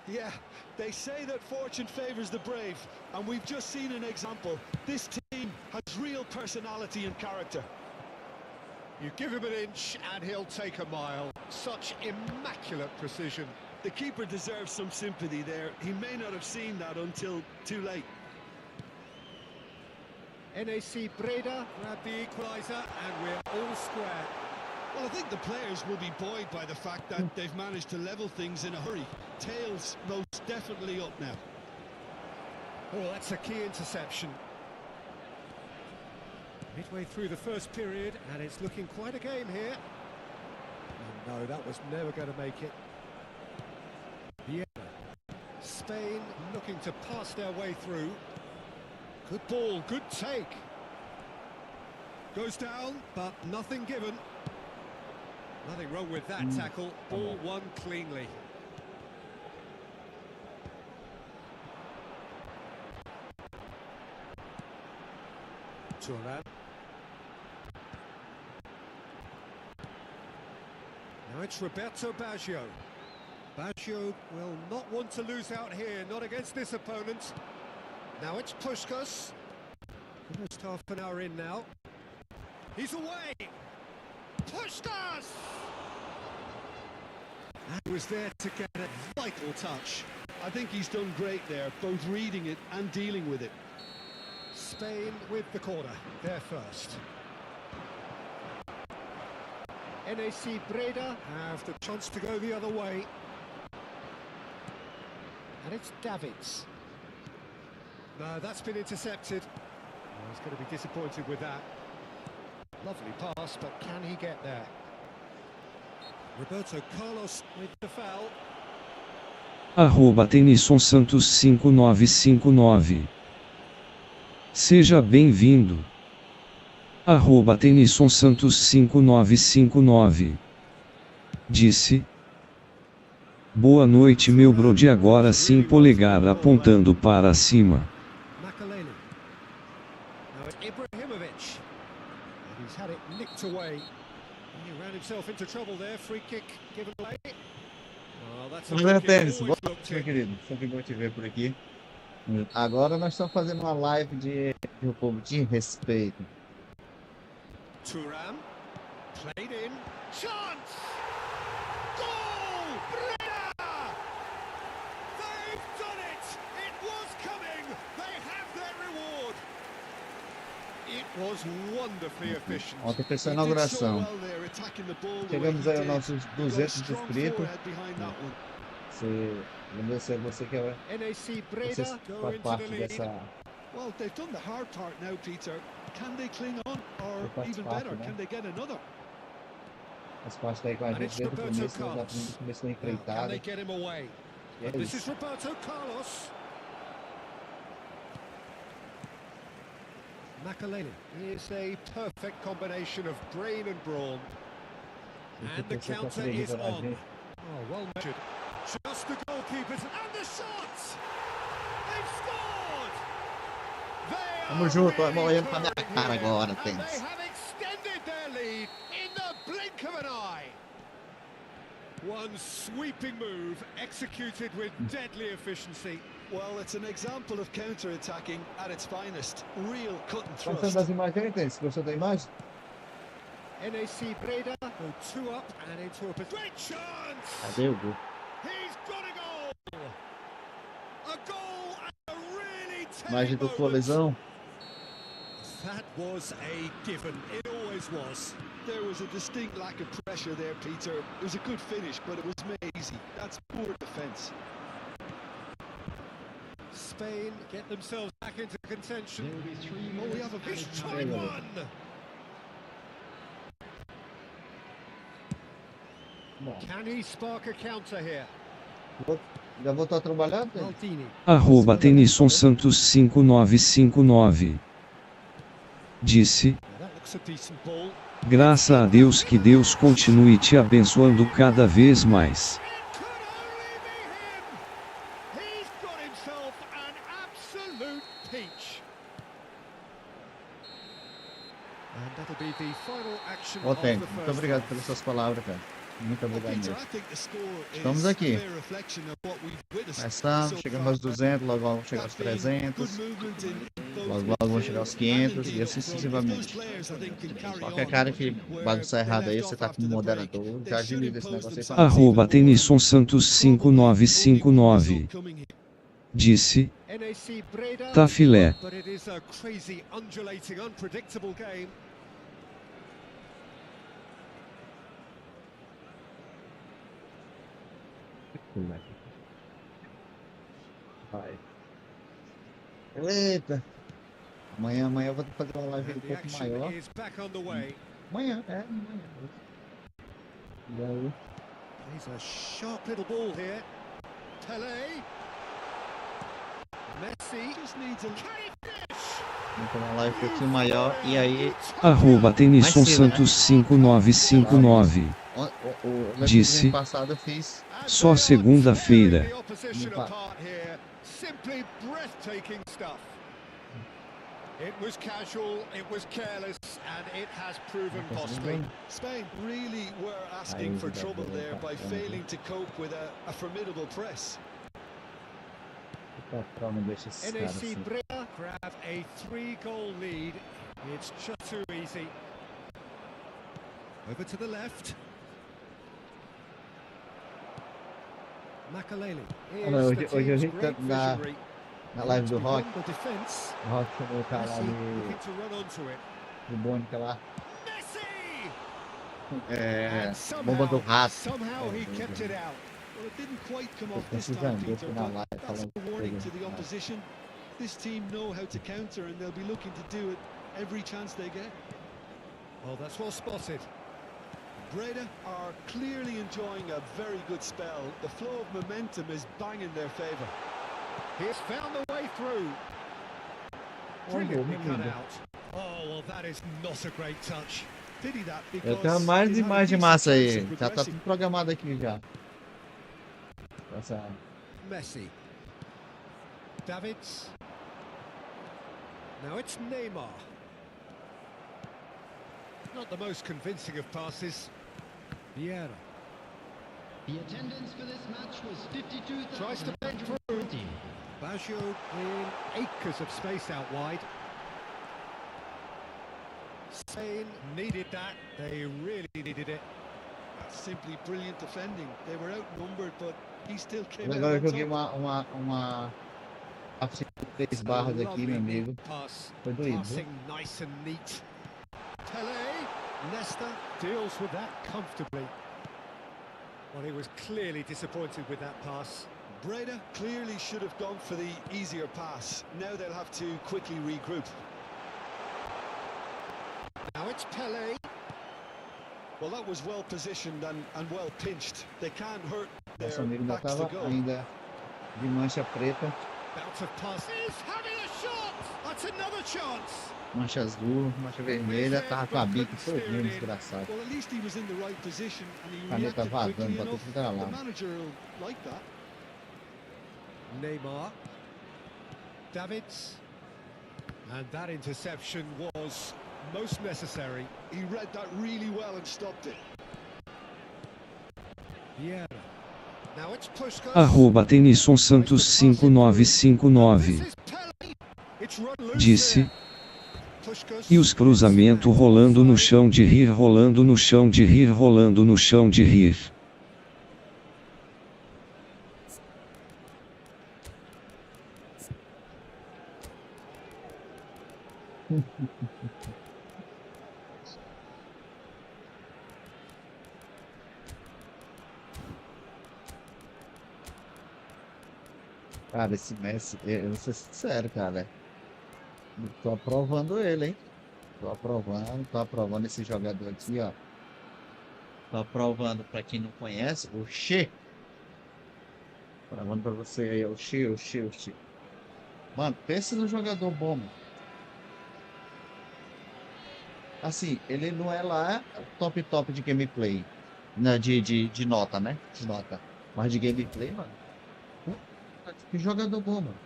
Yeah, they say that fortune favours the brave, and we've just seen an example. This team has real personality and character. You give him an inch and he'll take a mile. Such immaculate precision. The keeper deserves some sympathy there. He may not have seen that until too late. NAC Breda grab the equaliser and we're all square. Well, I think the players will be buoyed by the fact that they've managed to level things in a hurry. Tails most definitely up now. Oh, that's a key interception. Midway through the first period, and it's looking quite a game here. Oh, no, that was never going to make it. Vieira. Spain looking to pass their way through. Good ball, good take. Goes down, but nothing given. Nothing wrong with that tackle. Ball won cleanly. Thuram. Now it's Roberto Baggio. Baggio will not want to lose out here, not against this opponent. Now it's Puskás. Almost half an hour in now. He's away! Puskás! And was there to get a vital touch. I think he's done great there, both reading it and dealing with it. Spain with the corner, there first. NAC Breda have the chance to go the other way. And it's Davids. No, that's been intercepted. Oh, he's going to be disappointed with that. Lovely pass, but can he get there? Roberto Carlos with the foul. Tenison Santos 5959. Seja bem-vindo. Tenison Santos 5959. Disse. Boa noite, meu brode, agora sim, polegar apontando para cima. Now it's Ibrahimovic. And he's had it nicked away. He ran himself into trouble there. Free kick given away. Oh, that's a Galera, free kick Temos, always boa looked noite, meu in. querido. Sempre bom te ver por aqui. Agora nós estamos fazendo uma live de um povo de respeito. Thuram. Played in. Chance! Goal! Breda! They've done it! It was coming! They have their reward! It was wonderfully efficient. Ontem foi sua He did so inauguração. well there, attacking the ball the way Chegamos he aí aos did. nossos Got a 200 strong inscritos. forehead behind that one. Você que é, NAC você Breda go faz into the parte lead. dessa. Well, they've done the hard part now, Peter. Can they cling on? Or Faz even parte, better, né? can they get another? Faz parte daí com a And gente it's desde o Roberto começo, já Carlos. desde o começo da Now, can empreitada. they get him away? E é This is isso. Roberto Carlos. Makalele is a perfect combination of brain and brawn. And the counter is on. Oh, well measured. Just the goalkeepers and the shots! They've scored! They Tamo are junto, really olhando pra minha purring cara here, agora, and Temos. they have extended their lead in the blink of an eye. One sweeping move executed with deadly efficiency. Well, it's an example of counter-attacking at its finest. Real cut and Gostando thrust. das imagens, Tens? Gostou da imagem? NAC Breda go 2 up and into a great chance. Cadê o gol? He's got a goal. A goal at a really Imagem telling do moment. Colisão. That was a given. It always was. There was a distinct lack of pressure there, Peter. It was a good finish, but it was made easy. That's poor defence. Spain get themselves back into contention. There will be 3 Oh, we minutes have a added fish time. trying one. Bom, Can he spark a counter here? já voltou a trabalhar, Tens? Maldini. Arroba Tenison Santos 5959. Disse, Now that looks a decent ball. graças a Deus que Deus continue te abençoando cada vez mais. It could only be him. He's got himself an absolute peach. And that'll be the final action Ô, of the Tens, first muito obrigado half. pelas suas palavras, cara. Muito Well, obrigado Peter, mesmo. I think the score Estamos is a aqui. fair reflection of what we've witnessed Estamos, so chegamos far. aos 200, logo vamos chegar aos That being 300. good movement in both Logo, logo vamos chegar midfield aos and 500 indeed e up assim front. If sucessivamente. those players, I think, can carry Qualquer on cara que where bagunçar they errado aí, left você off tá after como the moderador, break, já they should agiliza esse impose negócio aí pra themselves nós. Arroba Tenison Santos Probably only 5959. result coming here. Disse, NAC Breda, tá filé. but it is a crazy, undulating, unpredictable game. Vai. Eita! Amanhã eu vou fazer uma live And um the pouco action maior. is back underway. Amanhã. E aí, He's a sharp little ball here. Pelé. Messi. Just needs a Can he finish? vamos ter uma live um pouquinho maior. E aí, Arroba Tenison Mas sim, né? Santos 5959. o Disse, ano passado eu fiz. só segunda-feira. The opposition Opa. apart here. Simply breathtaking stuff. It was casual, it was careless, and it has proven costly. Spain really were asking for trouble there by failing to cope with a formidable press. Não deixa esses caras NAC assim. Breda grab a 3-goal lead. It's just too easy. Over to the left. Makaleli. Olha, hoje eu vi great na visionary. live do Rock. Beyond the defense. O Rock chamou o cara lá Messi looking to run onto it. do Bônica lá. Messi! É. And Bomba do rato. somehow he kept it out. Well, it didn't quite come off Tô this time, precisando Peter, desse na but live that's falando a warning coisa. to the opposition. This team know how to counter and they'll be looking to do it every chance they get. Well, that's well spotted. Breda are clearly enjoying a very good spell. The flow of momentum is bang in their favour. He's found the way through. Brilliantly cut out. Oh, well, that is not a great touch. Pity that Eu because tenho mais he's had a imagem decent massa chance aí. of Já tá progressing. tudo programado aqui já. Essa. Messi. Davids. Now it's Neymar. Not the most convincing of passes. Vieira. The attendance for this match was 52,000. Tries to bend through. Baggio in acres of space out wide. Spain needed that. They really needed it. That's simply brilliant defending. They were outnumbered, but he still came out Agora eu on joguei top. uma 3 barras aqui, meu amigo. Pass. Foi doído, viu? Passing nice and neat. Pelé. Nesta deals with that comfortably. Well, he was clearly disappointed with that pass. Breda clearly should have gone for the easier pass. Now they'll have to quickly regroup. Now it's Pelé. Well, that was well positioned and well pinched. They can't hurt Nosso their amigo ainda backs to estava go. ainda de mancha preta, Bout of pass. He's having a shot. That's another chance. mancha azul, mancha vermelha, tava com a bica todinha, desgraçado. Well, at least he was in the right position and he Caneta reacted vazando quickly pra enough. tudo que era The lá. manager will like that. Neymar. Davids. And that interception was most necessary. He read that really well and stopped it. Vieira. Now it's Puskás. Arroba Tenison Santos 5959. It's run loose Disse. there. Puskás. E os cruzamento rolando no chão de rir, rolando no chão de rir, rolando no chão de rir. Cara, esse Messi, eu vou ser sincero, cara. Tô aprovando ele, hein? Tô aprovando esse jogador aqui, ó. Tô aprovando pra quem não conhece, o Che. Aprovando pra você aí, o Che, o Che, o Che. Mano, pensa no jogador bom, mano. Assim, ele não é lá top de gameplay. Né, de nota, né? De nota. Mas de gameplay, mano. Que jogador bom, mano.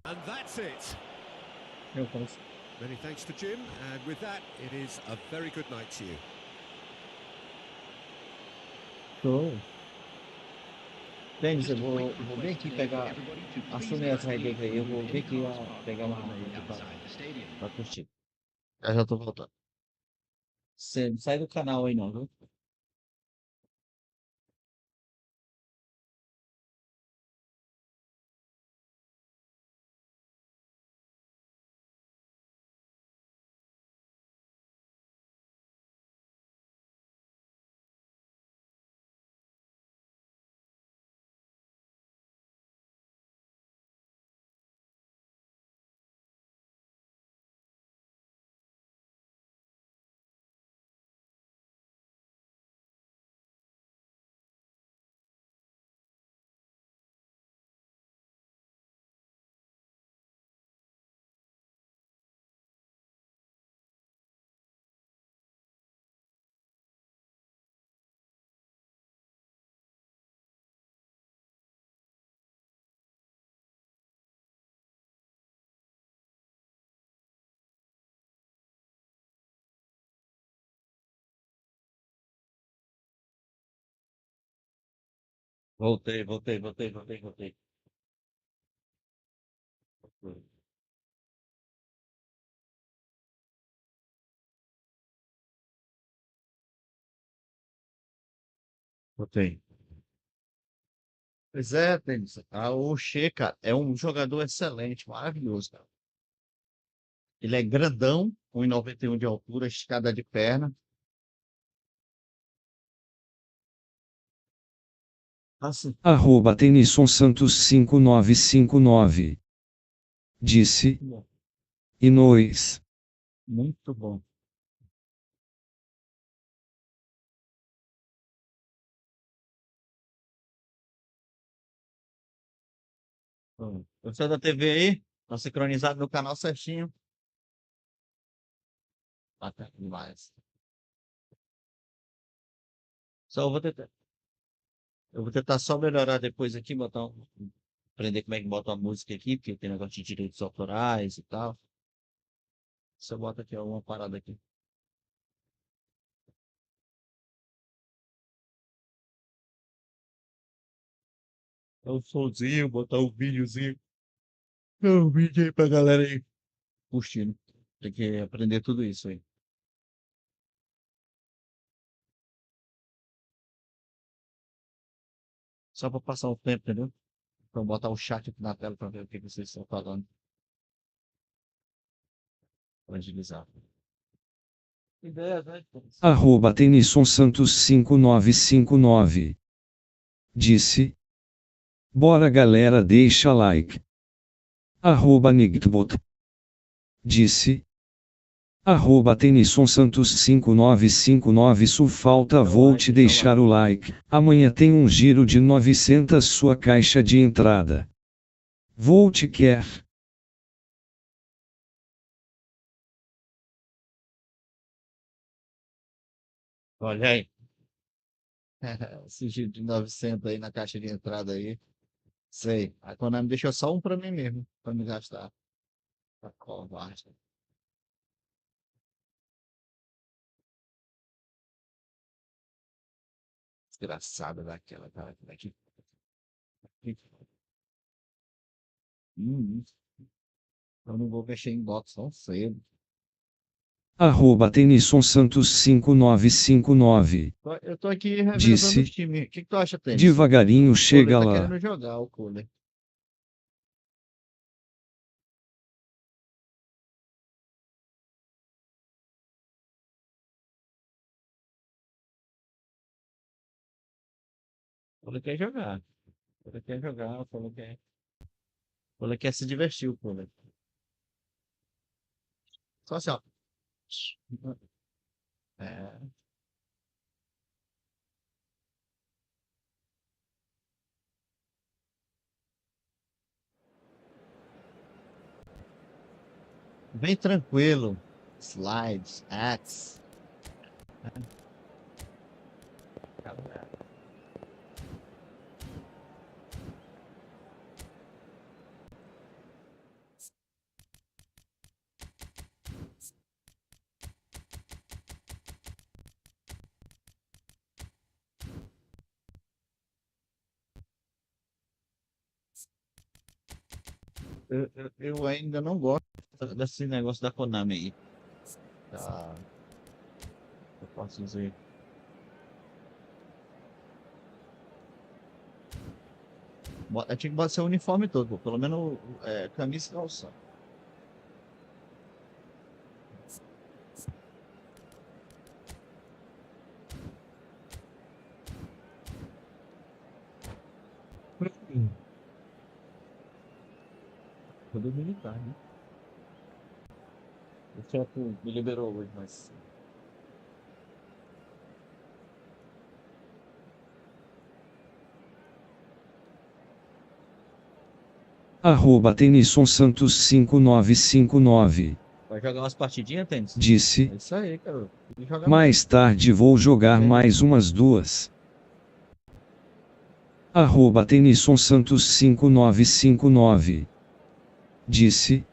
And that's it. Eu posso. Many thanks to Jim, and with that, it is a very good night to you. Show. Denis, eu vou bem aqui pegar. Assumir as regras aí. Eu vou bem aqui pegar uma água pra curtir. Eu já tô voltando. Você não sai do canal aí, não, viu? Voltei. Voltei. Pois é, Denis. O Che, cara, é um jogador excelente, maravilhoso, cara. Ele é grandão, 1,91 de altura, escada de perna. Assim, Arroba Tenison Santos 5959. Disse. bom, E nós. muito bom. Você da TV aí? Tá sincronizado no canal certinho. Bacana demais. Só eu vou tentar só melhorar depois aqui, aprender como é que bota a música aqui, porque tem negócio de direitos autorais e tal. Se eu boto aqui alguma parada aqui. É o somzinho, botar o videozinho. É um vídeo aí pra galera aí curtindo. Tem que aprender tudo isso aí. Só pra passar o tempo, entendeu? Pra eu botar o chat aqui na tela pra ver o que vocês estão falando. Pra agilizar. Ideia, né? Arroba Tenison Santos 5959. Disse. Bora galera, deixa like. Arroba Nigtbot. Disse. Arroba Tenison Santos 5959. Falta, vou te deixar o like. Amanhã tem um giro de 900 sua caixa de entrada. Vou te quer. Olha aí. Esse giro de 900 aí na caixa de entrada aí. Sei. A Konami deixou só um pra mim mesmo, pra me gastar. Tá covarde. Desgraçada daquela, cara. Daqui. Eu não vou mexer em box tão cedo. Tenison Santos 5959. Eu tô aqui revezando Disse. os times. O que tu acha, Tênis? Devagarinho O chega Cooler tá lá. querendo jogar, o Cooler. O Cooler quer jogar. O Cooler quer jogar, o Cooler quer se divertir, o Cooler. Só assim, ó. É. Bem tranquilo. Slides, hacks. Eu ainda não gosto desse negócio da Konami aí. Tá. Eu posso dizer. Tinha que ser o uniforme todo, pô. Pelo menos camisa e calção. Tudo militar, né? O chefe me liberou hoje, mas. Tenison Santos 5959. Vai jogar umas partidinhas, Tênis? Disse. É isso aí, cara. Tem que jogar Mais tarde vou jogar mais umas duas. Tenison Santos 5959. Disse.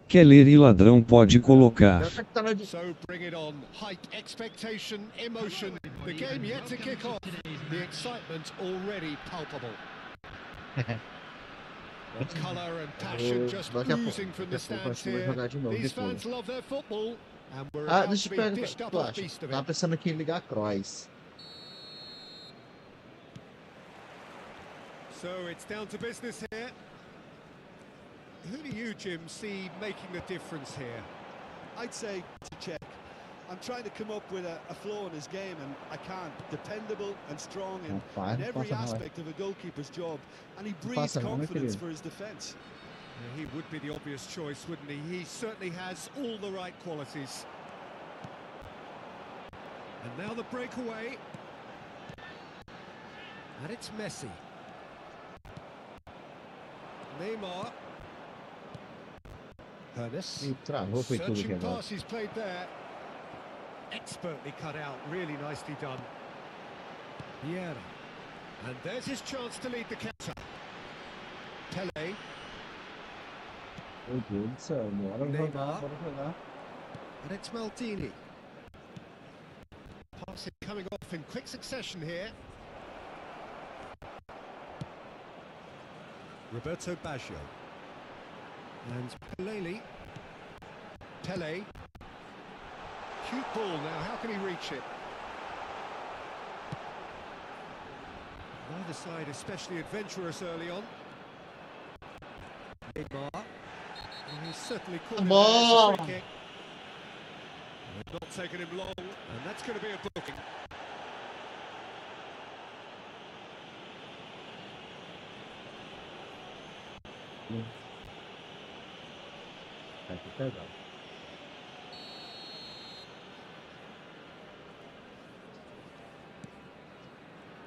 Quer ler e ladrão pode colocar. So bring it on. Hype, expectation, emotion. The game yet to kick off. The excitement already palpable. The colour and passion just oozing from the stands here. These fans love their football, and we're about deixa to eu be dished perguntar, up tu a acha? feast of Tava it. pensando aqui em ligar a Croix. So it's down to business here. Who do you, Jim, see making the difference here? I'd say to check. I'm trying to come up with a flaw in his game, and I can't. Dependable and strong in every aspect of a goalkeeper's job, and he breeds confidence for his defence. He would be the obvious choice, wouldn't he? He certainly has all the right qualities. And now the breakaway. And it's Messi. Neymar. Ernest. Searching pass he's played there. Expertly cut out, really nicely done. Vieira. And there's his chance to lead the counter. Pele. Neymar. And it's Maldini. Passing coming off in quick succession here. Roberto Baggio. And Pelé. Pele. Cute ball now, how can he reach it? Neither side especially adventurous early on. Neymar. And he's certainly caught him there as a free kick. They've not taken him long, and that's going to be a booking.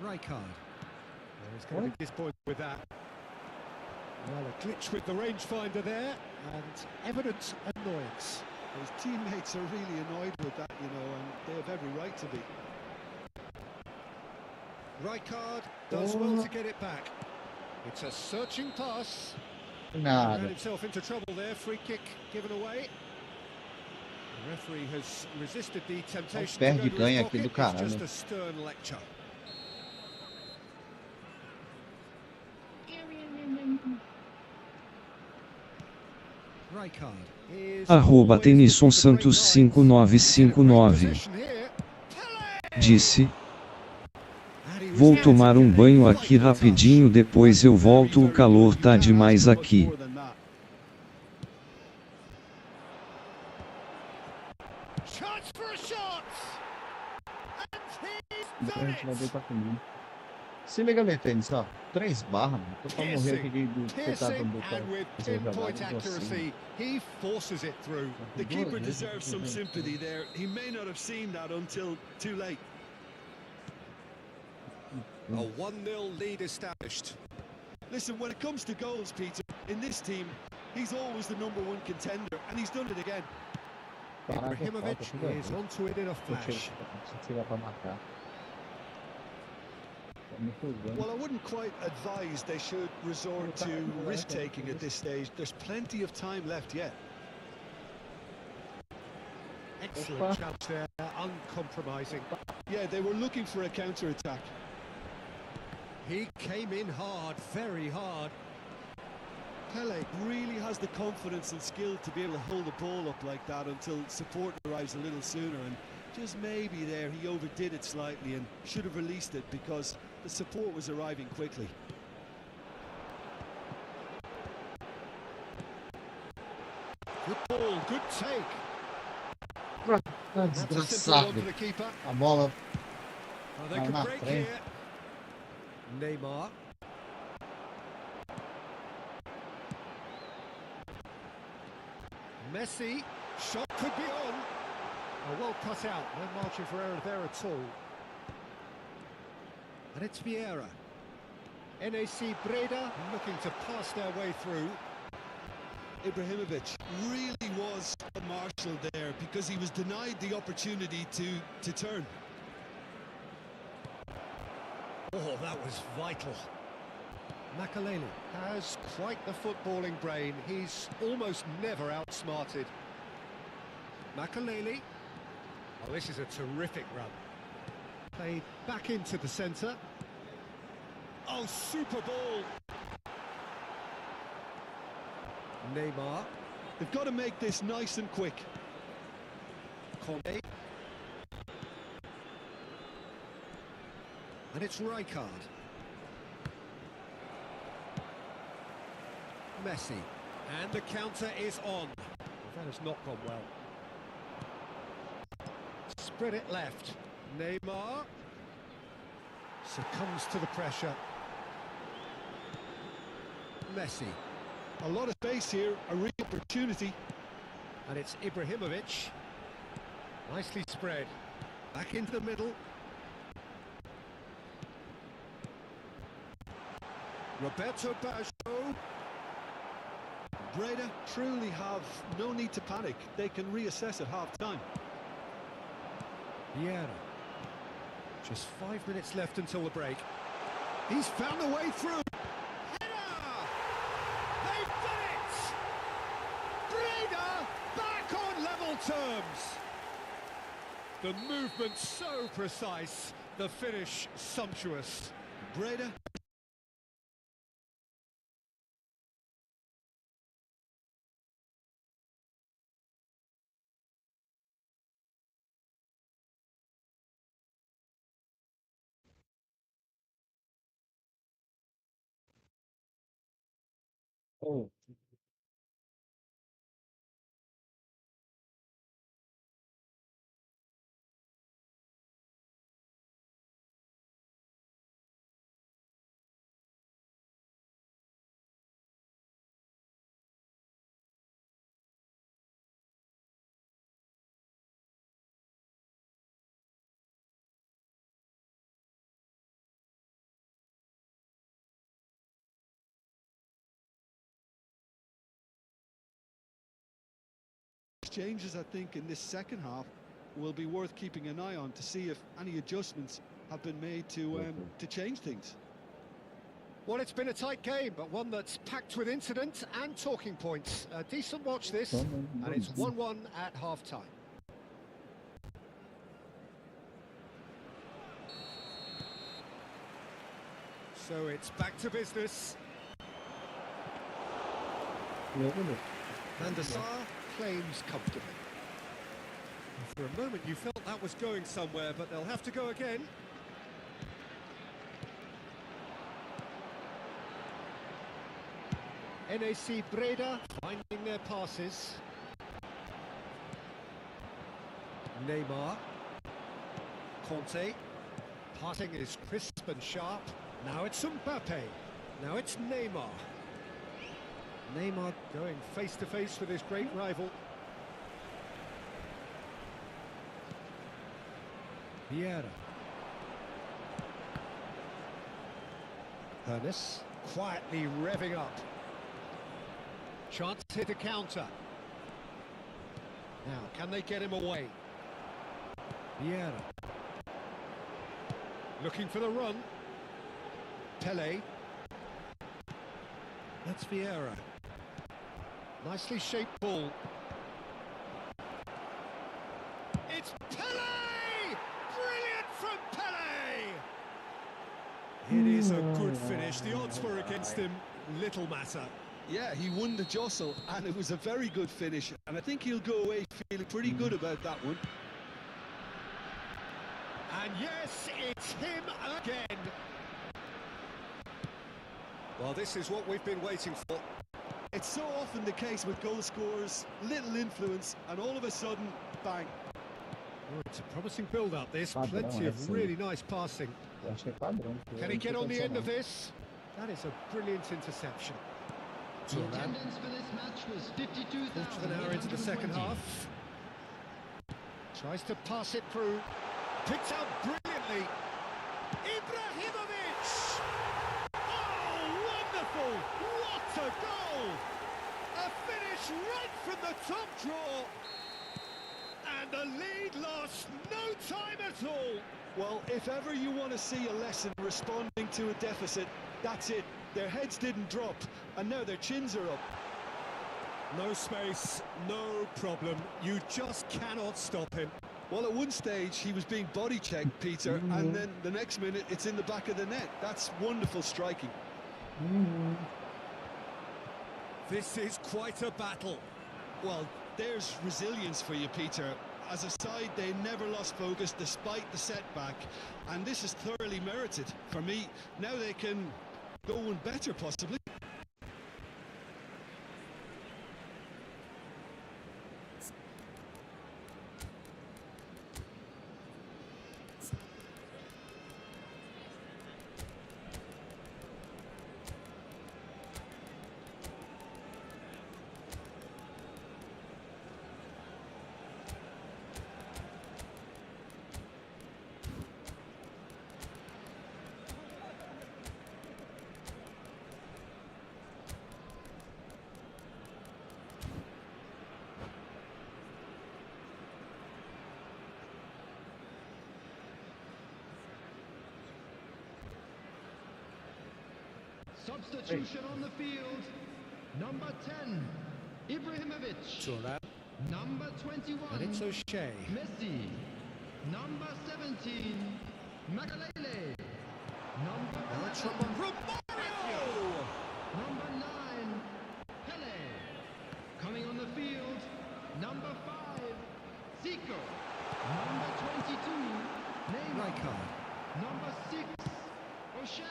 Rijkaard. He's going to be disappointed with that. Well, a glitch with the rangefinder there, and evident annoyance. His teammates are really annoyed with that, you know, and they have every right to be. Rijkaard does well to get it back. It's a searching pass. Nada. Ran himself into trouble there, free kick given away. The referee has resisted the temptation to go to his pocket. It's just a stern lecture. Arroba Tenison Santos 5959. Disse: vou tomar um banho aqui rapidinho, depois eu volto, o calor tá demais aqui. Depois a gente vai ver pra comer. Se liga ali, Tênis, ó. 3 barras, mano. Tô pra morrer aqui de tentar do botão. Fazer jogada assim. He forces it through. The keeper deserves some sympathy there. He may not have seen that until too late. A 1-0 lead established. Listen, when it comes to goals, Peter, in this team, he's always the #1 contender, and he's done it again. Ibrahimovic is onto it in a flash. Tirar pra marcar. Well, I wouldn't quite advise they should resort to risk-taking at this stage. There's plenty of time left yet. Excellent chance there, uncompromising. Yeah, they were looking for a counter-attack. He came in hard, very hard. Pele really has the confidence and skill to be able to hold the ball up like that until support arrives a little sooner, and just maybe there he overdid it slightly and should have released it because the support was arriving quickly. Good ball, good take. Tá That's a simple one desgraçado. for the keeper. A bola Oh, they Vai could na break frente. here. Neymar. Messi. Shot could be on. Oh, well cut out. No margin for error there at all. And it's Vieira. NAC Breda looking to pass their way through. Ibrahimovic really was a marshal there because he was denied the opportunity to turn. Oh, that was vital. Makaleli has quite the footballing brain. He's almost never outsmarted. Makaleli. Oh, this is a terrific run. Played back into the centre. Oh, super ball. Neymar. They've got to make this nice and quick. Conte. And it's Rijkaard. Messi. And the counter is on. That has not gone well. Spread it left. Neymar succumbs to the pressure. Messi. A lot of space here, a real opportunity. And it's Ibrahimovic. Nicely spread. Back into the middle. Roberto Baggio. Breda truly have no need to panic. They can reassess at half-time. Vieira. Just 5 minutes left until the break. He's found a way through. Header! They've done it! Breda back on level terms. The movement so precise, the finish sumptuous. Breda. Oh, Exchanges, I think, in this second half will be worth keeping an eye on to see if any adjustments have been made to change things. Well, it's been a tight game, but one that's packed with incident and talking points. A decent watch this, and it's 1-1 at half-time. So it's back to business. And the Sar claims comfortably. For a moment you felt that was going somewhere, but they'll have to go again. NAC Breda finding their passes. Neymar. Conte. Passing is crisp and sharp. Now it's Mbappe. Now it's Neymar. Neymar going face to face with his great rival. Vieira. Ernest quietly revving up. Chance here to counter. Now, can they get him away? Vieira. Looking for the run. Pele. That's Vieira. Nicely shaped ball. It's Pele! Brilliant from Pele! It is a good finish. The odds were against him. Little matter. Yeah, he won the jostle, and it was a very good finish. And I think he'll go away feeling pretty good about that one. And yes, it's him again. Well, this is what we've been waiting for. It's so often the case with goal scorers, little influence, and all of a sudden, bang. Oh, it's a promising build-up, this. Plenty of really nice passing. Can he get on the end of this? That is a brilliant interception. The attendance for this match was 52,000. Quarter of an hour into the second half. Tries to pass it through. Picked out brilliantly. Ibrahimovic! Oh, wonderful! What a goal! A finish right from the top draw. And the lead lost no time at all. Well, if ever you want to see a lesson responding to a deficit, that's it. Their heads didn't drop, and now their chins are up. No space, no problem. You just cannot stop him. Well, at one stage, he was being body checked, Peter, and then the next minute, it's in the back of the net. That's wonderful striking. This is quite a battle. Well, there's resilience for you, Peter. As a side, they never lost focus despite the setback, and this is thoroughly merited. For me, now they can go one better, possibly. Substitution on the field. Number 10, Ibrahimovic. Thuram. Number 21, And it's O'Shea. Messi. Number 17, Magalele. Number Now it's 11, Romario! Number 9, Pele. Coming on the field, number 5, Zico. Number 22, Neymar. Rijkaard. Number 6, O'Shea.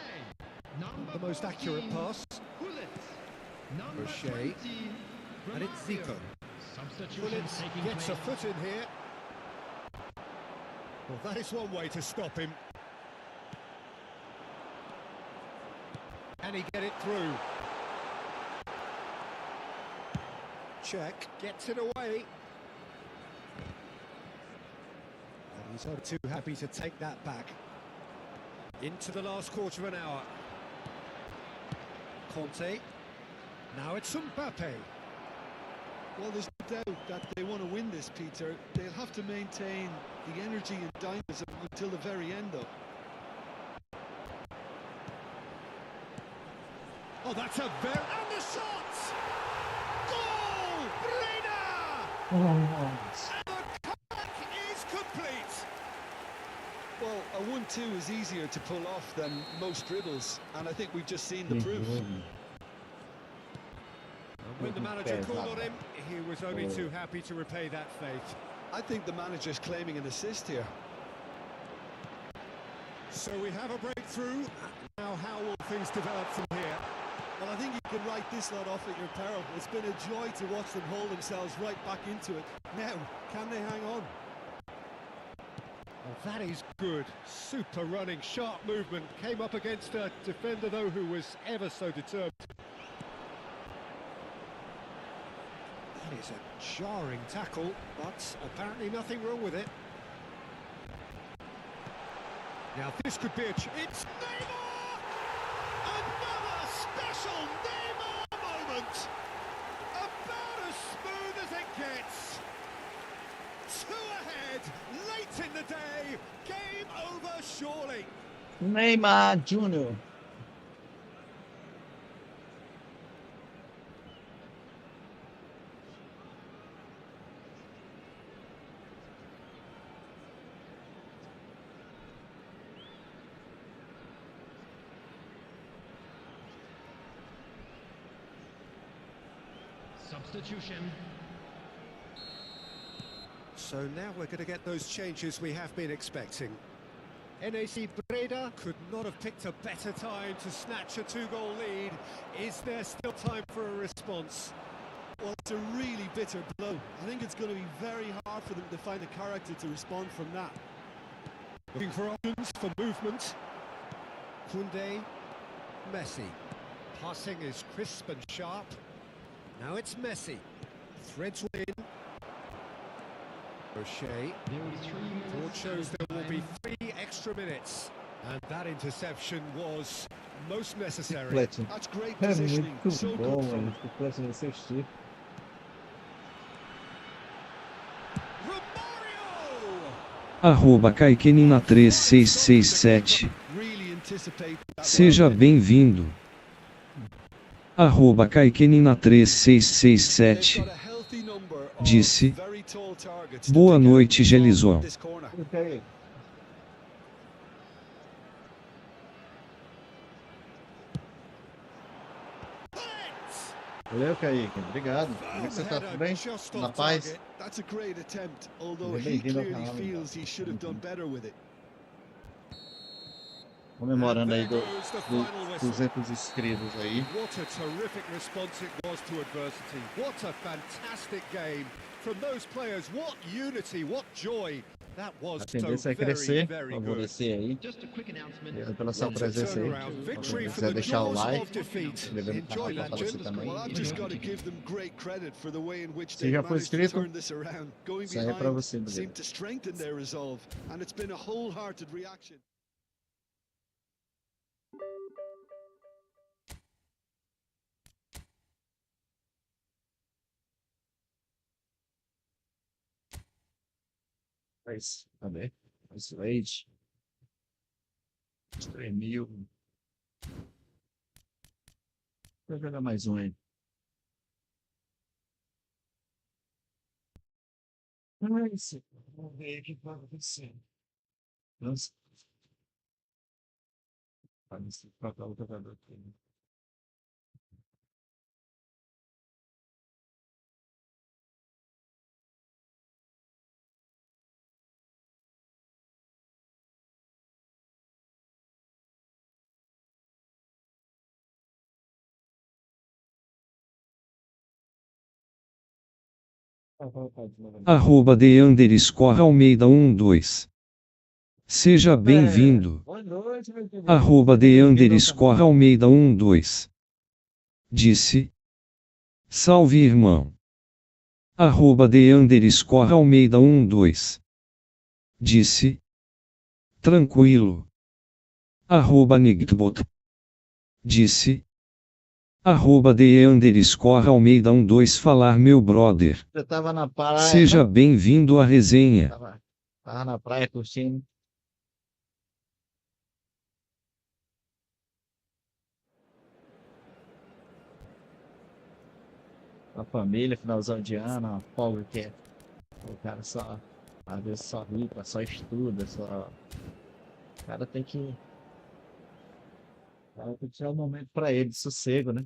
Number The most 14, accurate pass. Gullit. Number O'Shea. 20, And it's Romario. Zico. Substitution Bullets taking gets a place. foot in here. Well, that is one way to stop him. Can he get it through? Check, gets it away. And he's not too happy to take that back. Into the last quarter of an hour. Conte. Now it's Mbappe. Well, there's no doubt that they want to win this, Peter. They'll have to maintain the energy and dynamism until the very end, though. Oh, that's a very... And the shot! Goal! Breda! And the comeback is complete. Well, a 1-2 is easier to pull off than most dribbles, and I think we've just seen the proof. And When the manager called on him, he was only too happy to repay that faith. I think the manager's claiming an assist here. So we have a breakthrough. Now how will things develop from here? Well, I think you can write this lot off at your peril. It's been a joy to watch them hold themselves right back into it. Now, can they hang on? Well, that is good. Super running, sharp movement. Came up against a defender, though, who was ever so determined. That is a jarring tackle, but apparently nothing wrong with it. Now this could be it's Neymar! Another special Neymar moment! About as smooth as it gets. 2 ahead, late in the day, game over surely. Neymar Júnior. Substitution. So now we're going to get those changes we have been expecting. NAC Breda could not have picked a better time to snatch a 2-goal lead. Is there still time for a response? Well, it's a really bitter blow. I think it's going to be very hard for them to find a character to respond from that. Looking for options for movement. Koundé, Messi. Passing is crisp and sharp. Now it's Messi. Threads in. O'Shea. Board shows there will be 3 extra minutes. And that interception was most necessary. Chiclete. That's great É positioning. muito So bom, good from mano. Chiclete vai assistir. Arroba Kaikenina3667. really anticipate that Seja one. bem-vindo. Arroba They've Kaikenina3667. got a healthy number of Disse. very tall targets to Boa pick out noite, from Jelison. this corner. Ok. Valeu, Kaique. Obrigado. Como é que você tá? Tudo bem? Na paz? That's a great attempt, although Seja he bem-vindo ao clearly canal. feels he should have done better with it. Comemorando aí And there goes the final whistle. 200 inscritos aí. What a terrific response it was to adversity. What a fantastic game from those players. What unity, what joy. That was A so tendência é very, crescer, very good. favorecer aí. Just a quick announcement. Obrigado pela sua What a presença aí. turnaround. Victory Se for quiser the deixar o jaws like, of defeat. inscrever no Enjoy canal, that, fortalecer Jim. também. Well, I've just got to give them great credit for the way in which they Se já for managed to inscrito, turn this around. Going isso aí é pra behind você, meu seemed Deus. to strengthen their resolve, and it's been a wholehearted reaction. Mas, cadê? Mas leite. 3.000. Vou jogar mais um aí. Mas, vamos ver o que vai acontecer. Nossa. Parece que trocar o jogador aqui. Arroba _Almeida12. Seja bem-vindo. Boa noite, meu querido. Arroba Bem-vindo ao canal. Almeida12. Disse. Salve, irmão. Arroba Almeida12. Disse. Tranquilo. Arroba Nigbot. Disse. Arroba Almeida12 falar meu brother. Você tava na praia, Seja não? bem-vindo à resenha. Tava na praia curtindo. Com a família, finalzão de ano, uma folga que é. O cara só, às vezes só rica, só estuda, só. O cara tem que. O cara tem que tirar um momento pra ele, de sossego, né?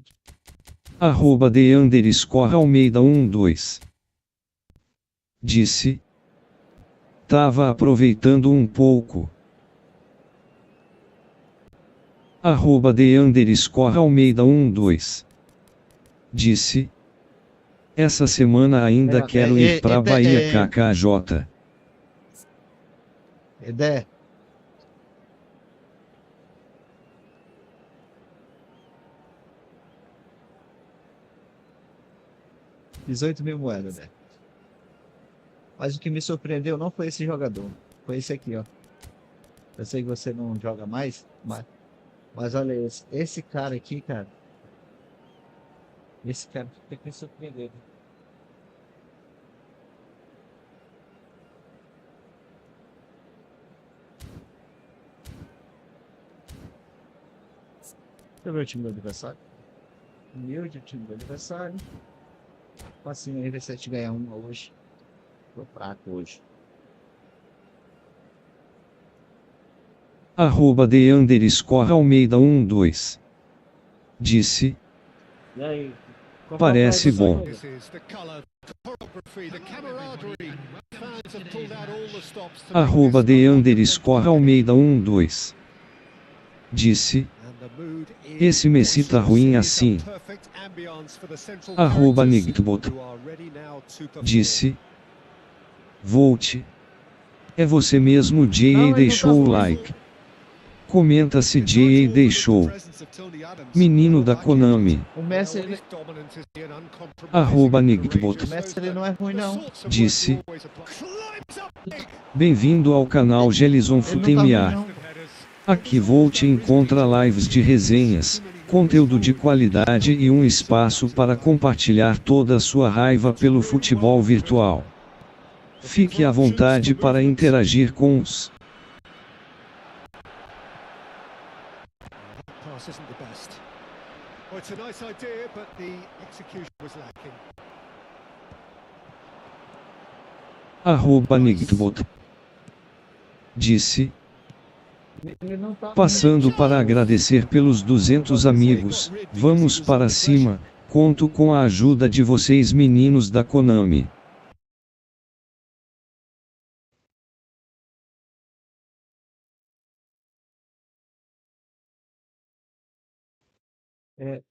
Arroba _Almeida12. Disse. Tava aproveitando um pouco. Arroba Almeida12. Disse. Essa semana ainda quero ir pra Bahia KKJ. Ideia. R$18.000 moedas, né? Mas o que me surpreendeu não foi esse jogador. Foi esse aqui, ó. Eu sei que você não joga mais, mas olha esse cara aqui, cara. Esse cara tem que me surpreender. Deixa eu ver o time do adversário. Humilde, o time do adversário. Facinho aí, ver se a gente ganha uma hoje. Tô fraco hoje. Arroba Almeida12. Disse. E aí? Parece bom. This is the colour, the choreography, the camaraderie. Fans have pulled out all the stops to make Arroba this Almeida12. Disse. Esse Messi tá ruim assim. Arroba Nigtbot. Disse. Volte. É você mesmo, J.A. deixou o like. Comenta se J.A. deixou. Menino da Konami. O Messi, ele, Arroba Nigtbot. o Messi ele não é ruim, não. Disse. Bem-vindo ao canal Jelison Ele não tá ruim, Fut-MA. não. Aqui Volte encontra lives de resenhas, conteúdo de qualidade e um espaço para compartilhar toda a sua raiva pelo futebol virtual. Fique à vontade para interagir com os. pass isn't the best. Well, it's a nice idea, but the execution was lacking. Arroba Nigtbot. Disse. Ele não tá Passando para agradecer pelos 200 amigos, vamos para cima, conto com a ajuda de vocês meninos da Konami. É.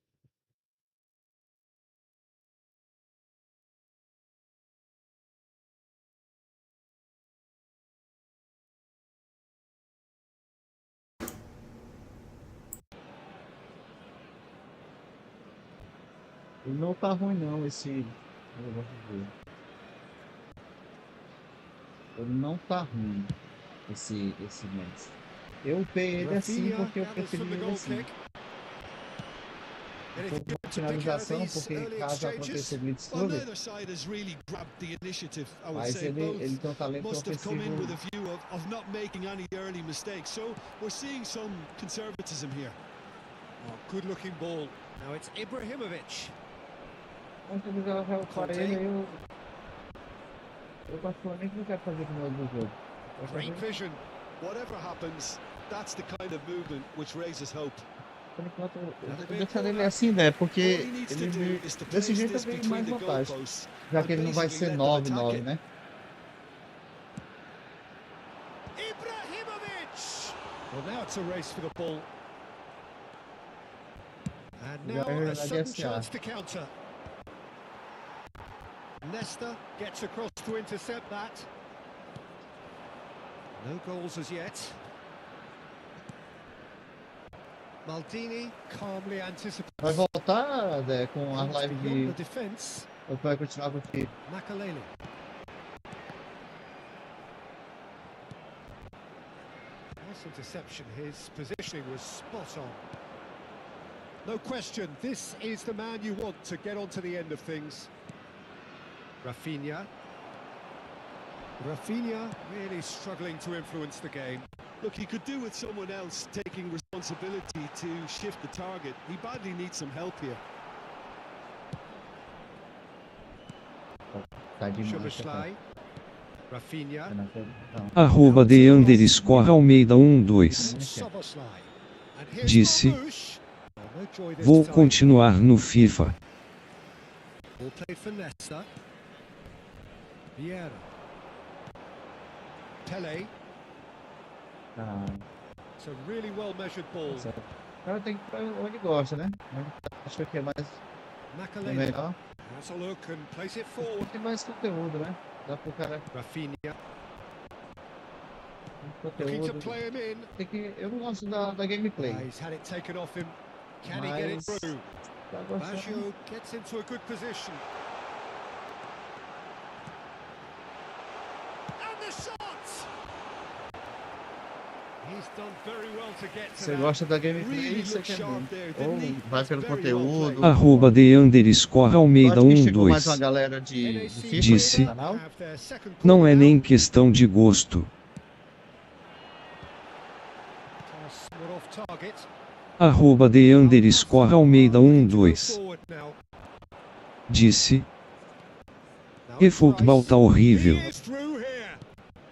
Ele não tá ruim não, esse. Eu vou ver. Ele não tá ruim, esse Messi. Eu upei ele assim porque eu preferi ele assim. Por finalização, porque caso aconteça o blitz clube, mas ele tem um talento ofensivo. Good looking ball. Now it's Ibrahimovic. Quando ele joga para ele, eu particularmente não quero fazer como do jogo. Great vision. Whatever happens, that's the kind of movement which raises hope. Por enquanto, eu deixaria ele assim, né? Porque ele, desse jeito eu vejo mais vantagem. Já que ele não vai ser 9-9, né? Ibrahimovic! Well, now it's a race for the ball. And Yeah, now I a sudden guess, yeah. chance to counter. Nesta gets across to intercept that. No goals as yet. Maldini calmly anticipates. Vai voltar, Zé, com as lives The de. defense. Ou vai continuar com o que? Makalele. Nice interception. His positioning was spot on. No question, this is the man you want to get onto the end of things. Rafinha. Rafinha really struggling to influence the game. Look, he could do with someone else taking responsibility to shift the target. He badly needs some help here. Tá de mancha, Szoboszlai. Rafinha. Não. Arroba Almeida12. Szoboszlai. And here's Disse. Marmoush. No joy this Vou time. continuar no FIFA. Ball played for Nesta. Vieira. Pele. Ah, It's a really well measured ball. certo. O cara tem que ir pra onde gosta, né? Onde acha que é mais Makalena melhor. has a look and plays it forward. Tem mais conteúdo, né? Dá pro cara Rafinha ter looking to conteúdo. play him in. Tem que... Eu não gosto da gameplay. He's had it taken off him. Can he get it Mas through? tá gostando. Baggio gets into a good position. And the shot! He's done very well to get to Você that. gosta da gameplay, Really você looked quer sharp muito. there, Ou didn't he? vai That's pelo very well conteúdo. played. Arroba de underscore Eu Almeida acho que chegou mais uma 12. galera de FIFA Disse, no canal. Have their second Não corner é now. nem questão de gosto. Pass not off target. Arroba de underscore Almeida Looking to go 12. forward now. Disse, Now it's Efootball Rice. tá horrível. He is through here.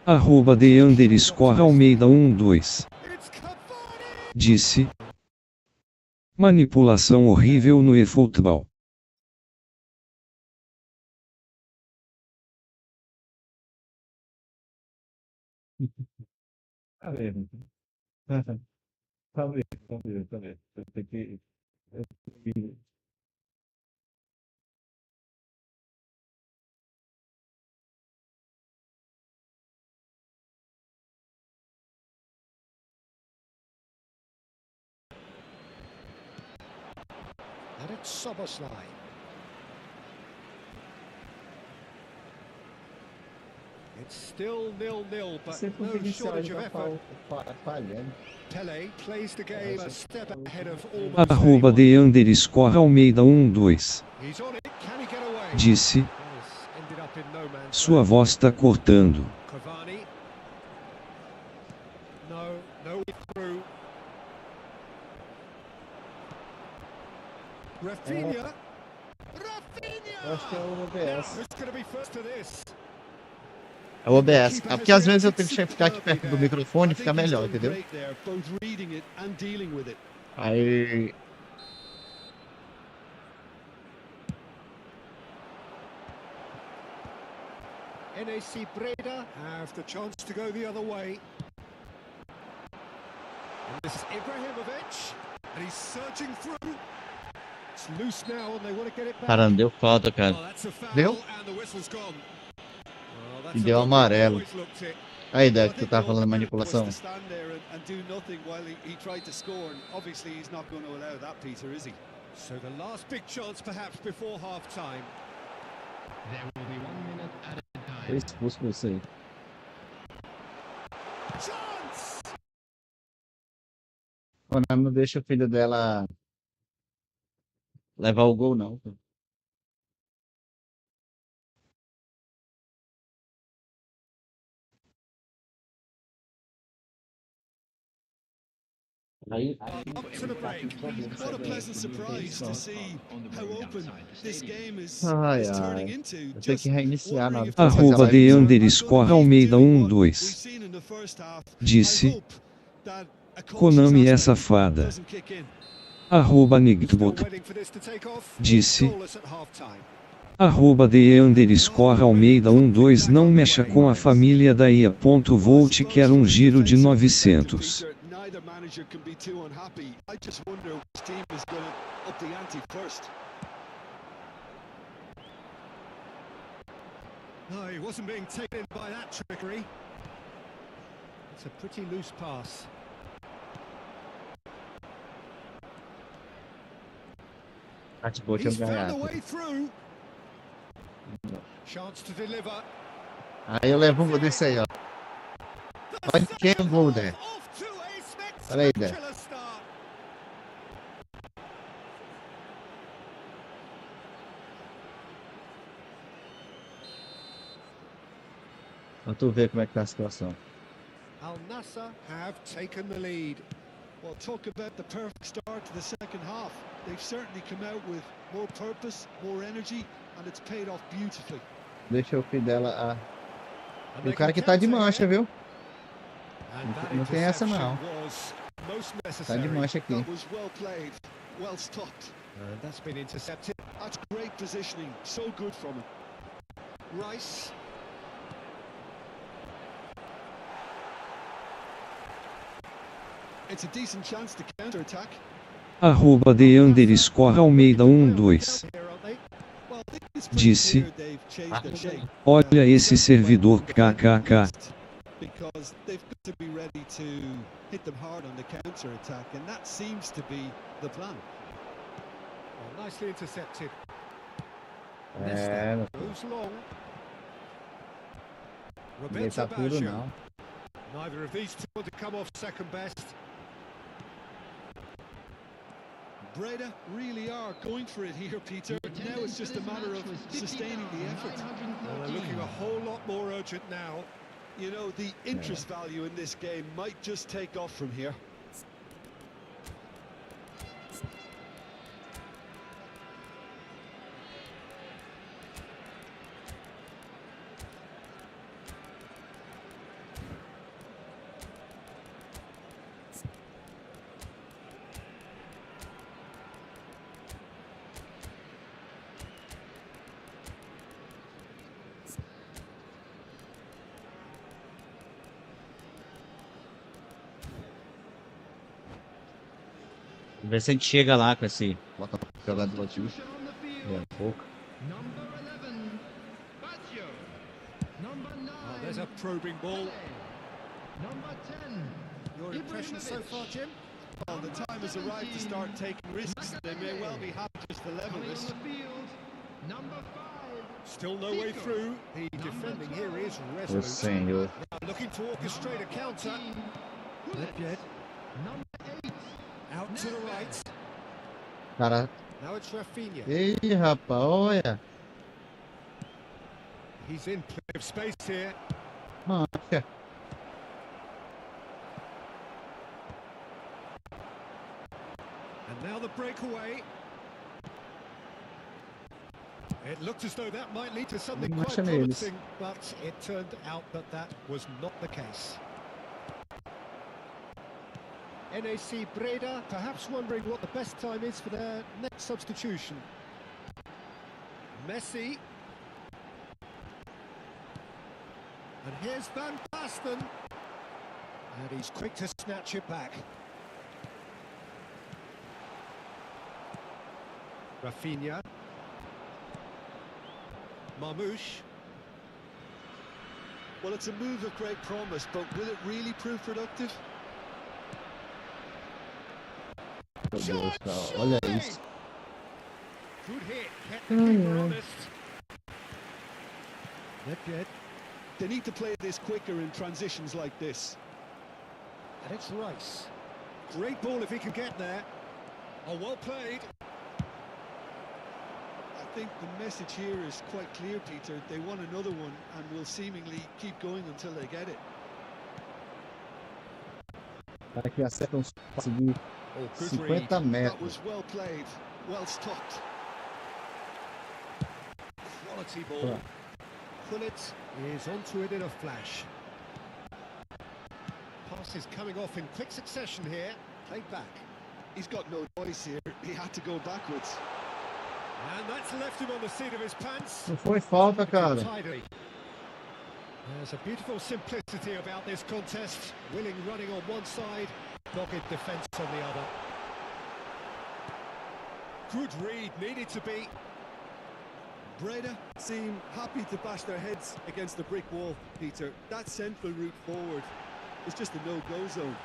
Arroba de underscore Almeida 12. It's Cavani. Disse, manipulação horrível no eFootball. Tá vendo? Tá vendo, tá vendo, tá vendo. Eu tenho que... eu tenho que- And it's Soboslai. It's still 0-0, but Sempre no o inicial shortage ele of tá effort. falhando. Pele plays the game a step ahead of almost Arroba anyone. de underscore Almeida 12. He's on it. Can he get away? Disse, Yes, ended up in no man's sua land. voz tá cortando. Cavani. No way through. Rafinha. Eu acho que é o Now, OBS. who's going to be first to this? É o OBS. É porque às vezes eu tenho que ficar aqui perto do microfone e fica I think he's melhor, done entendeu? great there, both reading it and dealing with it. Aí... NAC Breda have the chance to go the other way. And this is Ibrahimovic, and he's surging through. It's loose now, and they want to get it back. Cara, não deu falta, cara. Oh, that's a foul, Deu? and the whistle's gone. Well, that's E a deu look, amarelo. always looked it. A ideia I que tu think tá the falando de alternative was manipulação. to stand there and do nothing while he tried to score, and obviously he's not going to allow that, Peter, is he? So the last big chance, perhaps, before half-time. There will be 1 minute added Foi time. expulso por isso aí. Chance! O Nami não deixa o filho dela levar o gol, não. Aí, Up to the break. What a pleasant surprise to see how open this game is Ai, turning ai. into. Eu tenho Just que reiniciar na hora wondering if que eu fazer a Arroba live. de are underscore gonna keep Almeida doing what 12. we've seen in the first half. I Disse, hope that a coach's Konami é aspect safada. doesn't kick in. Arroba Still Nigbot. waiting for this to take off. Disse, Goalless at half-time. arroba de underscore Almeida 12. Não mexa com a família da IA. Volt quer um giro de 900. Peter, neither manager can be too unhappy. I just wonder which team is going to up the ante first. No, he wasn't being taken in by that trickery. It's a pretty loose pass. Atibot He's tinha found a ganhado. way through. Chance to deliver. Aí eu levo um gol desse aí, ó. Olha quem é o gol, né? Off to a Olha aí, Dé. spectacular start. Pra tu ver como é que tá a situação. Al Nassr have taken the lead. Well, talk about the perfect start to the second half. They've certainly come out with more purpose, more energy, and it's paid off beautifully. Deixa o filho dela. And E they o cara can que tá de counter mancha, here. viu? And that Não tem essa, interception não. was most Tá de necessary. mancha aqui. That was well played, well stopped. That's been intercepted. That's great positioning, so good from him. Rice. It's a decent chance to counter-attack. @de_Almeida12 disse: olha esse servidor kkk. Because they've got to be ready to hit them hard on the counter-attack, and that seems to be the plan. Well, nicely intercepted. Goes long. Ninguém tá puro, não. Neither of these two want to come off second best. Breda really are going for it here, Peter. Now it's just a matter of sustaining the effort. Well, they're looking a whole lot more urgent now. You know, the interest value in this game might just take off from here. Vamos ver se a gente chega lá com esse jogador aqui. É pouco. Oh, there's a probing ball. Your impression so far, Jim? Well, the time has arrived to start taking risks. They may well be happy just to level this. Still no way through. The defending here is resolute. Senhor. Now looking to orchestrate a counter. Out to the right. Cara. Now it's Rafinha. Ei, rapaz, olha. He's in plenty of space here. Mancha. And now the breakaway. It looked as though that might lead to something quite promising, but it turned out that that was not the case. NAC Breda perhaps wondering what the best time is for their next substitution. Messi. And here's Van Basten. And he's quick to snatch it back. Rafinha. Marmouche. Well, it's a move of great promise, but will it really prove productive? Meu Deus, cara, olha isso. Good hit, kept the keeper honest. They need to play this quicker in transitions like this. And it's Rice. Great ball if he can get there. Oh, well played. I think the message here is quite clear, Peter. They want another one and will seemingly keep going until they get it. Cara que acerta uns passos de 50 metros. That was well played, well stopped. Quality ball. Pullet is onto it in a flash. Pass is coming off in quick succession here. Played back. He's got no choice here. He had to go backwards. And that's left him on the seat of his pants. Não foi falta, cara. There's a beautiful simplicity about this contest. Willing running on one side, dogged defence on the other. Good read, needed to be. Breda seem happy to bash their heads against the brick wall, Peter. That central route forward is just a no-go zone.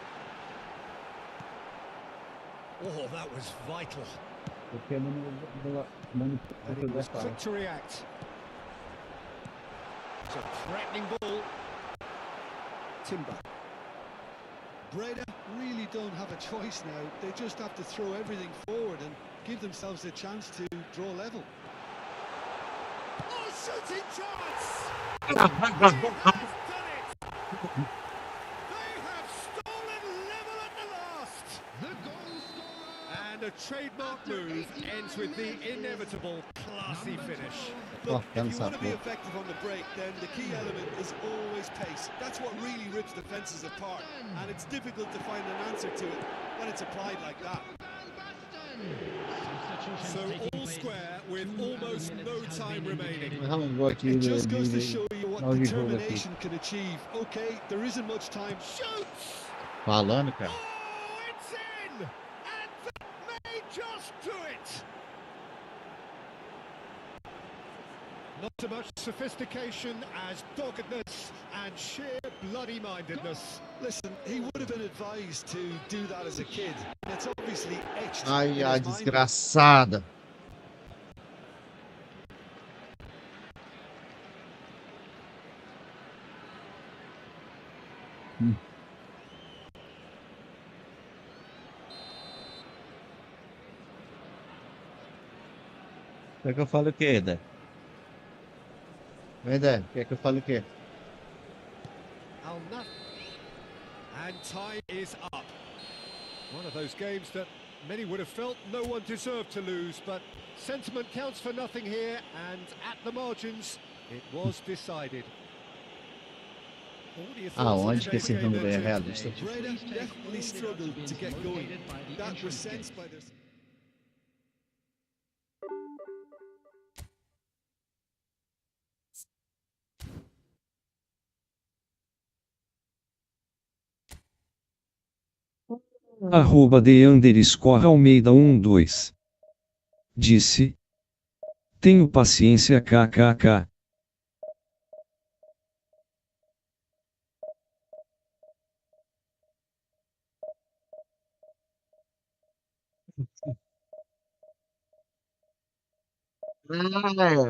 Oh, that was vital. And he was quick to react. It's a threatening ball. Timber. Breda really don't have a choice now. They just have to throw everything forward and give themselves a chance to draw level. Oh, shooting chance! They have stolen level at the last. The goal scorer. And a trademark move ends with the inevitable classy finish. Look, if you want to be effective on the break, then the key element is always pace. That's what really rips defences apart, and it's difficult to find an answer to it when it's applied like that. So all square with almost no time remaining. Um gol aqui It just goes to de show you what final de jogo aqui. determination can achieve. Okay, there isn't much time. Shoots! Falando, cara. Oh, it's in! And that may just do it! Not so much sophistication as doggedness and sheer bloody-mindedness. Listen, he would have been advised to do that as a kid. It's obviously etched in Ai, his ai, mind. desgraçada. Quer que eu fale o quê, Dé? Vem, Dé, quer que eu fale o quê? And time is up. One of those games that many would have felt no one deserved to lose, but sentiment counts for nothing here, and at the margins, it was decided. What are your thoughts on Aonde que today's esse game número é then, Tim? realista? Breda definitely struggled to get going. That was sensed by their... @_Almeida12 disse: tenho paciência kkk.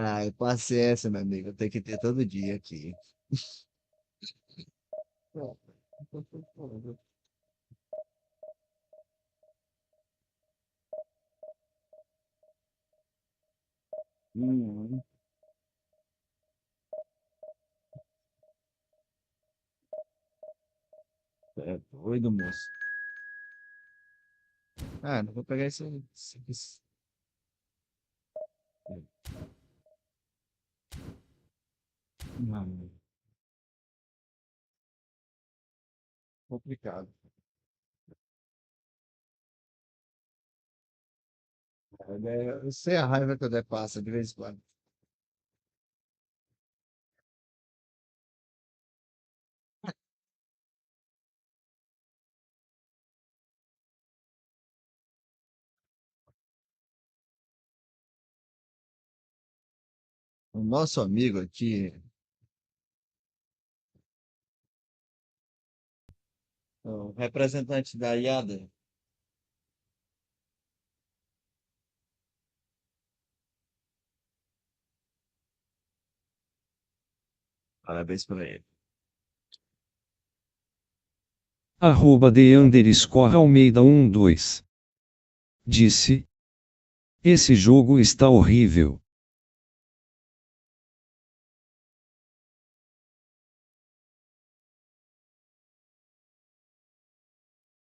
Ai, paciência, meu amigo. Tem que ter todo dia aqui. Hum, é doido, moço. Ah, não vou pegar esse. Não, complicado. Eu sei a raiva que o Dé passa de vez em quando. O nosso amigo aqui, o representante da IADA, parabéns para ele. @_Almeida12 disse: esse jogo está horrível.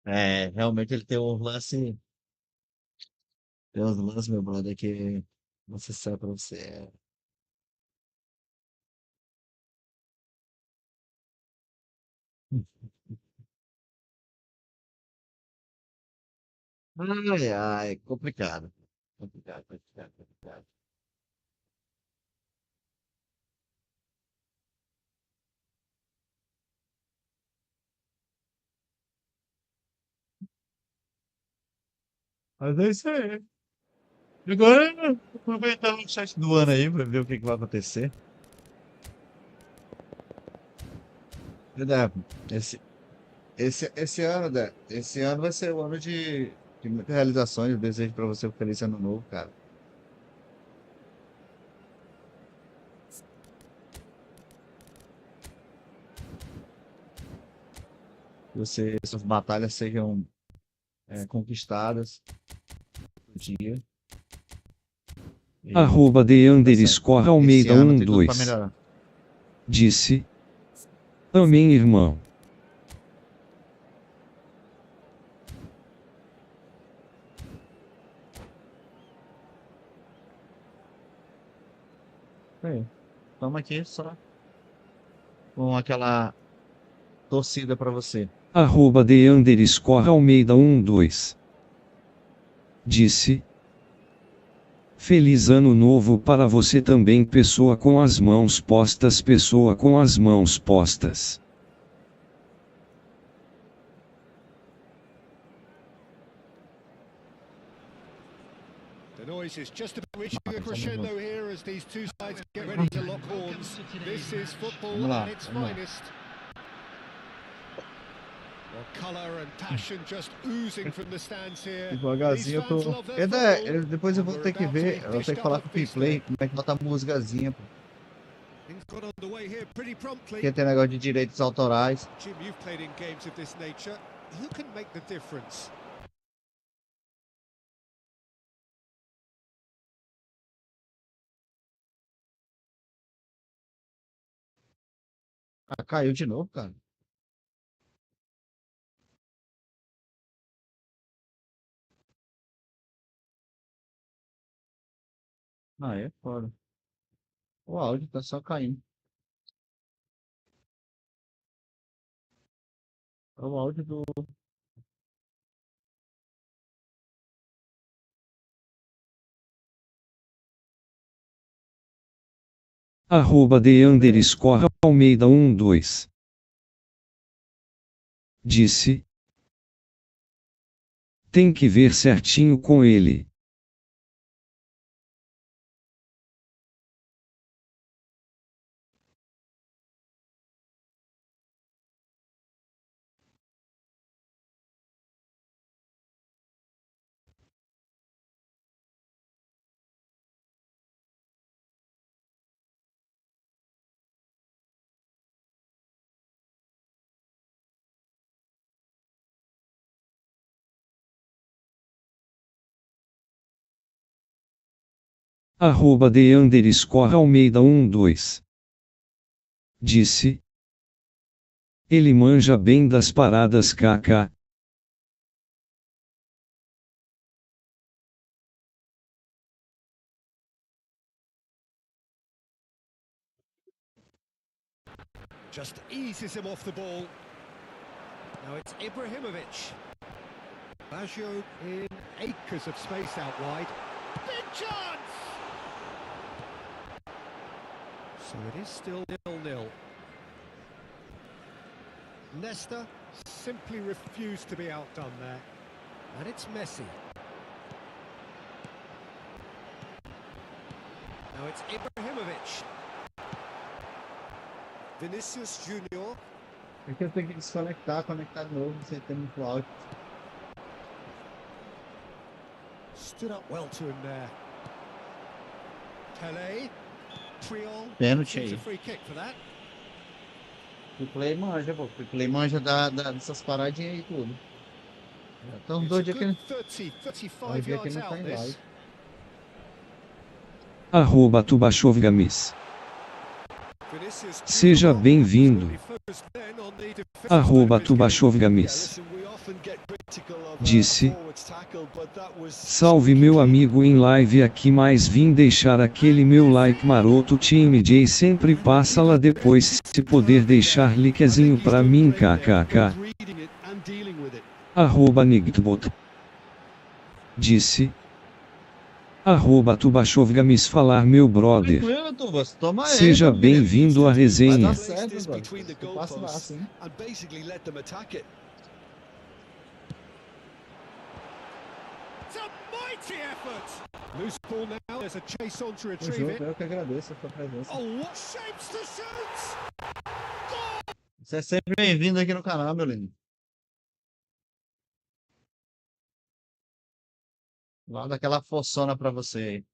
É, realmente ele tem uns lances, meu brother, que você sabe pra você. Ai, ai, complicado. Complicado, complicado, complicado. Mas é isso aí. Agora, aproveitar o chat do ano aí pra ver o que que vai acontecer. Dé, esse, esse ano, Dé, esse ano vai ser o ano de muitas realizações. Eu desejo pra você um feliz ano novo, cara. Suas batalhas sejam conquistadas no dia. E tá certo. Esse ano tem tudo pra @_Almeida12 melhorar. disse: amém, irmão. Aí, estamos aqui só com aquela torcida pra você. @_Almeida12 disse: Feliz ano novo para você também, pessoa com as mãos postas, pessoa com as mãos postas. The noise is just about reaching a crescendo here as these two sides get ready to lock horns. This is football at its finest. Well, colour and passion just oozing from the stands here. Devagarzinho eu tô. Depois eu vou ter que ver, eu vou ter que falar com o Play como é que bota a musicazinha, pô. Things got underway here pretty promptly. Porque tem negócio de direitos autorais. Jim, you've played in games of this nature. Who can make the difference? Ah, caiu de novo, cara. Ah, é foda. O áudio tá só caindo. É o áudio do. @de_Almeida 12 disse: tem que ver certinho com ele. @de_Almeida 12 disse: ele manja bem das paradas kk. Just eases him off the ball. Now it's Ibrahimovic. Baggio in acres of space out wide. Big chance! So it is still 0-0. Nesta simply refused to be outdone there. And it's Messi. Now it's Ibrahimovic. Vinicius Junior. É que eu tenho que desconectar, conectar de novo, sem ter muito áudio. Stood up well to him there. Pele. Priol. Pênalti aí. A free kick for that. O Play manja, pô. O Play manja dessas paradinhas aí tudo. Então, It's a 2 dias que good ele. 30, Vai 35 ver que yards não tá out em this. live. @Tubachovgamis. Vinicius Seja Junior bem-vindo. absolutely focused then on the defensive side of his game. @Tubachovgamis. We often get critical of Disse: forwards tackle, but that was salve meu amigo em live aqui, mas vim deixar aquele meu like maroto, TMJ sempre passa lá depois, se puder deixar likezinho pra mim, kkk. reading it and dealing with it. @Nigtbot. Disse: @Tubachovgamis falar meu brother. Tranquilo, Tubas. Toma aí. Seja meu querido. bem-vindo à Vai resenha. dar Place certo, this mano. between the Eu passo lá, goalposts sim. and basically let them attack it. It's a mighty effort. Loose ball now. There's a chase on to O retrieve jogo, it. eu que agradeço a sua presença. Oh, what shapes to shoot! Você é sempre bem-vindo aqui no canal, meu lindo. Lá daquela forçona pra você aí.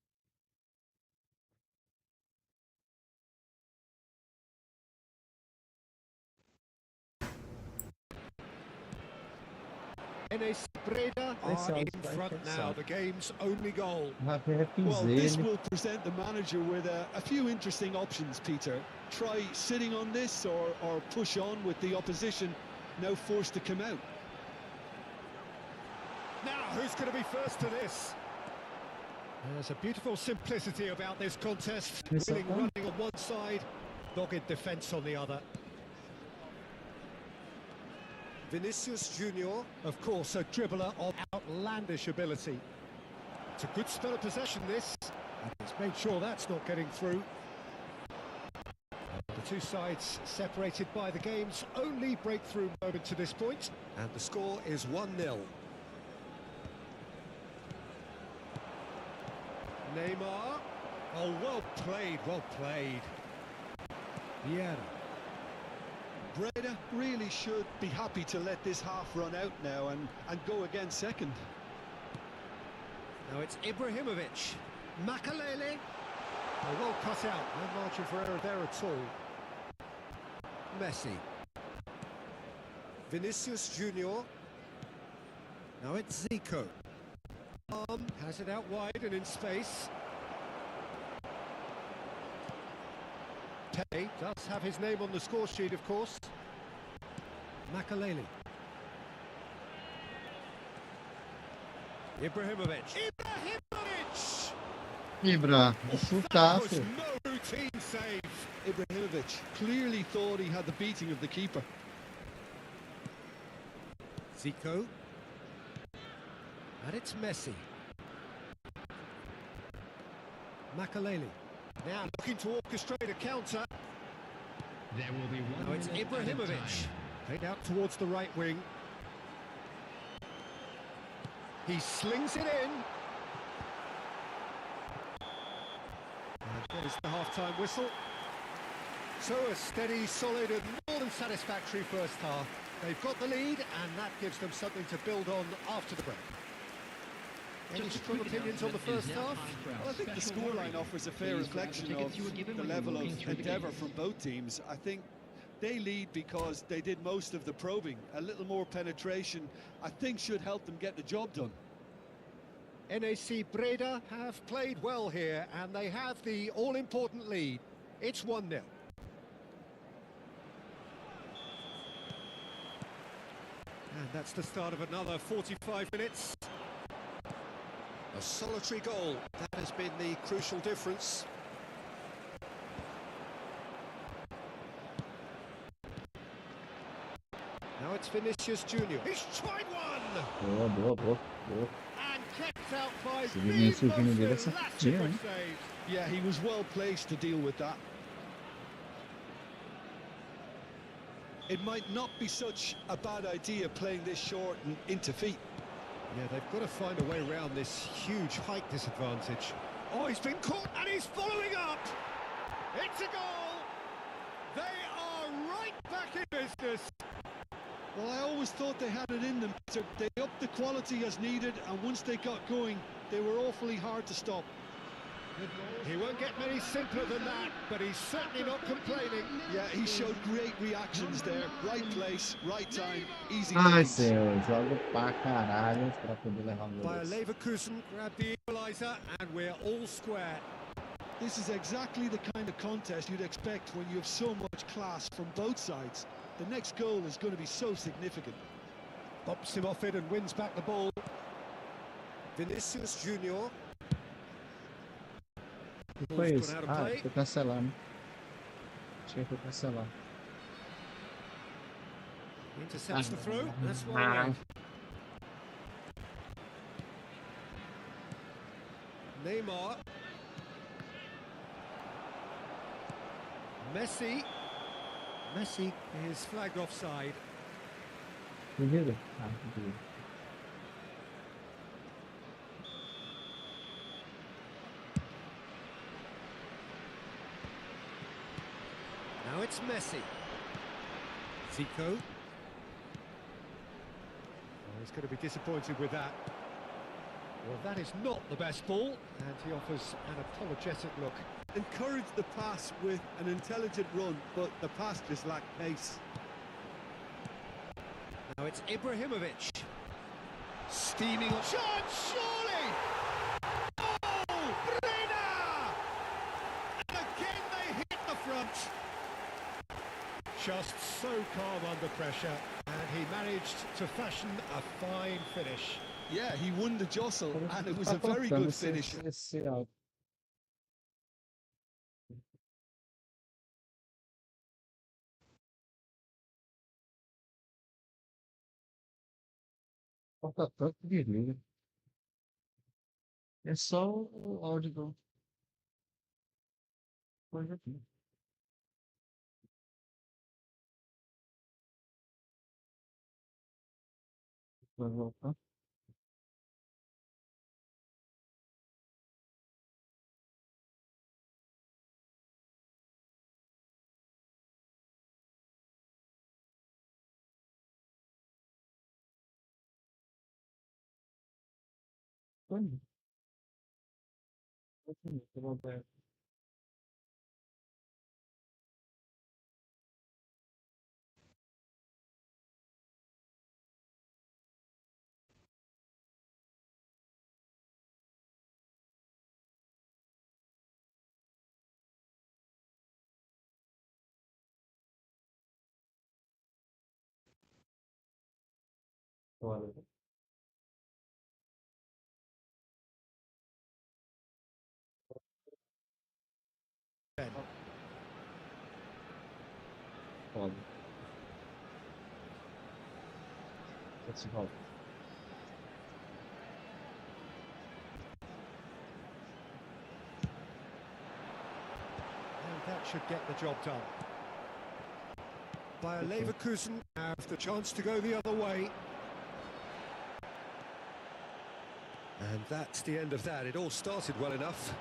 Enes Breda Esse are in áudio vai front pensar. now. The game's only goal. Vai ver Well, this ele. will present the manager with a few interesting options, Peter. Try sitting on this or push on with the opposition now forced to come out. Now, who's going to be first to this? There's a beautiful simplicity about this contest. Yes, Willing sir. running on one side, dogged defence on the other. Vinicius Junior, of course, a dribbler of outlandish ability. It's a good spell of possession, this. And he's made sure that's not getting through. The two sides separated by the game's only breakthrough moment to this point. And the score is 1-0. Neymar. Oh, well played, well played. Vieira. Breda really should be happy to let this half run out now and go again second. Now it's Ibrahimovic. Makalele. Oh, well cut out. No margin for error there at all. Messi. Vinicius Junior. Now it's Zico. Has it out wide and in space. Tay does have his name on the score sheet, of course. Makalele. Ibrahimovic. Ibrahimovic! Ibra, That chutaço. was no routine save. Ibrahimovic clearly thought he had the beating of the keeper. Zico. And it's Messi. Makalele. Now looking to orchestrate a counter. There will be one Now it's minute added Ibrahimovic. time. Played out towards the right wing. He slings it in. And there's the half-time whistle. So a steady, solid and more than satisfactory first half. They've got the lead and that gives them something to build on after the break. Any Just a strong quick opinions on the announcement, first it is now half? time for our Well, I think the special scoreline warning. offers a fair Please grab the reflection tickets of you were given the when you were level walking of through the endeavour gates. from both teams. I think they lead because they did most of the probing. A little more penetration, I think, should help them get the job done. NAC Breda have played well here and they have the all-important lead. It's 1-0. And that's the start of another 45 minutes. A solitary goal, that has been the crucial difference. Now it's Vinicius Junior. He's tried one! Boa, boa, boa, boa. And kept out by Esse the Vinícius most Júnior dele é certinho, elastic hein? of saves. Yeah, he was well placed to deal with that. It might not be such a bad idea playing this short and into feet. Yeah, they've got to find a way around this huge height disadvantage. Oh, he's been caught and he's following up! It's a goal! They are right back in business! Well, I always thought they had it in them. So they upped the quality as needed, and once they got going, they were awfully hard to stop. He won't get many simpler than that, but he's certainly not complaining. Yeah, he showed great reactions there. Right place, right time, easy Ai, pickings. Senhor, jogo pra caralho pra poder levar um gol Bayer desse. Leverkusen grabbed the equaliser and we're all square. This is exactly the kind of contest you'd expect when you have so much class from both sides. The next goal is going to be so significant. Bops him off it and wins back the ball. Vinicius Junior. O que foi Ball's isso? gone out of Ah, play. foi cancelando. Achei que foi cancelado. Intercepts the throw. That's wide. Neymar. Messi. Messi is flagged offside. Duvido? Ah, duvido. Now it's Messi. Zico. Oh, he's going to be disappointed with that. Well, that is not the best ball, and he offers an apologetic look. Encouraged the pass with an intelligent run, but the pass just lacked pace. Now it's Ibrahimovic. Steaming on. Shot, surely! Oh, Breda! And again they hit the front. Just so calm under pressure, and he managed to fashion a fine finish. Yeah, he won the jostle, and it was a very good finish. Falta tanto de liga. É só o áudio do coisa aqui. Vai voltar. Olha, eu vou voltar. Olha, olha. Esse volta. And that should get the job done. Bayer Leverkusen have the chance to go the other way. And that's the end of that. It all started well enough.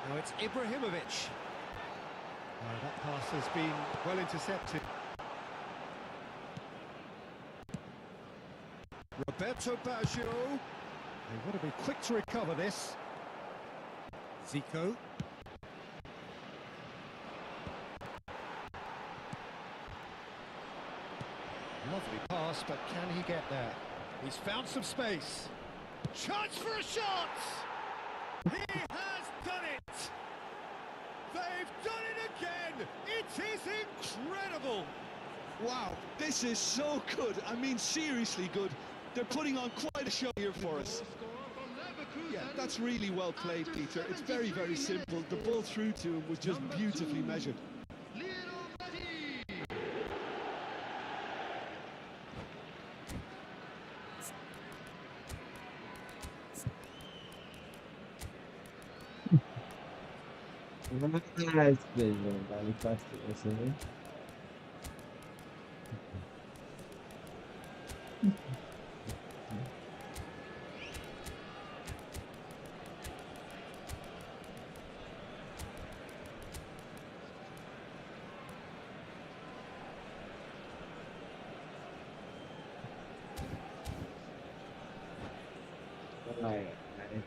Now it's Ibrahimovic. That pass has been well intercepted. Roberto Baggio. They want to be quick to recover this. Zico. Lovely pass, but can he get there? He's found some space. Chance for a shot! He has done it! They've done it again! It is incredible! Wow, this is so good. I mean, seriously good. They're putting on quite a show here for us. Yeah, that's really well played, Peter. It's very, very simple. The ball through to him was just beautifully measured. Nice, baby. Dá-lhe fácil, você vê? Vai, vai.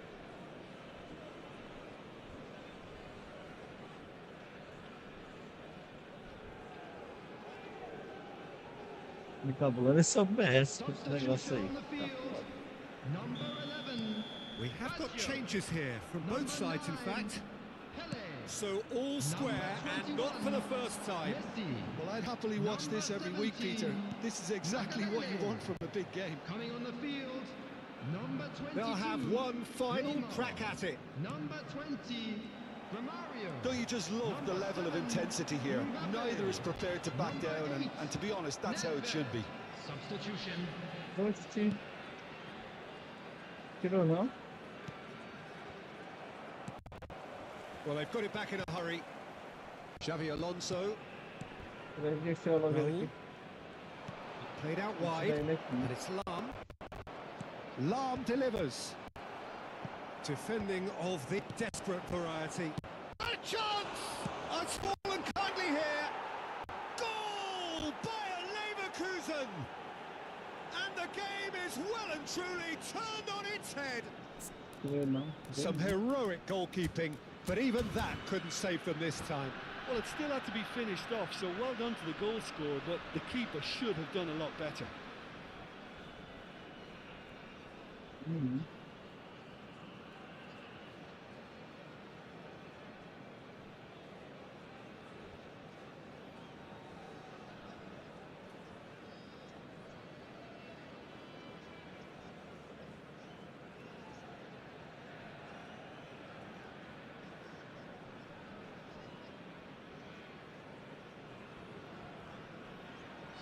O vocabulário é só mestre, esse negócio aí. Tá foda. We have got changes here from both sides, in fact. So all square and not for the first time. Well, I'd happily watch this every week, Peter. This is exactly what you want from a big game. Coming on the field, number 22. They'll have one final crack at it. Number 20, Romario. Don't you just love the level of intensity here? Neither is prepared to back down, and to be honest, that's how it should be. Substitution. Oxi. Tirou não? Well, they've got it back in a hurry. Xavi Alonso Vai deixar logo ele aqui. played out Deixa wide, ele aqui. and it's Lam. Lam delivers. Defending of the desperate variety. A chance! A small and kindly here. Goal by Leverkusen! And the game is well and truly turned on its head. Tirou não. Some heroic goalkeeping, but even that couldn't save them this time. Well, it still had to be finished off, so well done to the goal scorer, but the keeper should have done a lot better. Uhum.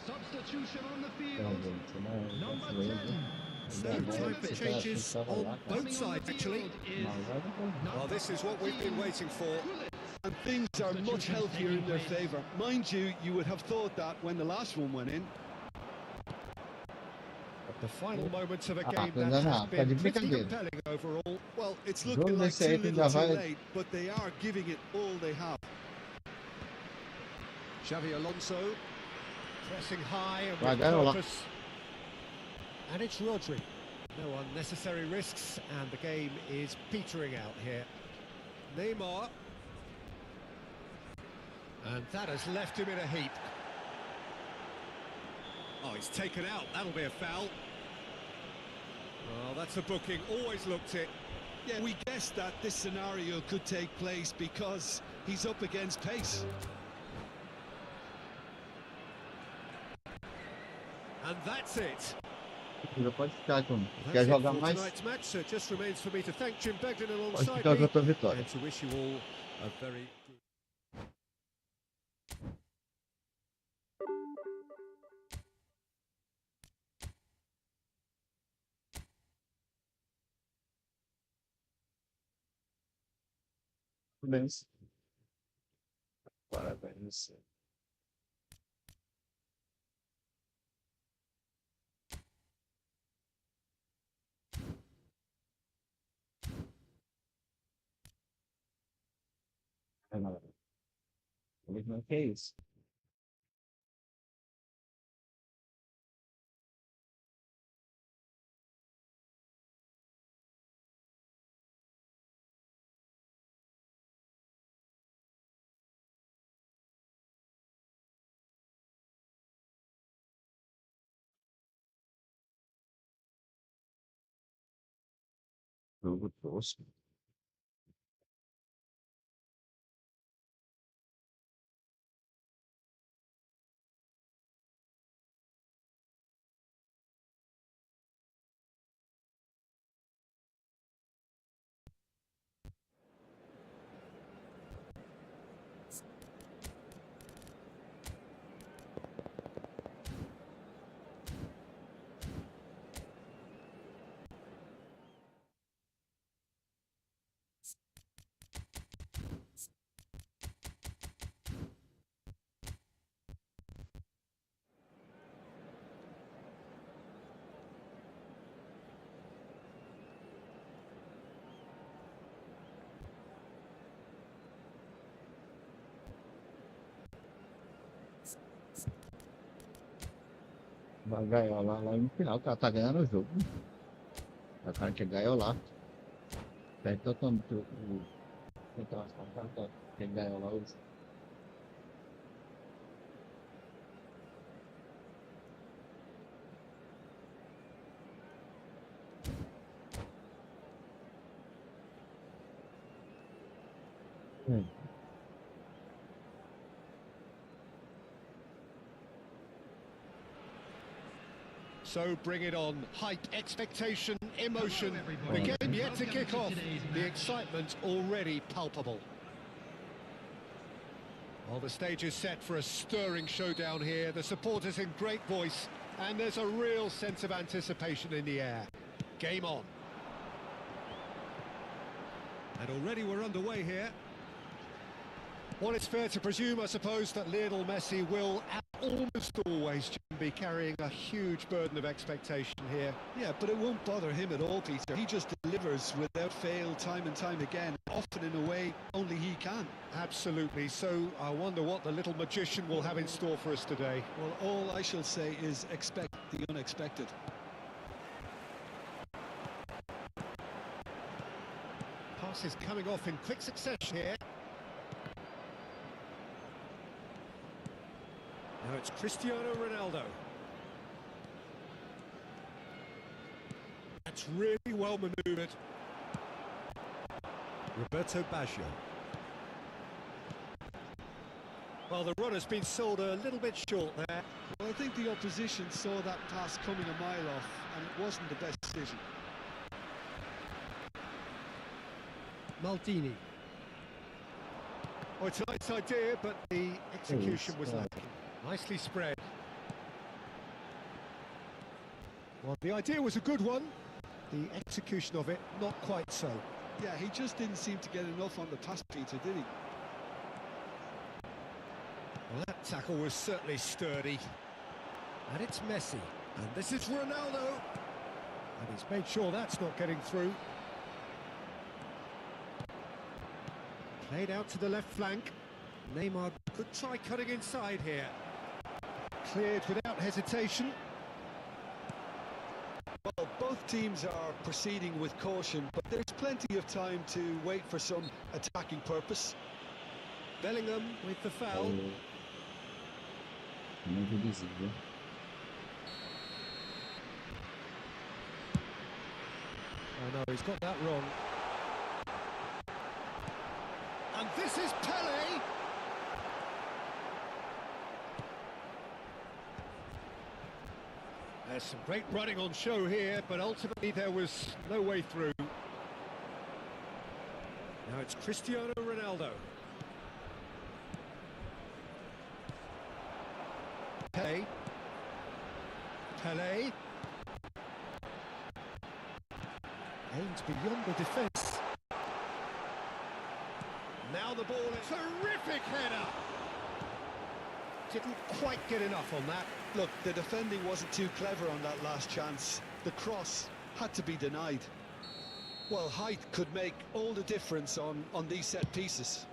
Substitution on the Então, field. gente, né? Number Vacilei, 10, né? So time for changes on both sides, actually. Well, this is what we've been waiting for. And things are much healthier in their favour. Mind you, you would have thought that when the last one went in. The final moments of a game that has been pretty compelling overall. Well, it's looking like too little too late, but they are giving it all they have. Xavi Alonso pressing high and with purpose. And it's Rodri. No unnecessary risks, and the game is petering out here. Neymar. And that has left him in a heap. Oh, he's taken out. That'll be a foul. Well, that's a booking. Always looked it. Yeah, we guessed that this scenario could take place because he's up against pace. And that's it. Pode ficar, Tom. Quer jogar mais? Tonight's match, so it just remains for me to thank Jim Begden alongside me and to wish you all a very good. Parabéns. Parabéns. Que é isso? Jogo tosco. Vai gaiolar lá no final, o cara tá ganhando o jogo. O cara quer gaiolar. Perde totalmente o. Então, o cara quer gaiolar o. So bring it on. Hype, expectation, emotion. The game yet to kick off. The excitement already palpable. Well, the stage is set for a stirring showdown here. The supporters in great voice, and there's a real sense of anticipation in the air. Game on. And already we're underway here. Well, it's fair to presume, I suppose, that Lionel Messi will almost always be carrying a huge burden of expectation here. Yeah, but it won't bother him at all, Peter. He just delivers without fail time and time again, often in a way only he can. Absolutely. So I wonder what the little magician will have in store for us today. Well, all I shall say is expect the unexpected. Passes coming off in quick succession here. Now it's Cristiano Ronaldo. That's really well manoeuvred. Roberto Baggio. Well, the run has been sold a little bit short there. Well, I think the opposition saw that pass coming a mile off, and it wasn't the best decision. Maldini. Oh, it's a nice idea, but the execution was lacking. Nicely spread. Well, the idea was a good one. The execution of it, not quite so. Yeah, he just didn't seem to get enough on the pass, Peter, did he? Well, that tackle was certainly sturdy. And it's Messi. And this is Ronaldo. And he's made sure that's not getting through. Played out to the left flank. Neymar could try cutting inside here. Cleared without hesitation. Well, both teams are proceeding with caution, but there's plenty of time to wait for some attacking purpose. Bellingham with the foul. Muito visível. Oh no, he's got that wrong. And this is Pele. There's some great running on show here, but ultimately there was no way through. Now it's Cristiano Ronaldo. Pele. Pele. Aims beyond the defence. Now the ball is terrific header. Didn't quite get enough on that. Look, the defending wasn't too clever on that last chance. The cross had to be denied. Well, height could make all the difference on these set pieces.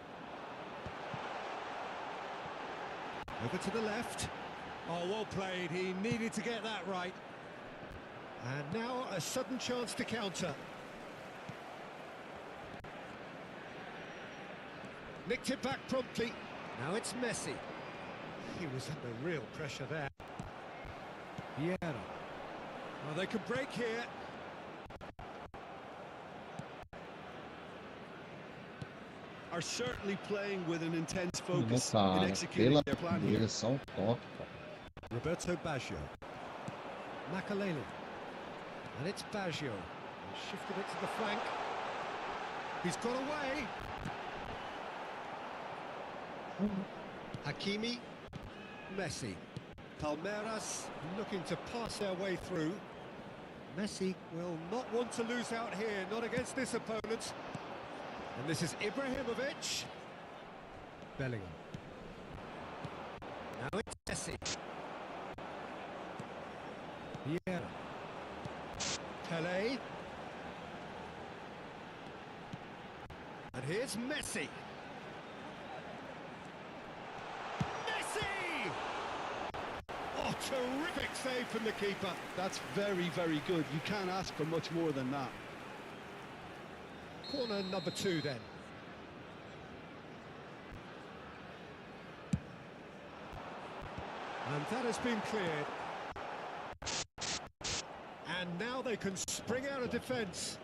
Over to the left. Oh, well played. He needed to get that right. And now a sudden chance to counter. Nicked it back promptly. Now it's Messi. He was under real pressure there. Vieira. Well, they could break here. Are certainly playing with an intense focus Cara, in executing pela their plan here. direção top, cara. Roberto Baggio. Makalele. And it's Baggio. He shifted it to the flank. He's got away. Hakimi. Messi. Palmeiras looking to pass their way through. Messi will not want to lose out here, not against this opponent. And this is Ibrahimovic. Bellingham. Now it's Messi. Vieira. Pele. And here's Messi. Messi! Oh, terrific save from the keeper. That's very, very good. You can't ask for much more than that. Corner number 2 then. And that has been cleared. And now they can spring out of defence.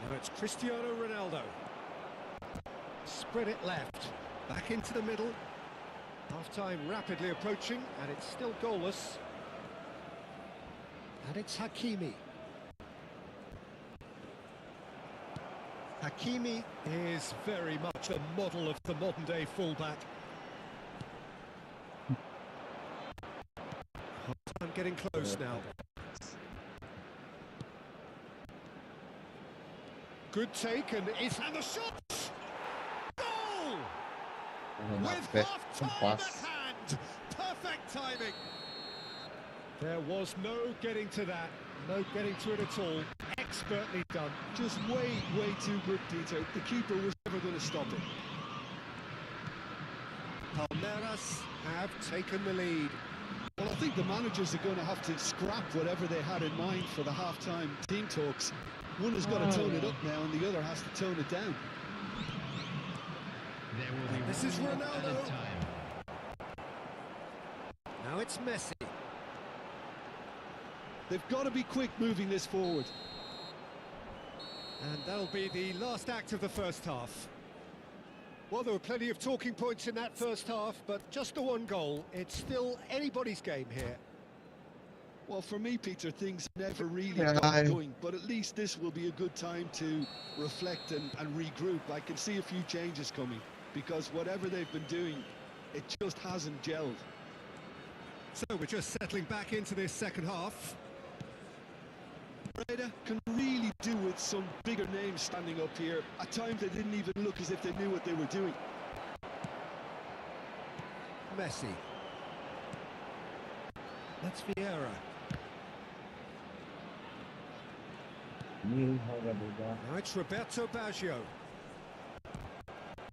Now it's Cristiano Ronaldo. Spread it left. Back into the middle. Half-time rapidly approaching, and it's still goalless. And it's Hakimi. Hakimi is very much a model of the modern-day fullback. I'm getting close now. Good take, and the shot! Goal! With half-time at hand! Perfect timing! There was no getting to that, no getting to it at all. Expertly done. Just way, way too good, Peter. The keeper was never going to stop it. Palmeiras have taken the lead. Well, I think the managers are going to have to scrap whatever they had in mind for the half-time team talks. One has got to tone it up now, and the other has to tone it down. There will be This is one Ronaldo. at a time. Now it's Messi. They've got to be quick moving this forward. And that'll be the last act of the first half. Well, there were plenty of talking points in that first half, but just the one goal. It's still anybody's game here. Well, for me, Peter, things never really Yeah, got going, but at least this will be a good time to reflect and regroup. I can see a few changes coming, because whatever they've been doing, it just hasn't gelled. So we're just settling back into this second half. Breda can really do with some bigger names standing up here. At times they didn't even look as if they knew what they were doing. Messi. That's Vieira. Now it's Roberto Baggio.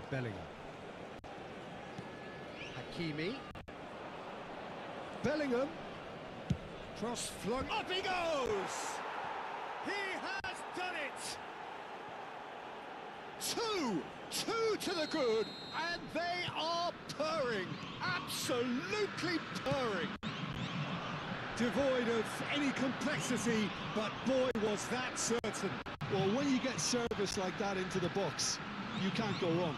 Bellingham. Hakimi. Bellingham. Cross flung. Up he goes! He has done it! Two to the good, and they are purring. Absolutely purring. Devoid of any complexity, but boy was that certain. Well, when you get service like that into the box, you can't go wrong.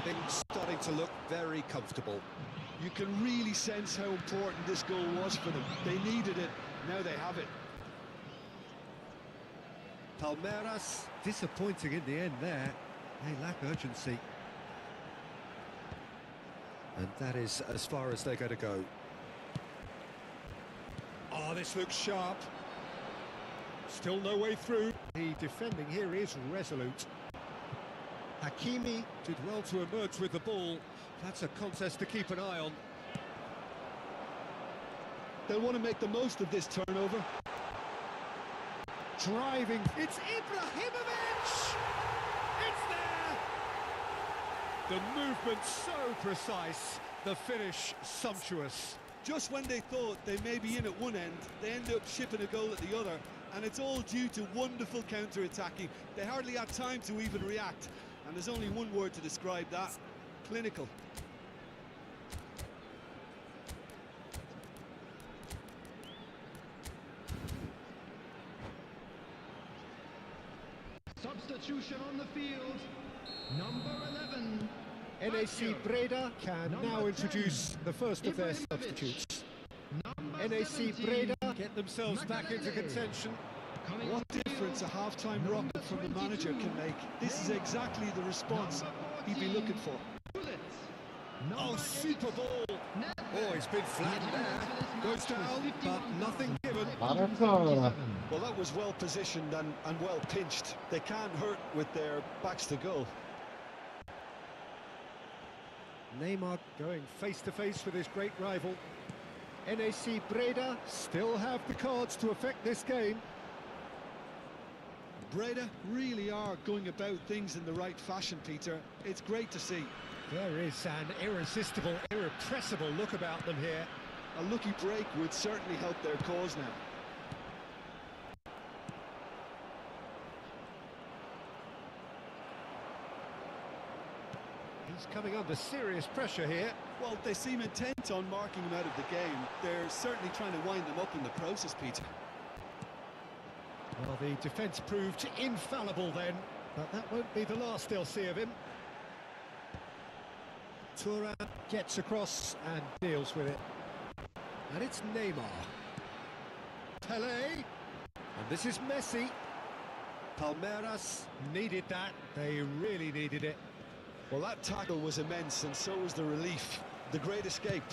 Things starting to look very comfortable. You can really sense how important this goal was for them. They needed it, now they have it. Palmeiras disappointing in the end there. They lack urgency. And that is as far as they're going to go. Oh, this looks sharp. Still no way through. The defending here is resolute. Hakimi did well to emerge with the ball. That's a contest to keep an eye on. They'll want to make the most of this turnover. Driving, it's Ibrahimovic! It's there! The movement so precise, the finish sumptuous. Just when they thought they may be in at one end, they end up shipping a goal at the other, and it's all due to wonderful counter-attacking. They hardly had time to even react, and there's only one word to describe that: clinical. Substitution on the field. Number 11. NAC Breda can now introduce the first of their substitutes. NAC Breda get themselves back into contention. What difference a half-time rocket from the manager can make. This is exactly the response he'd be looking for. Oh, super ball! Oh, he's been flattened there. Goes down, but nothing given. Well, that was well positioned and well pinched. They can't hurt with their backs to goal. Neymar going face-to-face with his great rival. NAC Breda still have the cards to affect this game. Breda really are going about things in the right fashion, Peter. It's great to see. There is an irresistible, irrepressible look about them here. A lucky break would certainly help their cause now. He's coming under serious pressure here. Well, they seem intent on marking him out of the game. They're certainly trying to wind him up in the process, Peter. Well, the defence proved infallible then, but that won't be the last they'll see of him. Turan gets across and deals with it. And it's Neymar. Pelé. And this is Messi. Palmeiras needed that. They really needed it. Well, that tackle was immense, and so was the relief. The great escape.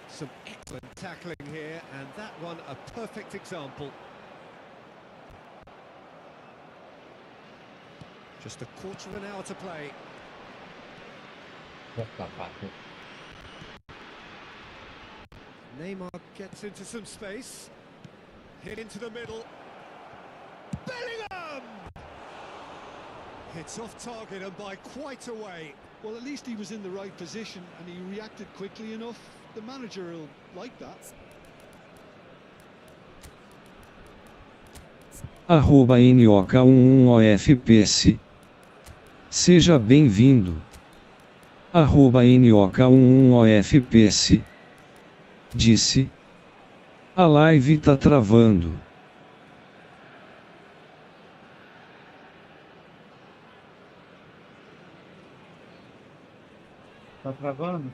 Some excellent tackling here, and that one a perfect example. Just a quarter of an hour to play. Neymar gets into some space. Hit into the middle. Bellingham! Hits off target and by quite a way. Well, at least he was in the right position and he reacted quickly enough. The manager will like that. @NOCA11OFPS. Seja bem-vindo. @NOCA11OFPS. Disse. A live tá travando. Tá travando?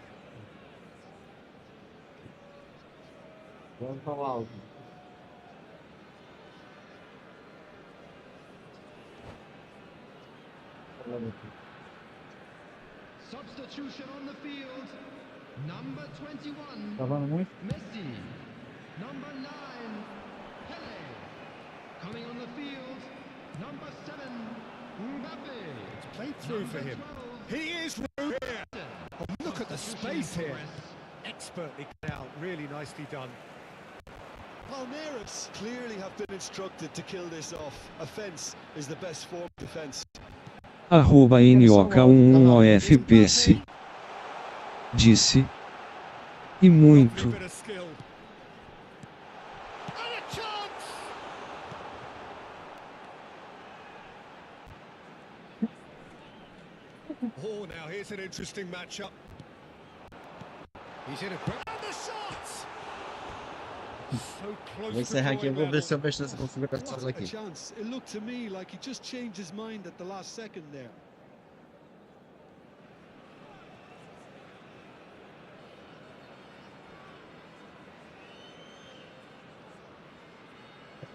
Vamos falar alto. Substitution on the field. Number 21, Travando muito. Messi. Number 9, Pele. Coming on the field, number 7, Mbappe. Played through for him. 12, He is through here. Oh, look at the space here. Expertly cut out, really nicely done. Palmeiras clearly have been instructed to kill this off. Offence is the best form of defence. @NOK11OFPC disse e muito. Lovely bit of skill. And a chance! Oh, now here's an interesting matchup. He's in a great... And the shot! So close Vou to encerrar aqui, eu vou drawing ver se eu level. mexo nessa configuração What a aqui. chance. It looked to me like he just changed his mind at the last second there.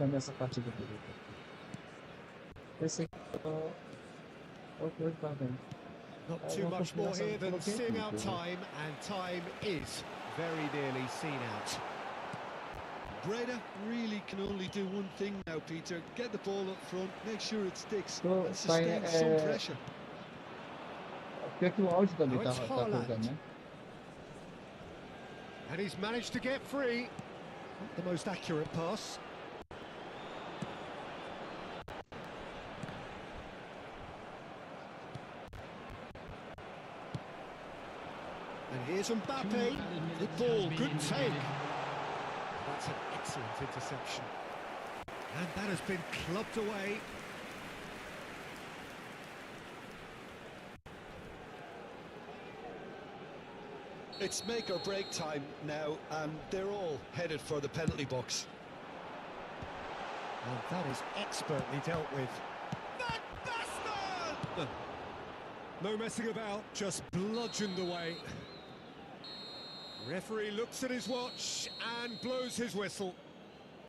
Nessa partida aqui. Esse aqui é o que eu estava vendo. Not too much more here than seeing out time, and time is very nearly seen out. Breda really can only do one thing now, Peter. Get the ball up front, make sure it sticks, So, and sustain some by, pressure. Porque aqui o áudio também Oh, tá it's colocando, Haaland. né? And he's managed to get free. Not the most accurate pass. And here's Mbappe. Good ball, good take. That's an excellent interception. And that has been clubbed away. It's make or break time now, and they're all headed for the penalty box. And that is expertly dealt with. That bastard! No messing about, just bludgeoned away. Referee looks at his watch and blows his whistle.